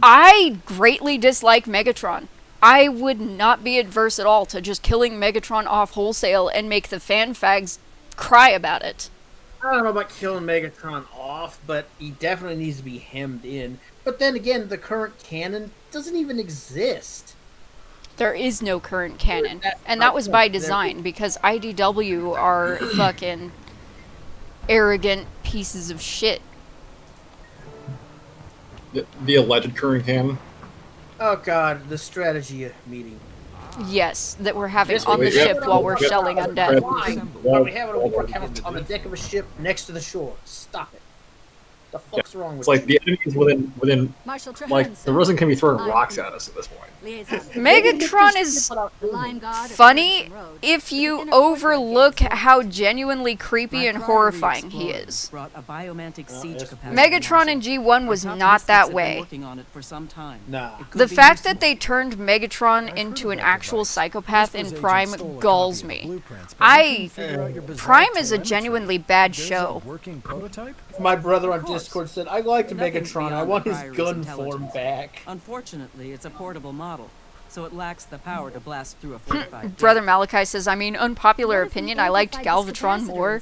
A: I greatly dislike Megatron. I would not be adverse at all to just killing Megatron off wholesale and make the fan fags cry about it.
B: I don't know about killing Megatron off, but he definitely needs to be hemmed in. But then again, the current canon doesn't even exist.
A: There is no current canon. And that was by design, because IDW are fucking arrogant pieces of shit.
I: The alleged current canon.
B: Oh god, the strategy meeting.
A: Yes, that we're having
B: Yes,
A: on the
B: we
A: ship
B: have-
A: while we're shelling undead.
B: Why? Why are we having a war count on the deck of a ship next to the shore? Stop it. The fuck's wrong with
I: It's like
B: you?
I: the enemies within
C: Marshal
I: like the Risen can be throwing rocks at us at this point.
A: Megatron is funny if you overlook how genuinely creepy and horrifying he is.
J: Brought a biomantic siege capacity.
A: Megatron in G1 was not that way.
J: Working on it for some time.
B: Nah.
A: The fact that they turned Megatron into an actual psychopath in Prime galls me. Prime is a genuinely bad show.
H: Working prototype?
B: My brother on Discord said, I liked Megatron, I want his gun form back.
J: Unfortunately, it's a portable model, so it lacks the power to blast through a fortified
A: Brother Malachi says, I mean, unpopular opinion, I liked Galvatron more.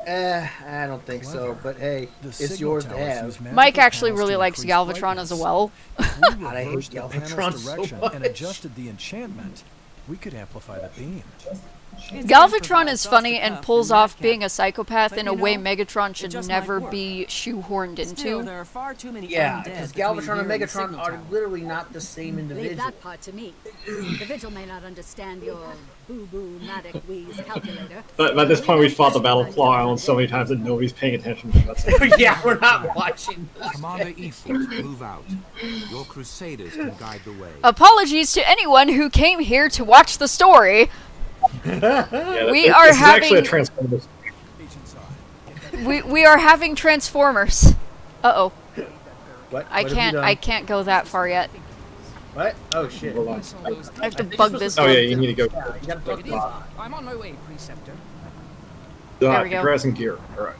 B: I don't think so, but hey, it's yours to have.
A: Mike actually really likes Galvatron as well.
B: I hate
H: Reversed the
B: Galvatron
H: panel's
B: so
H: direction
B: much.
H: and adjusted the enchantment. We could amplify the beam.
A: Galvatron is funny and pulls off being a psychopath in a way Megatron should never be shoehorned
J: Still,
A: into.
J: there are far too many
B: Yeah,
J: undead
B: because
J: between
B: Galvatron and
J: here
B: Megatron
J: Signal
B: are
J: Tower.
B: literally not the same
C: Leave
B: individual.
C: that part to me. The Vigil may not understand your boo-boo-matic wheeze calculator.
I: But by this point, we fought the Battle of Claw Island so many times that nobody's paying attention to that.
B: Yeah, we're not watching.
K: Commander Ephraim, move out. Your crusaders can guide the way.
A: Apologies to anyone who came here to watch the story.
I: Yeah,
A: We
I: this
A: are
I: is actually a
A: having
I: Transformers.
A: we are having Transformers. Uh-oh.
B: What?
A: I
B: What have you done?
A: can't go that far yet.
B: What? Oh shit.
I: Hold on.
A: I have to bug this
I: Oh
A: one.
I: yeah, you need to go.
B: Yeah, you gotta talk to
J: I'm on my way, Preceptor.
A: There we go.
I: Grass and gear. All right.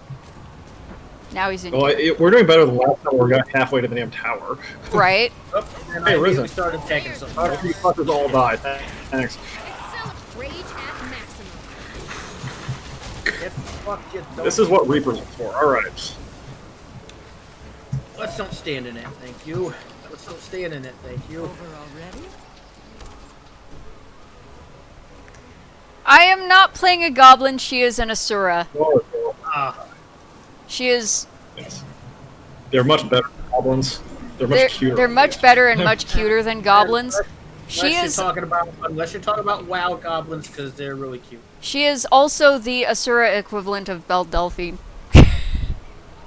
A: Now he's in.
I: Well, we're doing better than last time. We got halfway to the damn tower.
A: Right.
B: Oh, and
I: Hey,
B: I
I: Risen.
B: immediately started attacking something.
I: Oh, you fuckers all died. Thanks.
C: Rage at maximum.
B: Get fucked, you don't.
I: This is what Reapers are for. All right.
B: Let's don't stand in it, thank you. Let's don't stand in it, thank you.
J: Over already?
A: I am not playing a goblin. She is an Asura.
B: Ah,
A: She is.
I: Yes. They're much better than goblins. They're much cuter.
A: They're much better and much cuter than goblins. She
B: unless
A: is.
B: you're talking about WoW goblins, because they're really cute.
A: She is also the Asura equivalent of Belle Delphine.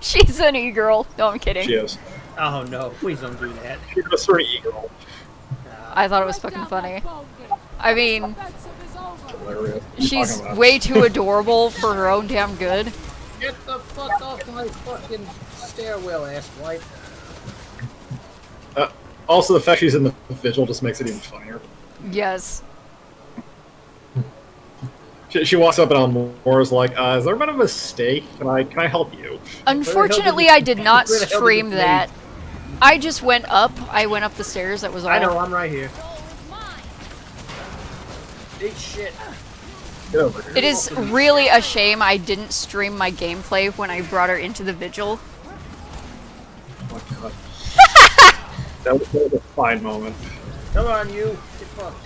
A: She's an e-girl. No, I'm kidding.
I: She is.
B: Oh no, please don't do that.
I: She's a sort of e-girl.
A: I thought it was fucking funny. I mean,
I: Hilarious.
A: she's
I: Talking about-
A: way too adorable for her own damn good.
B: Get the fuck off my fucking stairwell, asswipe.
I: Also, the fact she's in the Vigil just makes it even funnier.
A: Yes.
I: She walks up and Almora's like, "Has there been a mistake? Can I help you?"
A: Unfortunately, I did not
B: Where the hell did
A: stream
B: you
A: that. I just went up. I went up the stairs. That was all.
B: I know, I'm right here. Big shit.
I: Get over here.
A: It is really a shame I didn't stream my gameplay when I brought her into the Vigil.
I: Oh my God. That was a fine moment.
B: Come on, you. Get fucked.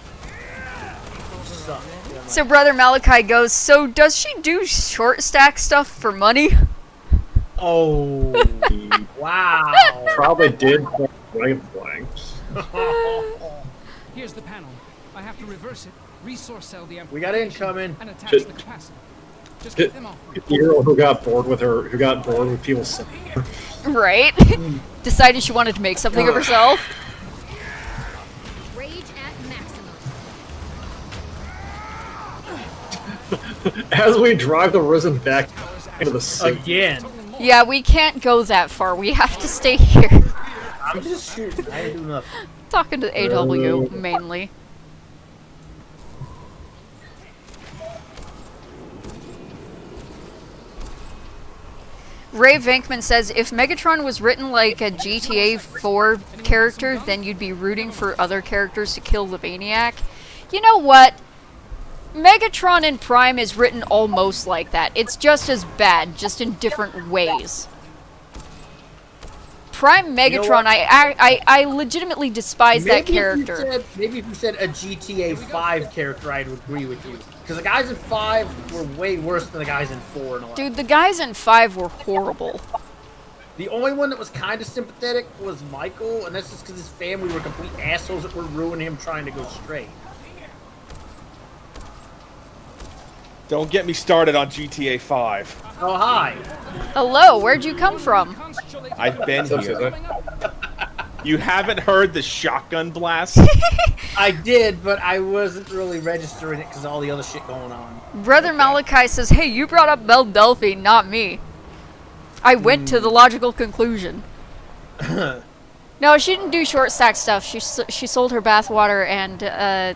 B: Suck.
A: So Brother Malachi goes, so does she do short stack stuff for money?
B: Oh. Wow.
I: Probably did Dragon playing.
N: Here's the panel. I have to reverse it, resource cell the
B: We got incoming.
N: and attach
I: Just-
N: the capacitor. Just
I: Get
N: get them off.
I: the girl who got bored with people saying her.
A: Right? Decided she wanted to make something of herself.
C: Rage at maximum.
I: As we drive the Risen back into the city.
B: Again.
A: Yeah, we can't go that far. We have to stay here.
B: I'm just shooting. I ain't do nothing.
A: Talking to AW, mainly. Ray Vankman says, if Megatron was written like a GTA 4 character, then you'd be rooting for other characters to kill the Maniac. You know what? Megatron in Prime is written almost like that. It's just as bad, just in different ways. Prime Megatron, I legitimately despise that character.
B: Maybe if you said a GTA 5 character, I'd agree with you. Because the guys in 5 were way worse than the guys in 4 and a lot.
A: Dude, the guys in 5 were horrible.
B: The only one that was kind of sympathetic was Michael, and that's just because his family were complete assholes that were ruining him trying to go straight.
O: Don't get me started on GTA 5.
B: Oh, hi.
A: Hello, where'd you come from?
O: I've been here. You haven't heard the shotgun blast?
B: I did, but I wasn't really registering it because of all the other shit going on.
A: Brother Malachi says, hey, you brought up Belle Delphi, not me. I went to the logical conclusion. No, she didn't do short stack stuff. She sold her bathwater and,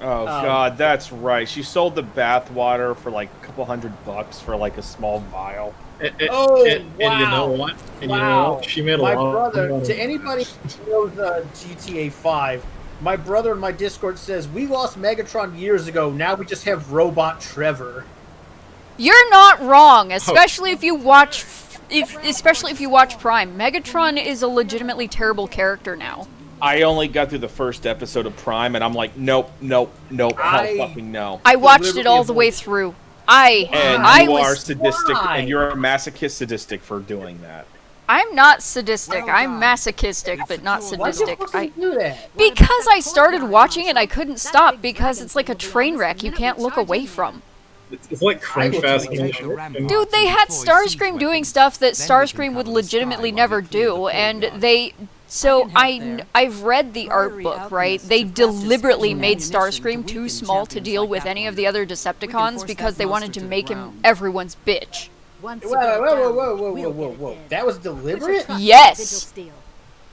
O: Oh god, that's right. She sold the bathwater for like a couple $100 for like a small vial.
B: Wow.
I: And you know what? And you know what? She made a
B: my
I: lot
B: brother,
I: of money.
B: to anybody who knows GTA 5, my brother in my Discord says, we lost Megatron years ago, now we just have Robot Trevor.
A: You're not wrong, especially if you watch especially if you watch Prime. Megatron is a legitimately terrible character now.
O: I only got through the first episode of Prime, and I'm like, nope, hell fucking no.
A: I watched it all the way through.
O: And you are sadistic, and you're a masochist sadistic for doing that.
A: I'm not sadistic. I'm masochistic, but not sadistic.
B: Why'd you do that?
A: Because I started watching it, I couldn't stop because it's like a train wreck you can't look away from.
I: It's like cringe fascination.
A: Dude, they had Starscream doing stuff that Starscream would legitimately never do, and they... So I've read the art book, right? They deliberately made Starscream too small to deal with any of the other Decepticons because they wanted to make him everyone's bitch.
B: Whoa. That was deliberate?
A: Yes.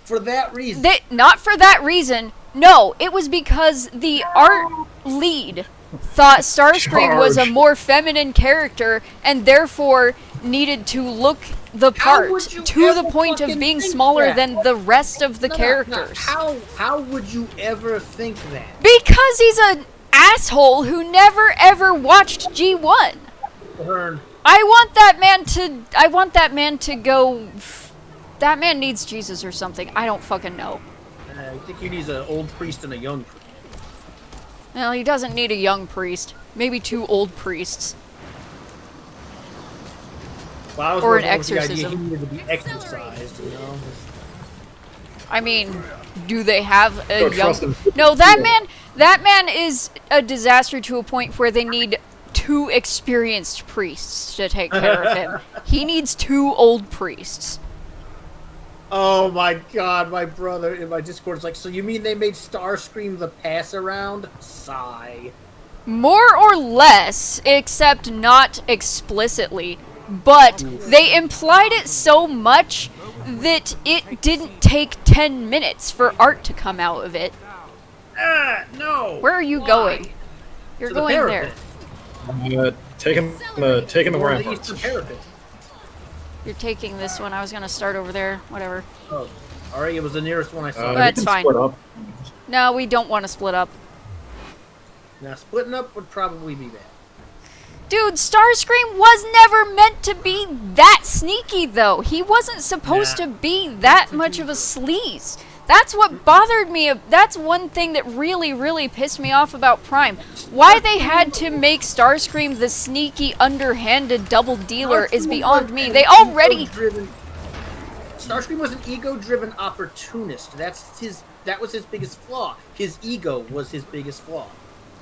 B: For that reason?
A: Not for that reason. No, it was because the art lead thought Starscream was a more feminine character and therefore needed to look the part to the point of being smaller than the rest of the characters.
B: How would you ever think that?
A: Because he's an asshole who never ever watched G1. I want that man to go. That man needs Jesus or something. I don't fucking know.
B: I think he needs an old priest and a young priest.
A: Well, he doesn't need a young priest. Maybe 2 old priests.
B: Well,
A: or an exorcism.
B: He needed to be exorcised, you know?
A: I mean, do they have a young... No, that man is a disaster to a point where they need 2 experienced priests to take care of him. He needs 2 old priests.
B: Oh my god, my brother in my Discord is like, so you mean they made Starscream the pass-around? Sigh.
A: More or less, except not explicitly. But they implied it so much that it didn't take 10 minutes for art to come out of it.
B: No!
A: Where are you going? You're going there.
I: Taking the
B: ramp.
A: You're taking this one. I was gonna start over there. Whatever.
B: Oh, alright, it was the nearest one I saw.
A: That's fine. No, we don't want to split up.
B: Now, splitting up would probably be bad.
A: Dude, Starscream was never meant to be that sneaky, though. He wasn't supposed to be that much of a sleaze. That's what bothered me. That's one thing that really, really pissed me off about Prime. Why they had to make Starscream the sneaky, underhanded double dealer is beyond me. They already...
B: Starscream was an ego-driven opportunist. That was his biggest flaw. His ego was his biggest flaw.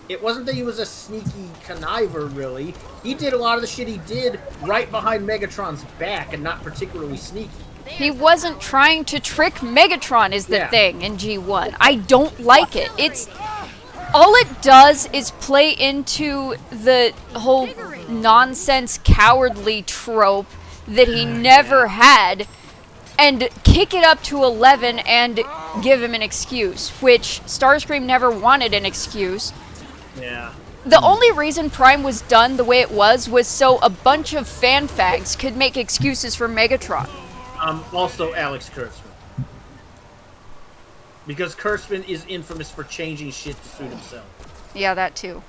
B: It wasn't that he was a sneaky conniver, really. He did a lot of the shit he did right behind Megatron's back and not particularly sneaky.
A: He wasn't trying to trick Megatron is the thing in G1. I don't like it. All it does is play into the whole nonsense cowardly trope that he never had and kick it up to 11 and give him an excuse, which Starscream never wanted an excuse.
B: Yeah.
A: The only reason Prime was done the way it was so a bunch of fan fags could make excuses for Megatron.
B: Also Alex Kurtzman. Because Kurtzman is infamous for changing shit to suit himself.
A: Yeah, that too.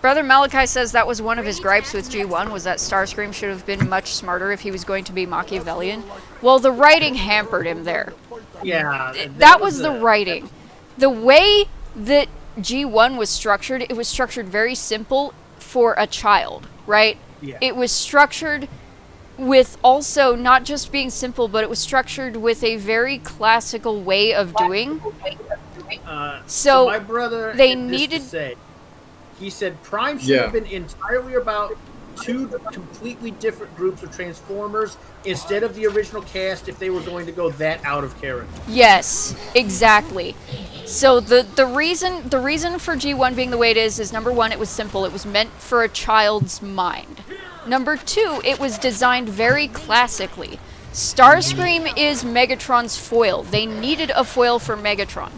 A: Brother Malachi says that was one of his gripes with G1, was that Starscream should have been much smarter if he was going to be Machiavellian. Well, the writing hampered him there.
B: Yeah.
A: That was the writing. The way that G1 was structured, it was structured very simple for a child, right?
B: Yeah.
A: It was structured with also not just being simple, but it was structured with a very classical way of doing.
B: So my brother
A: they
B: had this
A: needed
B: to say. He said Prime should have been entirely about two completely different groups of Transformers instead of the original cast if they were going to go that out of character.
A: Yes, exactly. So the reason for G1 being the way it is number one, it was simple. It was meant for a child's mind. Number two, it was designed very classically. Starscream is Megatron's foil. They needed a foil for Megatron.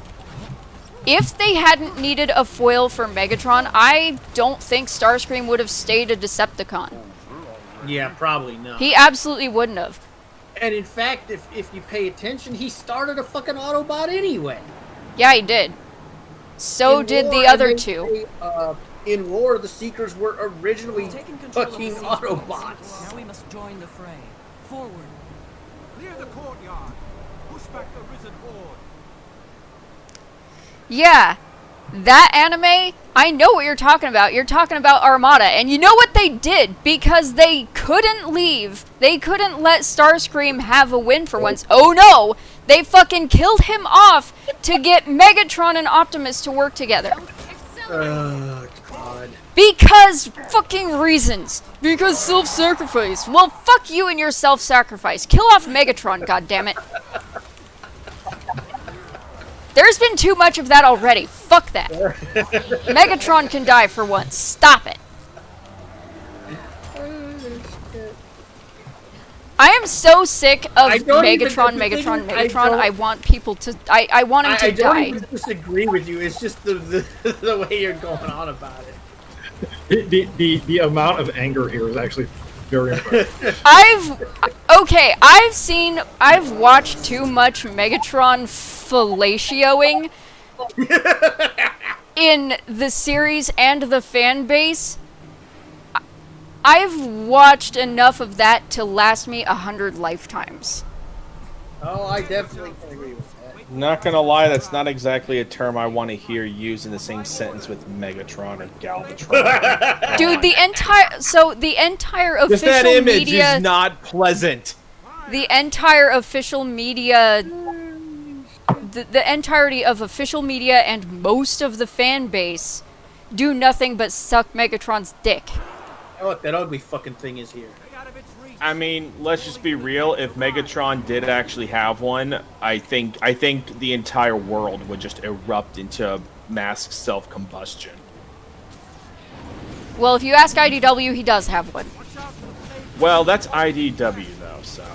A: If they hadn't needed a foil for Megatron, I don't think Starscream would have stayed a Decepticon.
B: Yeah, probably not.
A: He absolutely wouldn't have.
B: And in fact, if you pay attention, he started a fucking Autobot anyway.
A: Yeah, he did. So did the other two.
B: In War, the Seekers were originally fucking Autobots.
J: Now we must join the fray. Forward.
D: Clear the courtyard. Push back the risen horde.
A: Yeah, that anime, I know what you're talking about. You're talking about Armada. And you know what they did? Because they couldn't leave. They couldn't let Starscream have a win for once. Oh no! They fucking killed him off to get Megatron and Optimus to work together.
B: Oh, God.
A: Because fucking reasons. Because self-sacrifice. Well, fuck you and your self-sacrifice. Kill off Megatron, goddammit. There's been too much of that already. Fuck that. Megatron can die for once. Stop it. I am so sick of Megatron. I want people to... I want him to die.
B: I don't even disagree with you. It's just the way you're going on about it.
I: The amount of anger here is actually very impressive.
A: I've watched too much Megatron fellatioing in the series and the fan base. I've watched enough of that to last me 100 lifetimes.
B: Oh, I definitely can agree with that.
O: Not gonna lie, that's not exactly a term I want to hear used in the same sentence with Megatron or Galvatron.
A: Dude, the entire official
O: just that image
A: media
O: is not pleasant.
A: The entire official media, the entirety of official media and most of the fan base do nothing but suck Megatron's dick.
B: Oh, look, that ugly fucking thing is here.
O: I mean, let's just be real. If Megatron did actually have one, I think the entire world would just erupt into mass self-combustion.
A: Well, if you ask IDW, he does have one.
O: Well, that's IDW though, so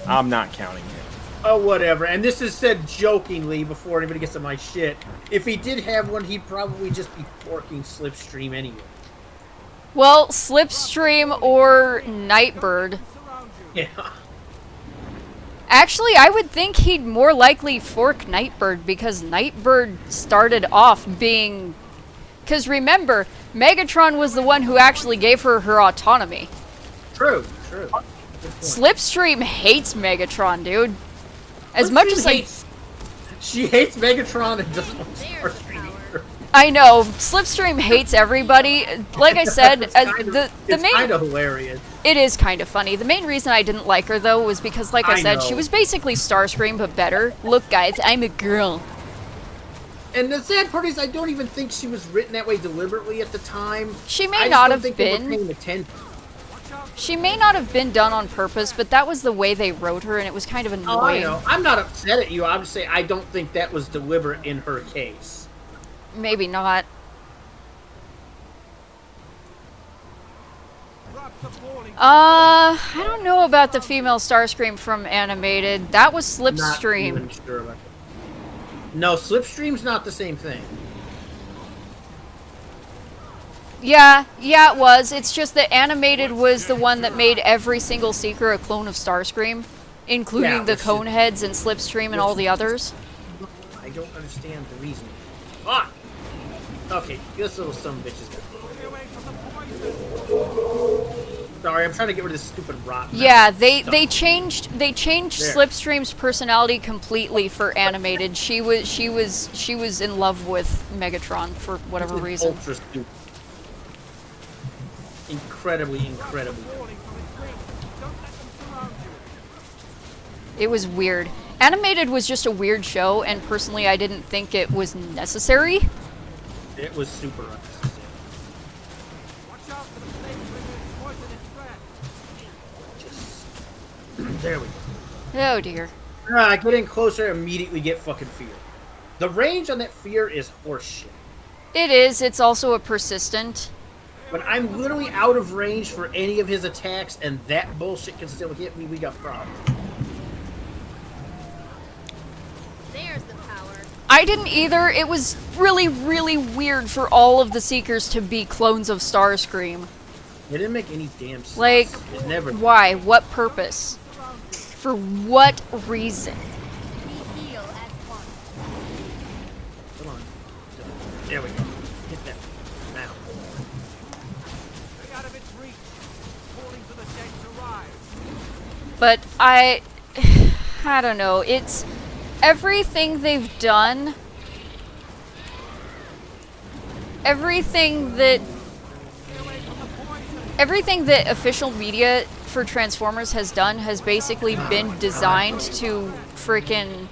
O: I'm not counting him.
B: Oh, whatever. And this is said jokingly before anybody gets on my shit. If he did have one, he'd probably just be porking Slipstream anyway.
A: Well, Slipstream or Nightbird.
B: Yeah.
A: Actually, I would think he'd more likely fork Nightbird because Nightbird started off being... Because remember, Megatron was the one who actually gave her autonomy.
B: True.
A: Slipstream hates Megatron, dude. As much as
B: she hates Megatron and doesn't want Starscream either.
A: I know, Slipstream hates everybody. Like I said,
B: it's kind of hilarious.
A: It is kind of funny. The main reason I didn't like her, though, was because, like I said, she was basically Starscream, but better. Look, guys, I'm a girl.
B: And the sad part is, I don't even think she was written that way deliberately at the time.
A: She may not have been.
B: They were paying attention.
A: She may not have been done on purpose, but that was the way they wrote her, and it was kind of annoying.
B: Oh, I know. I'm not upset at you. I'm just saying I don't think that was deliberate in her case.
A: Maybe not. I don't know about the female Starscream from Animated. That was Slipstream.
B: Not even sure about that. No, Slipstream's not the same thing.
A: Yeah, it was. It's just that Animated was the one that made every single Seeker a clone of Starscream, including
B: Yeah,
A: the
B: which is-
A: Coneheads and Slipstream and all the others.
B: I don't understand the reason. Fuck! Okay, this little son of a bitch is gonna... Sorry, I'm trying to get rid of this stupid rot.
A: Yeah, they changed
B: There.
A: Slipstream's personality completely for Animated. She was in love with Megatron for whatever reason.
B: Ultra stupid. Incredibly.
A: It was weird. Animated was just a weird show, and personally, I didn't think it was necessary.
B: It was super unnecessary. There we go.
A: Oh dear.
B: Getting closer, immediately get fucking fear. The range on that fear is horseshit.
A: It is. It's also a persistent.
B: When I'm literally out of range for any of his attacks and that bullshit can still hit me, we got problems.
C: There's the power.
A: I didn't either. It was really, really weird for all of the Seekers to be clones of Starscream.
B: It didn't make any damn sense.
A: Like,
B: It never.
A: why? What purpose? For what reason?
B: Come on. There we go. Hit that. Now.
D: Stay out of its reach. Calling to the dead to rise.
A: But I don't know. It's everything they've done. Everything that official media for Transformers has done has basically been designed to frickin'...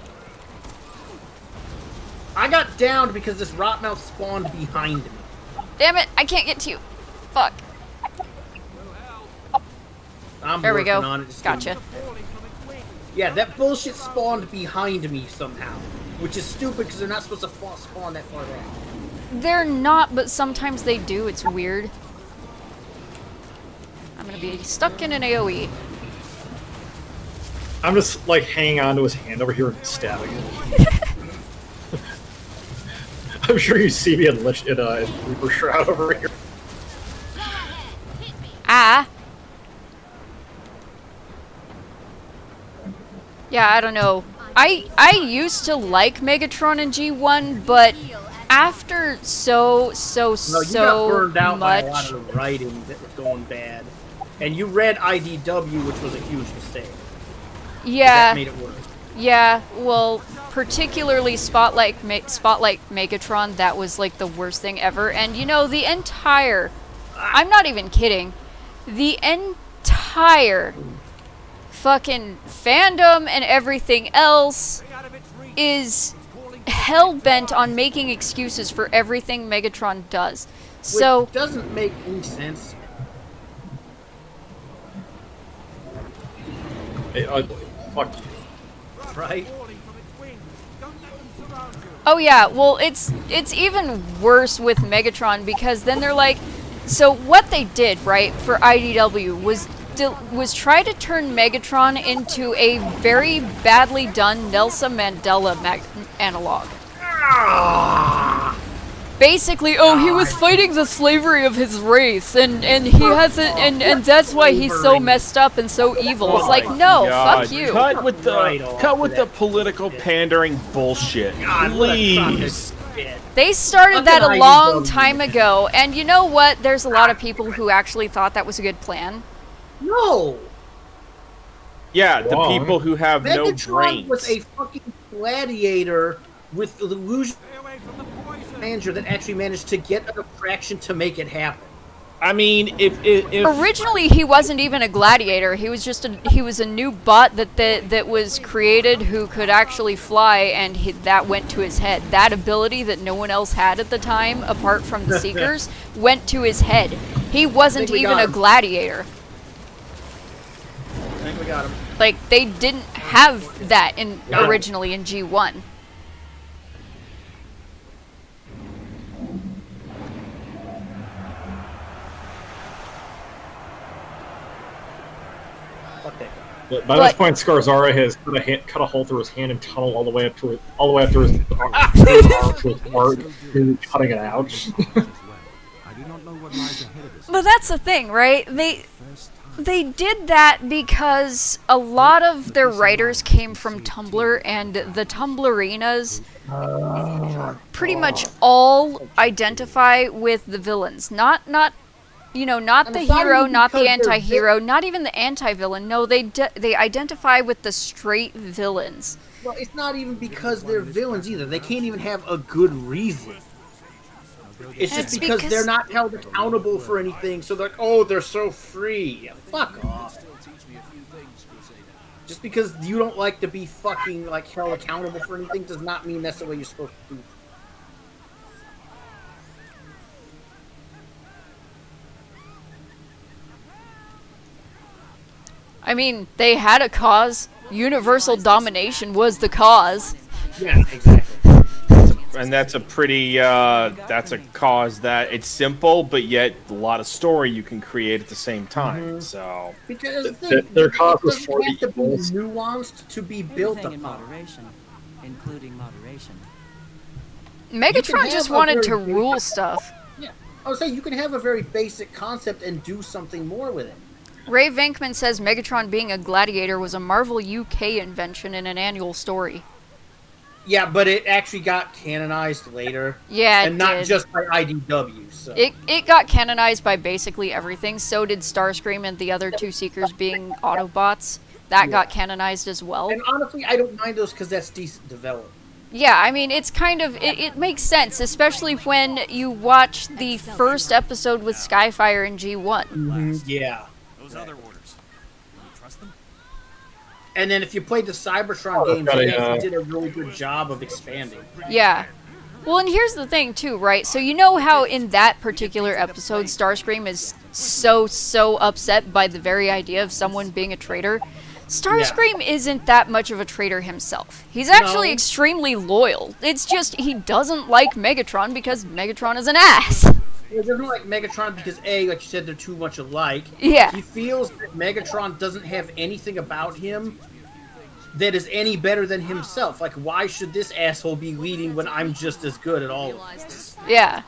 B: I got downed because this rotmouth spawned behind me.
A: Damn it, I can't get to you. Fuck.
B: I'm
A: There we
B: working
A: go.
B: on it. Just
A: Gotcha.
B: Yeah, that bullshit spawned behind me somehow. Which is stupid because they're not supposed to spawn that far back.
A: They're not, but sometimes they do. It's weird. I'm gonna be stuck in an AoE.
I: I'm just like hanging on to his hand over here and stabbing it. I'm sure you see me in Reaper Shroud over here.
A: Ah! Yeah, I don't know. I used to like Megatron in G1, but after so
B: No, you got burned out by
A: much...
B: a lot of the writing that was going bad. And you read IDW, which was a huge mistake.
A: Yeah.
B: That made it worse.
A: Yeah, well, particularly Spotlight Megatron, that was like the worst thing ever. And you know, the entire... I'm not even kidding. The entire fucking fandom and everything else is hell-bent on making excuses for everything Megatron does. So...
B: Which doesn't make any sense.
I: Hey, fuck you.
B: Right?
A: Oh yeah, well it's even worse with Megatron because then they're like, so what they did, right, for IDW was try to turn Megatron into a very badly done Nelson Mandela analog. Basically, oh, he was fighting the slavery of his race, and he has it, and that's why he's so messed up and so evil. It's like, no, fuck you.
O: Cut with the political pandering bullshit, please.
A: They started that a long time ago, and you know what? There's a lot of people who actually thought that was a good plan.
B: No.
O: Yeah, the people who have no
B: Megatron
O: brains.
B: was a fucking gladiator with the illusion manager that actually managed to get an attraction to make it happen.
O: I mean, if
A: originally he wasn't even a gladiator, he was just he was a new bot that was created who could actually fly, and that went to his head. That ability that no one else had at the time, apart from the Seekers, went to his head. He wasn't even a gladiator.
B: I think we got him.
A: Like, they didn't have that originally in G1.
I: By this point, Scarzara has cut a hole through his hand and tunneled all the way up to his arm, to his heart, cutting it out.
K: I do not know what lies
A: But that's the thing, right? They did that because a lot of their writers came from Tumblr, and the Tumblrinas pretty much all identify with the villains. Not the hero, not the anti-hero, not even the anti-villain. No, they identify with the straight villains.
B: Well, it's not even because they're villains either. They can't even have a good reason. It's just because they're not held accountable for anything, so they're like, oh, they're so free. Yeah, fuck off. Just because you don't like to be fucking, like, held accountable for anything does not mean that's the way you're supposed to be.
A: I mean, they had a cause. Universal domination was the cause.
B: Yeah, exactly.
O: And that's a pretty, that's a cause that it's simple, but yet a lot of story you can create at the same time, so...
B: Because
I: their cause was
B: for the evils. Nuanced to be built upon.
J: In moderation, including moderation.
A: Megatron just wanted to rule stuff.
B: Yeah, I would say you can have a very basic concept and do something more with it.
A: Ray Venkman says Megatron being a gladiator was a Marvel UK invention in an annual story.
B: Yeah, but it actually got canonized later.
A: Yeah,
B: and not just by IDW. So
A: it got canonized by basically everything. So did Starscream and the other two Seekers being Autobots. That got canonized as well.
B: And honestly, I don't mind those because that's decent development.
A: Yeah, I mean, it's kind of... It makes sense, especially when you watch the first episode with Skyfire and G1.
B: Mm-hmm. Yeah.
H: Those other orders. Can you trust them?
B: And then if you played the Cybertron games, they actually did a really good job of expanding.
A: Yeah. Well, and here's the thing, too, right? So you know how in that particular episode, Starscream is so upset by the very idea of someone being a traitor? Starscream isn't that much of a traitor himself. He's actually extremely loyal. It's just he doesn't like Megatron because Megatron is an ass.
B: He doesn't like Megatron because, A, like you said, they're too much alike.
A: Yeah.
B: He feels that Megatron doesn't have anything about him that is any better than himself. Like, why should this asshole be leading when I'm just as good at all of this?
A: Yeah.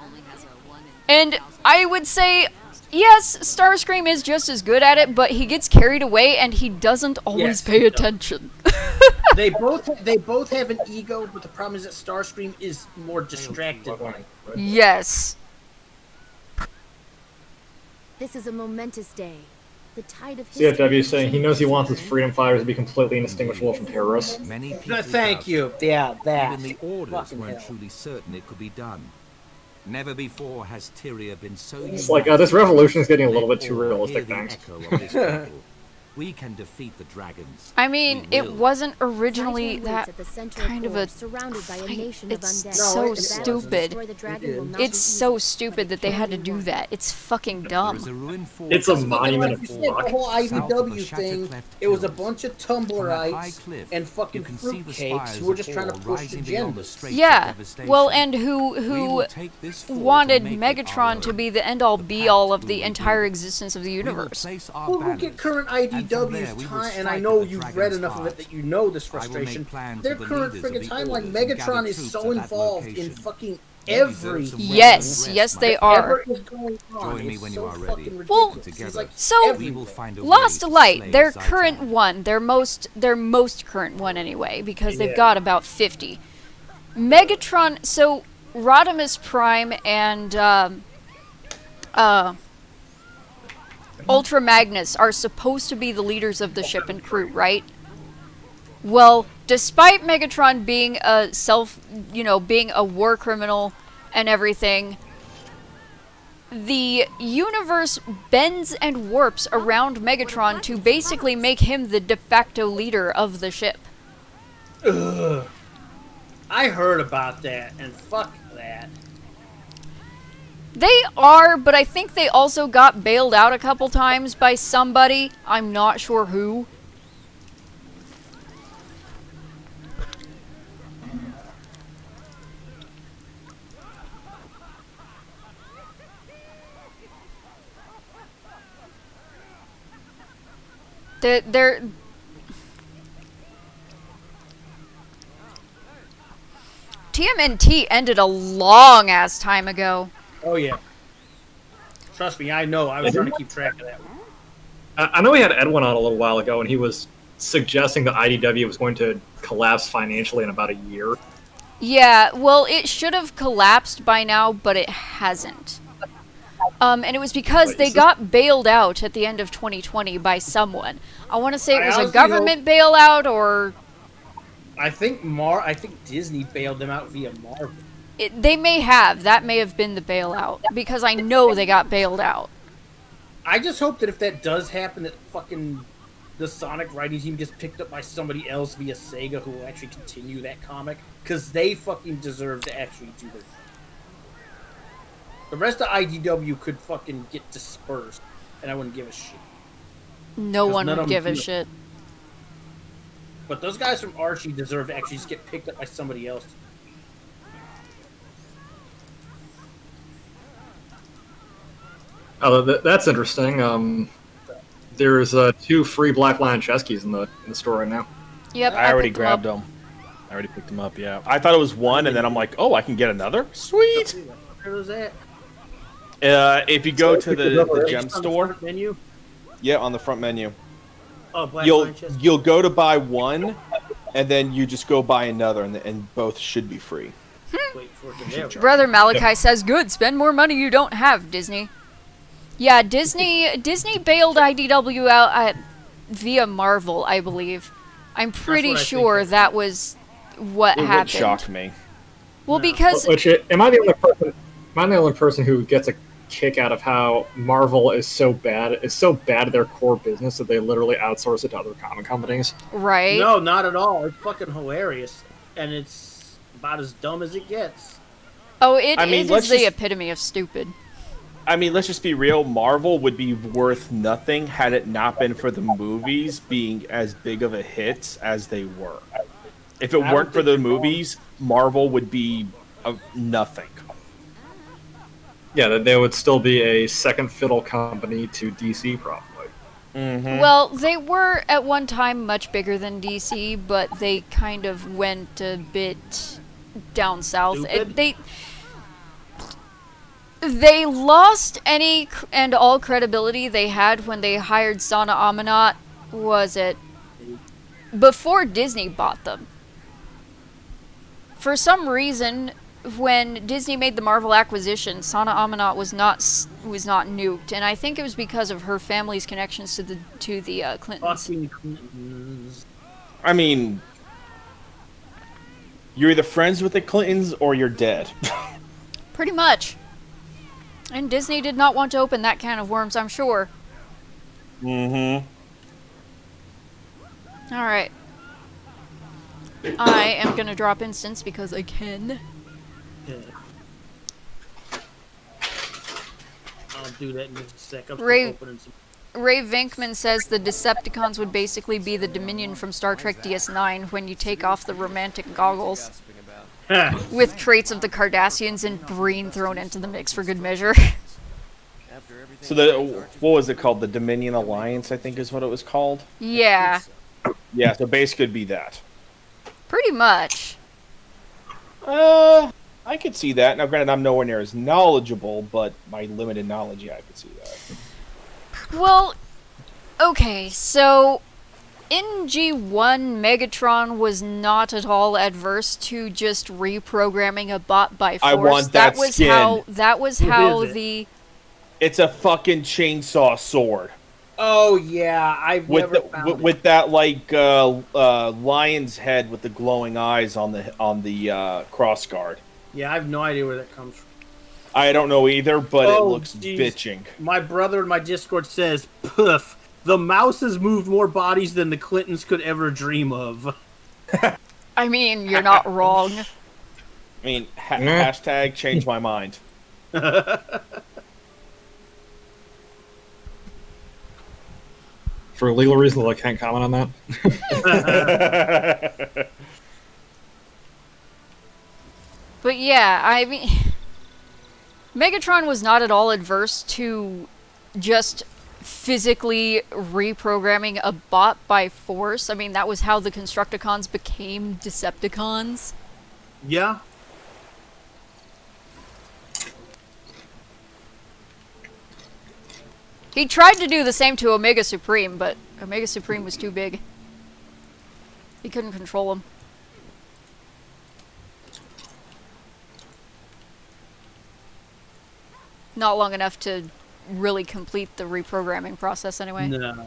A: And I would say, yes, Starscream is just as good at it, but he gets carried away and he doesn't always pay attention.
B: They both have an ego, but the problem is that Starscream is more distracted by it.
A: Yes.
P: This is a momentous day. The tide of
I: CFW is saying he knows he wants his freedom fighters to be completely indistinguishable from terrorists.
K: Many people
B: Thank you. Yeah, that.
K: Even the orders
B: Fucking
K: weren't
B: hell.
K: truly certain it could be done. Never before has Tyria been so...
I: It's like, this revolution is getting a little bit too realistic, thanks.
K: We can defeat the dragons.
A: I mean, it wasn't originally that kind of a
P: surrounded by a
A: fight.
P: nation
A: It's
P: of undead.
A: so stupid. It's so stupid that they had to do that. It's fucking dumb.
I: It's a monument of
B: Like you said, the whole IDW thing, it was a bunch of Tumblrites and fucking fruitcakes who were just trying to push agendas.
A: Yeah, well, and who wanted Megatron to be the end-all be-all of the entire existence of the universe.
B: Well, look at current IDW's time, and I know you've read enough of it that you know this frustration. Their current friggin' timeline, Megatron is so involved in fucking everything.
A: Yes, yes they are.
K: Join me when you are ready.
A: Well, so Lost Light, their current one, their most current one anyway, because they've got about 50. Megatron, so Rodimus Prime and Ultra Magnus are supposed to be the leaders of the ship and crew, right? Well, despite Megatron being being a war criminal and everything, the universe bends and warps around Megatron to basically make him the de facto leader of the ship.
B: Ugh. I heard about that, and fuck that.
A: They are, but I think they also got bailed out a couple times by somebody. I'm not sure who. They're TMNT ended a long ass time ago.
B: Oh yeah. Trust me, I know. I was trying to keep track of that one.
I: I know we had Edwin on a little while ago, and he was suggesting that IDW was going to collapse financially in about a year.
A: Yeah, well, it should have collapsed by now, but it hasn't. And it was because they got bailed out at the end of 2020 by someone. I want to say it was a government bailout, or...
B: I think Disney bailed them out via Marvel.
A: They may have. That may have been the bailout, because I know they got bailed out.
B: I just hope that if that does happen, that fucking the Sonic writing team gets picked up by somebody else via Sega who will actually continue that comic, because they fucking deserve to actually do their... The rest of IDW could fucking get dispersed, and I wouldn't give a shit.
A: No one would give a shit.
B: But those guys from Archie deserve to actually just get picked up by somebody else.
I: Oh, that's interesting. There's 2 free Black Lion chess keys in the store right now.
A: Yep,
O: I already grabbed them. I already picked them up. Yeah, I thought it was one, and then I'm like, oh, I can get another. Sweet.
B: Where was that?
O: If you go to the gem store,
B: menu.
O: Yeah, on the front menu.
B: Oh, Black Lion chess.
O: You'll go to buy one, and then you just go buy another, and both should be free.
B: Wait for it to
A: Brother Malachi says, good, spend more money you don't have, Disney. Yeah, Disney bailed IDW out via Marvel, I believe. I'm pretty sure that was what happened.
O: It would shock me.
A: Well, because...
I: Am I the only person who gets a kick out of how Marvel is so bad at their core business that they literally outsource it to other comic companies?
A: Right.
B: No, not at all. It's fucking hilarious. And it's about as dumb as it gets.
A: Oh, it is the epitome of stupid.
O: I mean, let's just be real. Marvel would be worth nothing had it not been for the movies being as big of a hit as they were. If it weren't for the movies, Marvel would be nothing.
I: Yeah, they would still be a second fiddle company to DC, probably.
O: Mm-hmm.
A: Well, they were at one time much bigger than DC, but they kind of went a bit down south. They lost any and all credibility they had when they hired Sana Amanat, was it? Before Disney bought them. For some reason, when Disney made the Marvel acquisition, Sana Amanat was not nuked, and I think it was because of her family's connections to the Clintons.
B: Fucking Clintons.
O: I mean, you're either friends with the Clintons or you're dead.
A: Pretty much. And Disney did not want to open that can of worms, I'm sure.
O: Mm-hmm.
A: Alright. I am gonna drop instance because I can.
B: Yeah. I'll do that in just a sec. I'm
A: Ray
B: opening some...
A: Vinkman says the Decepticons would basically be the Dominion from Star Trek DS9 when you take off the romantic goggles. With traits of the Cardassians and Breen thrown into the mix for good measure.
O: So what was it called? The Dominion Alliance, I think is what it was called?
A: Yeah.
O: Yeah, so basically it'd be that.
A: Pretty much.
O: I could see that. Now, granted, I'm nowhere near as knowledgeable, but my limited knowledge, yeah, I could see that.
A: Well, okay, so in G1, Megatron was not at all adverse to just reprogramming a bot by force.
O: I want that skin.
A: That was how the...
O: It's a fucking chainsaw sword.
B: Oh yeah, I've never found it.
O: With that like lion's head with the glowing eyes on the cross guard.
B: Yeah, I have no idea where that comes from.
O: I don't know either, but it looks bitching.
B: My brother in my Discord says, "Poof, the mouse has moved more bodies than the Clintons could ever dream of."
A: I mean, you're not wrong.
O: I mean, hashtag change my mind.
I: For legal reasons, I can't comment on that.
A: But yeah, I mean, Megatron was not at all adverse to just physically reprogramming a bot by force. I mean, that was how the Constructicons became Decepticons.
B: Yeah.
A: He tried to do the same to Omega Supreme, but Omega Supreme was too big. He couldn't control him. Not long enough to really complete the reprogramming process anyway.
B: No.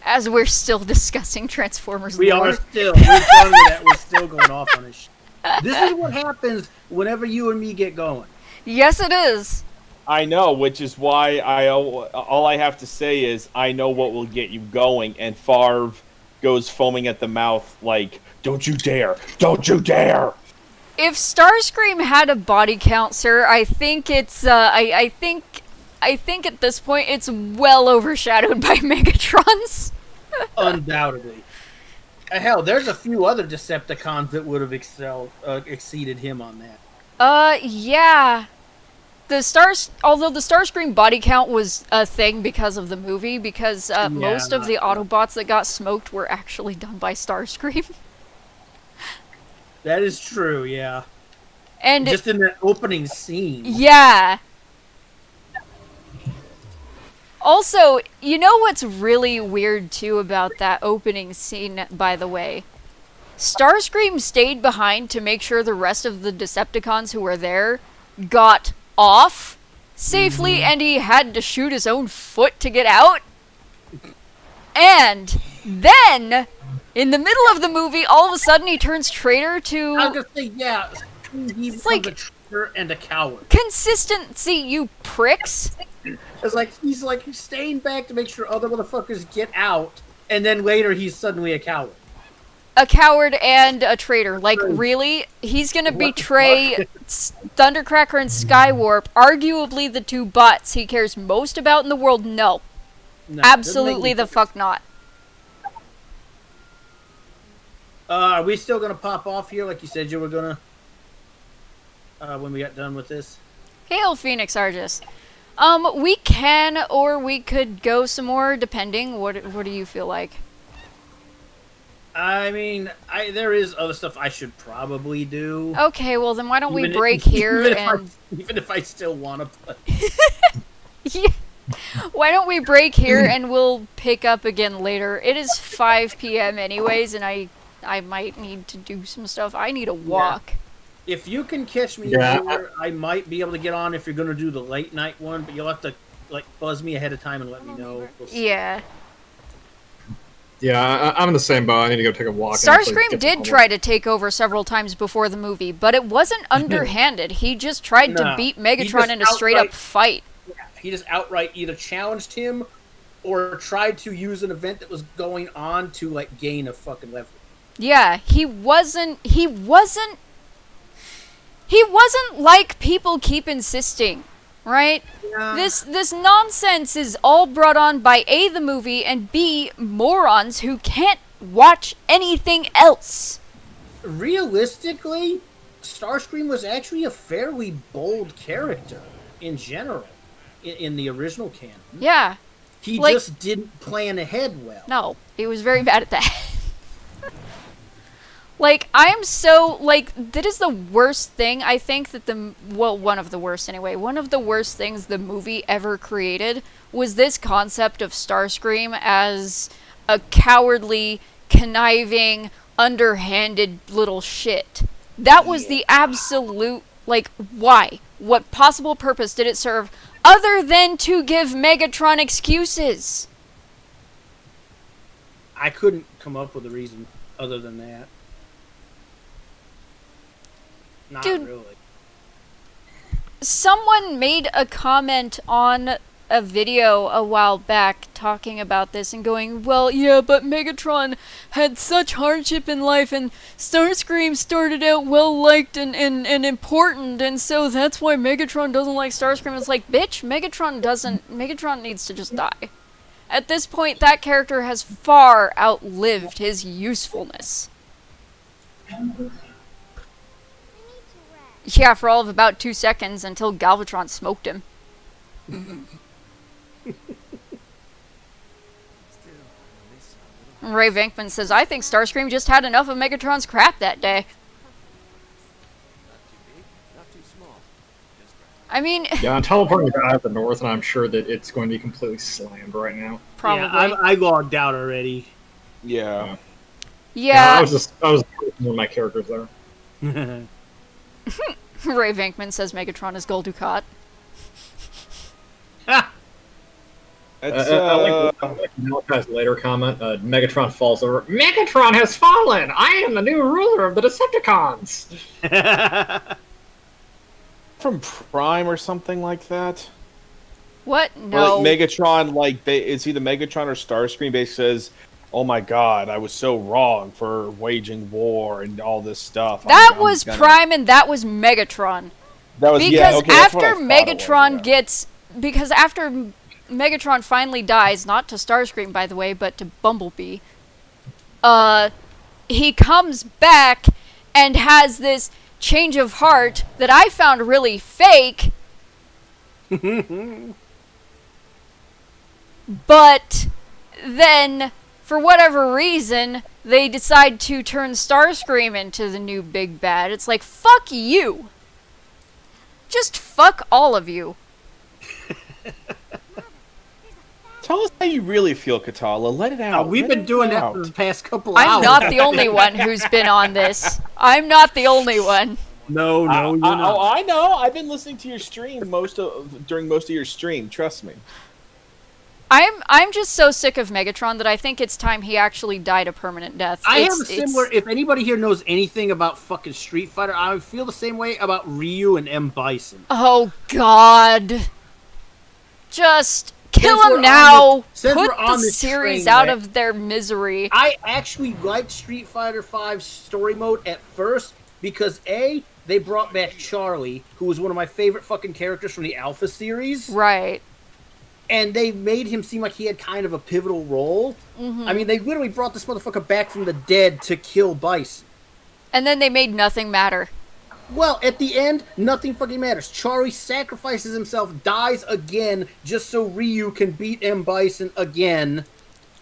A: As we're still discussing Transformers
B: We
A: lore.
B: are still. We're done with that. We're still going off on this shit. This is what happens whenever you and me get going.
A: Yes, it is.
O: I know, which is why all I have to say is I know what will get you going, and Farv goes foaming at the mouth like, "Don't you dare! Don't you dare!"
A: If Starscream had a body count, sir, I think it's I think at this point it's well overshadowed by Megatron's.
B: Undoubtedly. Hell, there's a few other Decepticons that would have exceeded him on that.
A: Yeah. Although the Starscream body count was a thing because of the movie, because most of the Autobots that got smoked were actually done by Starscream.
B: That is true, yeah.
A: And
B: just in the opening scene.
A: Yeah. Also, you know what's really weird too about that opening scene, by the way? Starscream stayed behind to make sure the rest of the Decepticons who were there got off safely, and he had to shoot his own foot to get out. And then, in the middle of the movie, all of a sudden he turns traitor to...
B: I was gonna say, yeah, he's like a traitor and a coward.
A: Consistency, you pricks!
B: It's like he's staying back to make sure other motherfuckers get out, and then later he's suddenly a coward.
A: A coward and a traitor. Like, really? He's gonna betray Thundercracker and Skywarp, arguably the two bots he cares most about in the world? No. Absolutely the fuck not.
B: Are we still gonna pop off here like you said you were gonna? When we got done with this?
A: Hail, Phoenix Argus. We can, or we could go some more, depending. What do you feel like?
B: I mean, there is other stuff I should probably do.
A: Okay, well then why don't we break here
B: even if I still want to play.
A: Yeah. Why don't we break here and we'll pick up again later. It is 5 p.m. anyways, and I might need to do some stuff. I need a walk.
B: Yeah. If you can catch me later, I might be able to get on if you're going to do the late night one, but you'll have to buzz me ahead of time and let me know.
A: Yeah.
I: Yeah, I'm in the same boat. I need to go take a walk.
A: Starscream did try to take over several times before the movie, but it wasn't underhanded. He just tried to beat Megatron in a straight-up fight.
B: Yeah, he just outright either challenged him or tried to use an event that was going on to, gain a fucking level.
A: Yeah, he wasn't like people keep insisting. Right? Yeah. This nonsense is all brought on by A, the movie, and B, morons who can't watch anything else.
B: Realistically, Starscream was actually a fairly bold character in general in the original canon.
A: Yeah.
B: He just didn't plan ahead well.
A: No, he was very bad at that. I am so, that is the worst thing, I think, that one of the worst anyway, one of the worst things the movie ever created was this concept of Starscream as a cowardly, conniving, underhanded little shit. That was the absolute, why? What possible purpose did it serve other than to give Megatron excuses?
B: I couldn't come up with a reason other than that. Not
A: Dude,
B: really.
A: Someone made a comment on a video a while back talking about this and going, well, yeah, but Megatron had such hardship in life and Starscream started out well-liked and important, and so that's why Megatron doesn't like Starscream. It's like, bitch, Megatron needs to just die. At this point, that character has far outlived his usefulness. Yeah, for all of about 2 seconds until Galvatron smoked him. Ray Venkman says, I think Starscream just had enough of Megatron's crap that day. I mean,
I: Yeah, I'm teleporting to Eye of the North, and I'm sure that it's going to be completely slammed right now.
A: probably.
B: Yeah, I logged out already.
O: Yeah.
A: Yeah.
I: I was one of my characters there.
A: Ray Venkman says Megatron is Gul Dukat.
I: I like Malachi's later comment. Megatron falls over. Megatron has fallen! I am the new ruler of the Decepticons!
O: From Prime or something like that.
A: What?
O: Or
A: No.
O: like Megatron, it's either Megatron or Starscream basically says, "Oh my God, I was so wrong for waging war and all this stuff."
A: That was Prime and that was Megatron.
O: That was
A: because
O: that's what I
A: after
O: thought it
A: Megatron because after Megatron finally dies, not to Starscream by the way, but to Bumblebee, he comes back and has this change of heart that I found really fake. But then, for whatever reason, they decide to turn Starscream into the new big bad. It's like, fuck you. Just fuck all of you.
O: Tell us how you really feel, Katala. Let it out.
B: We've been doing that for the past couple
A: I'm
B: hours.
A: not the only one who's been on this. I'm not the only one.
B: No, you're not.
O: Oh, I know. I've been listening to your stream during most of your stream. Trust me.
A: I'm just so sick of Megatron that I think it's time he actually died a permanent death.
B: I have a similar. If anybody here knows anything about fucking Street Fighter, I feel the same way about Ryu and M. Bison.
A: Oh God! Just kill him now. Put the series out of their misery.
B: I actually liked Street Fighter V's story mode at first because they brought back Charlie, who was one of my favorite fucking characters from the Alpha series.
A: Right.
B: And they made him seem like he had kind of a pivotal role. I mean, they literally brought this motherfucker back from the dead to kill Bison.
A: And then they made nothing matter.
B: Well, at the end, nothing fucking matters. Charlie sacrifices himself, dies again, just so Ryu can beat M. Bison again.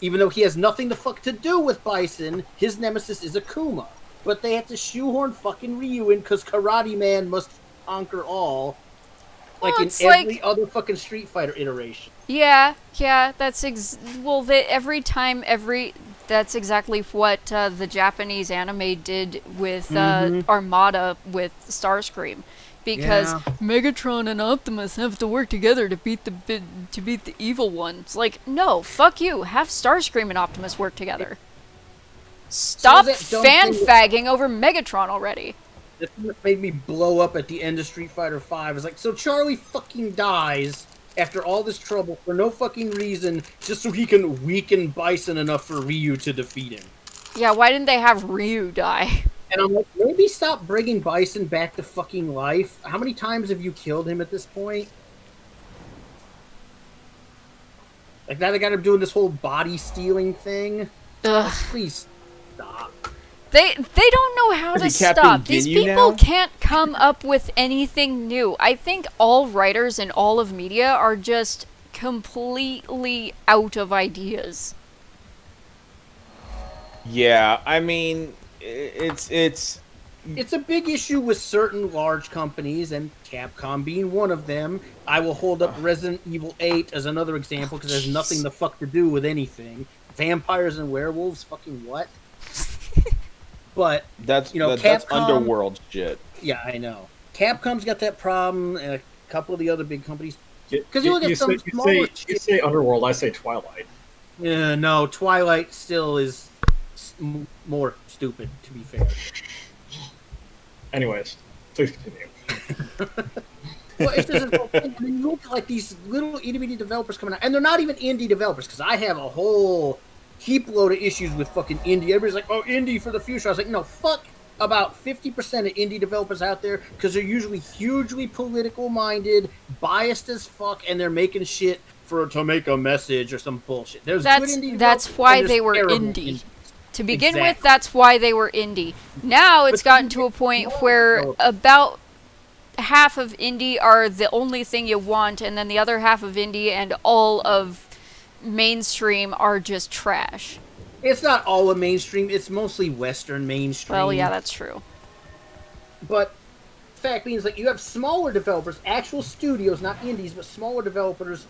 B: Even though he has nothing the fuck to do with Bison, his nemesis is Akuma. But they had to shoehorn fucking Ryu in because Karate Man must conquer all. Like in every other fucking Street Fighter iteration.
A: Yeah, that's that's exactly what the Japanese anime did with Armada with Starscream, because Megatron and Optimus have to work together to beat the evil one. It's like, no, fuck you. Have Starscream and Optimus work together. Stop fan-fagging over Megatron already.
B: That's what made me blow up at the end of Street Fighter V. It's like, so Charlie fucking dies after all this trouble for no fucking reason, just so he can weaken Bison enough for Ryu to defeat him.
A: Yeah, why didn't they have Ryu die?
B: And I'm like, maybe stop bringing Bison back to fucking life. How many times have you killed him at this point? Like, now they got him doing this whole body stealing thing.
A: Ugh.
B: Like, please stop.
A: They don't know how to stop. These people can't come up with anything new. I think all writers in all of media are just completely out of ideas.
O: Yeah, I mean, it's
B: a big issue with certain large companies, and Capcom being one of them. I will hold up Resident Evil 8 as another example because there's nothing the fuck to do with anything. Vampires and werewolves, fucking what? But
O: that's
B: Capcom,
O: that's underworld shit.
B: Yeah, I know. Capcom's got that problem, and a couple of the other big companies. Because
I: you say Underworld, I say Twilight.
B: Yeah, no, Twilight still is more stupid, to be fair.
I: Anyways, please continue.
B: Well, it's just I mean, you look at like these little itty-bitty developers coming out, and they're not even indie developers, because I have a whole heap load of issues with fucking indie. Everybody's like, oh, indie for the future. I was like, no, fuck about 50% of indie developers out there, because they're usually hugely political minded, biased as fuck, and they're making shit to make a message or some bullshit.
A: That's why they were indie. To begin with, that's why they were indie. Now it's gotten to a point where about half of indie are the only thing you want, and then the other half of indie and all of mainstream are just trash.
B: It's not all of mainstream, it's mostly Western mainstream.
A: Well, yeah, that's true.
B: But fact means like you have smaller developers, actual studios, not indies, but smaller developers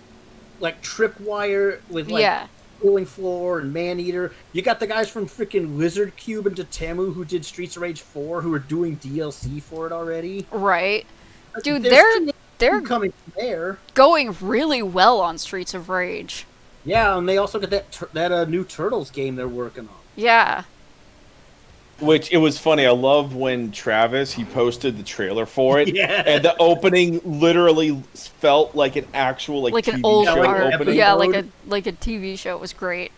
B: like Tripwire with like Killing Floor and Maneater. You got the guys from freaking Lizard Cube and Totemu who did Streets of Rage 4 who are doing DLC for it already.
A: Right. Dude,
B: There's
A: they're
B: coming there.
A: going really well on Streets of Rage.
B: Yeah, and they also got that new Turtles game they're working on.
A: Yeah.
O: Which, it was funny. I love when Travis, he posted the trailer for it.
B: Yeah.
O: And the opening literally felt like an actual
A: like
O: TV
A: an old
O: show
A: art.
O: opening.
A: Yeah, like a TV show. It was great.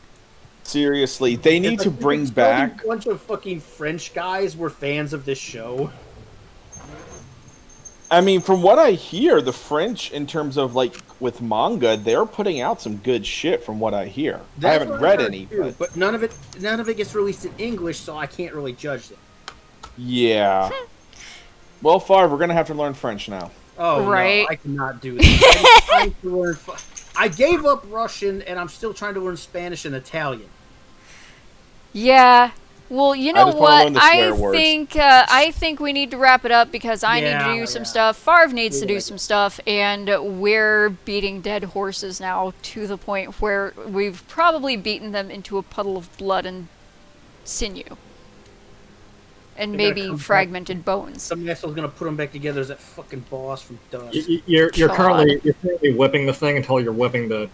O: Seriously, they need to bring back...
B: A bunch of fucking French guys were fans of this show.
O: I mean, from what I hear, the French, in terms of, like, with manga, they're putting out some good shit from what I hear. I haven't read any.
B: Too, but none of it gets released in English, so I can't really judge it.
O: Yeah. Well, Farv, we're going to have to learn French now.
B: Oh,
A: right.
B: No, I cannot do that. I'm trying to learn... I gave up Russian, and I'm still trying to learn Spanish and Italian.
A: Yeah. Well, you know what?
O: I
A: I think we need to wrap it up because I need to do some stuff. Farv needs to do some stuff, and we're beating dead horses now to the point where we've probably beaten them into a puddle of blood and sinew. And maybe fragmented bones.
B: Some asshole's gonna put them back together as that fucking boss from Dust.
I: You're currently whipping the thing until you're whipping the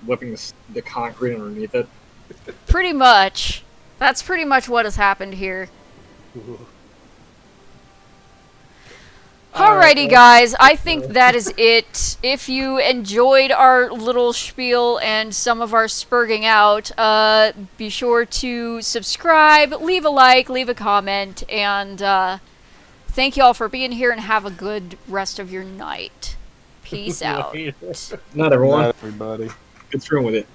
I: concrete underneath it.
A: Pretty much. That's pretty much what has happened here. Alrighty, guys. I think that is it. If you enjoyed our little spiel and some of our spurging out, be sure to subscribe, leave a like, leave a comment, and thank you all for being here, and have a good rest of your night. Peace out.
I: Not everyone.
O: Not everybody.
I: Get through with it.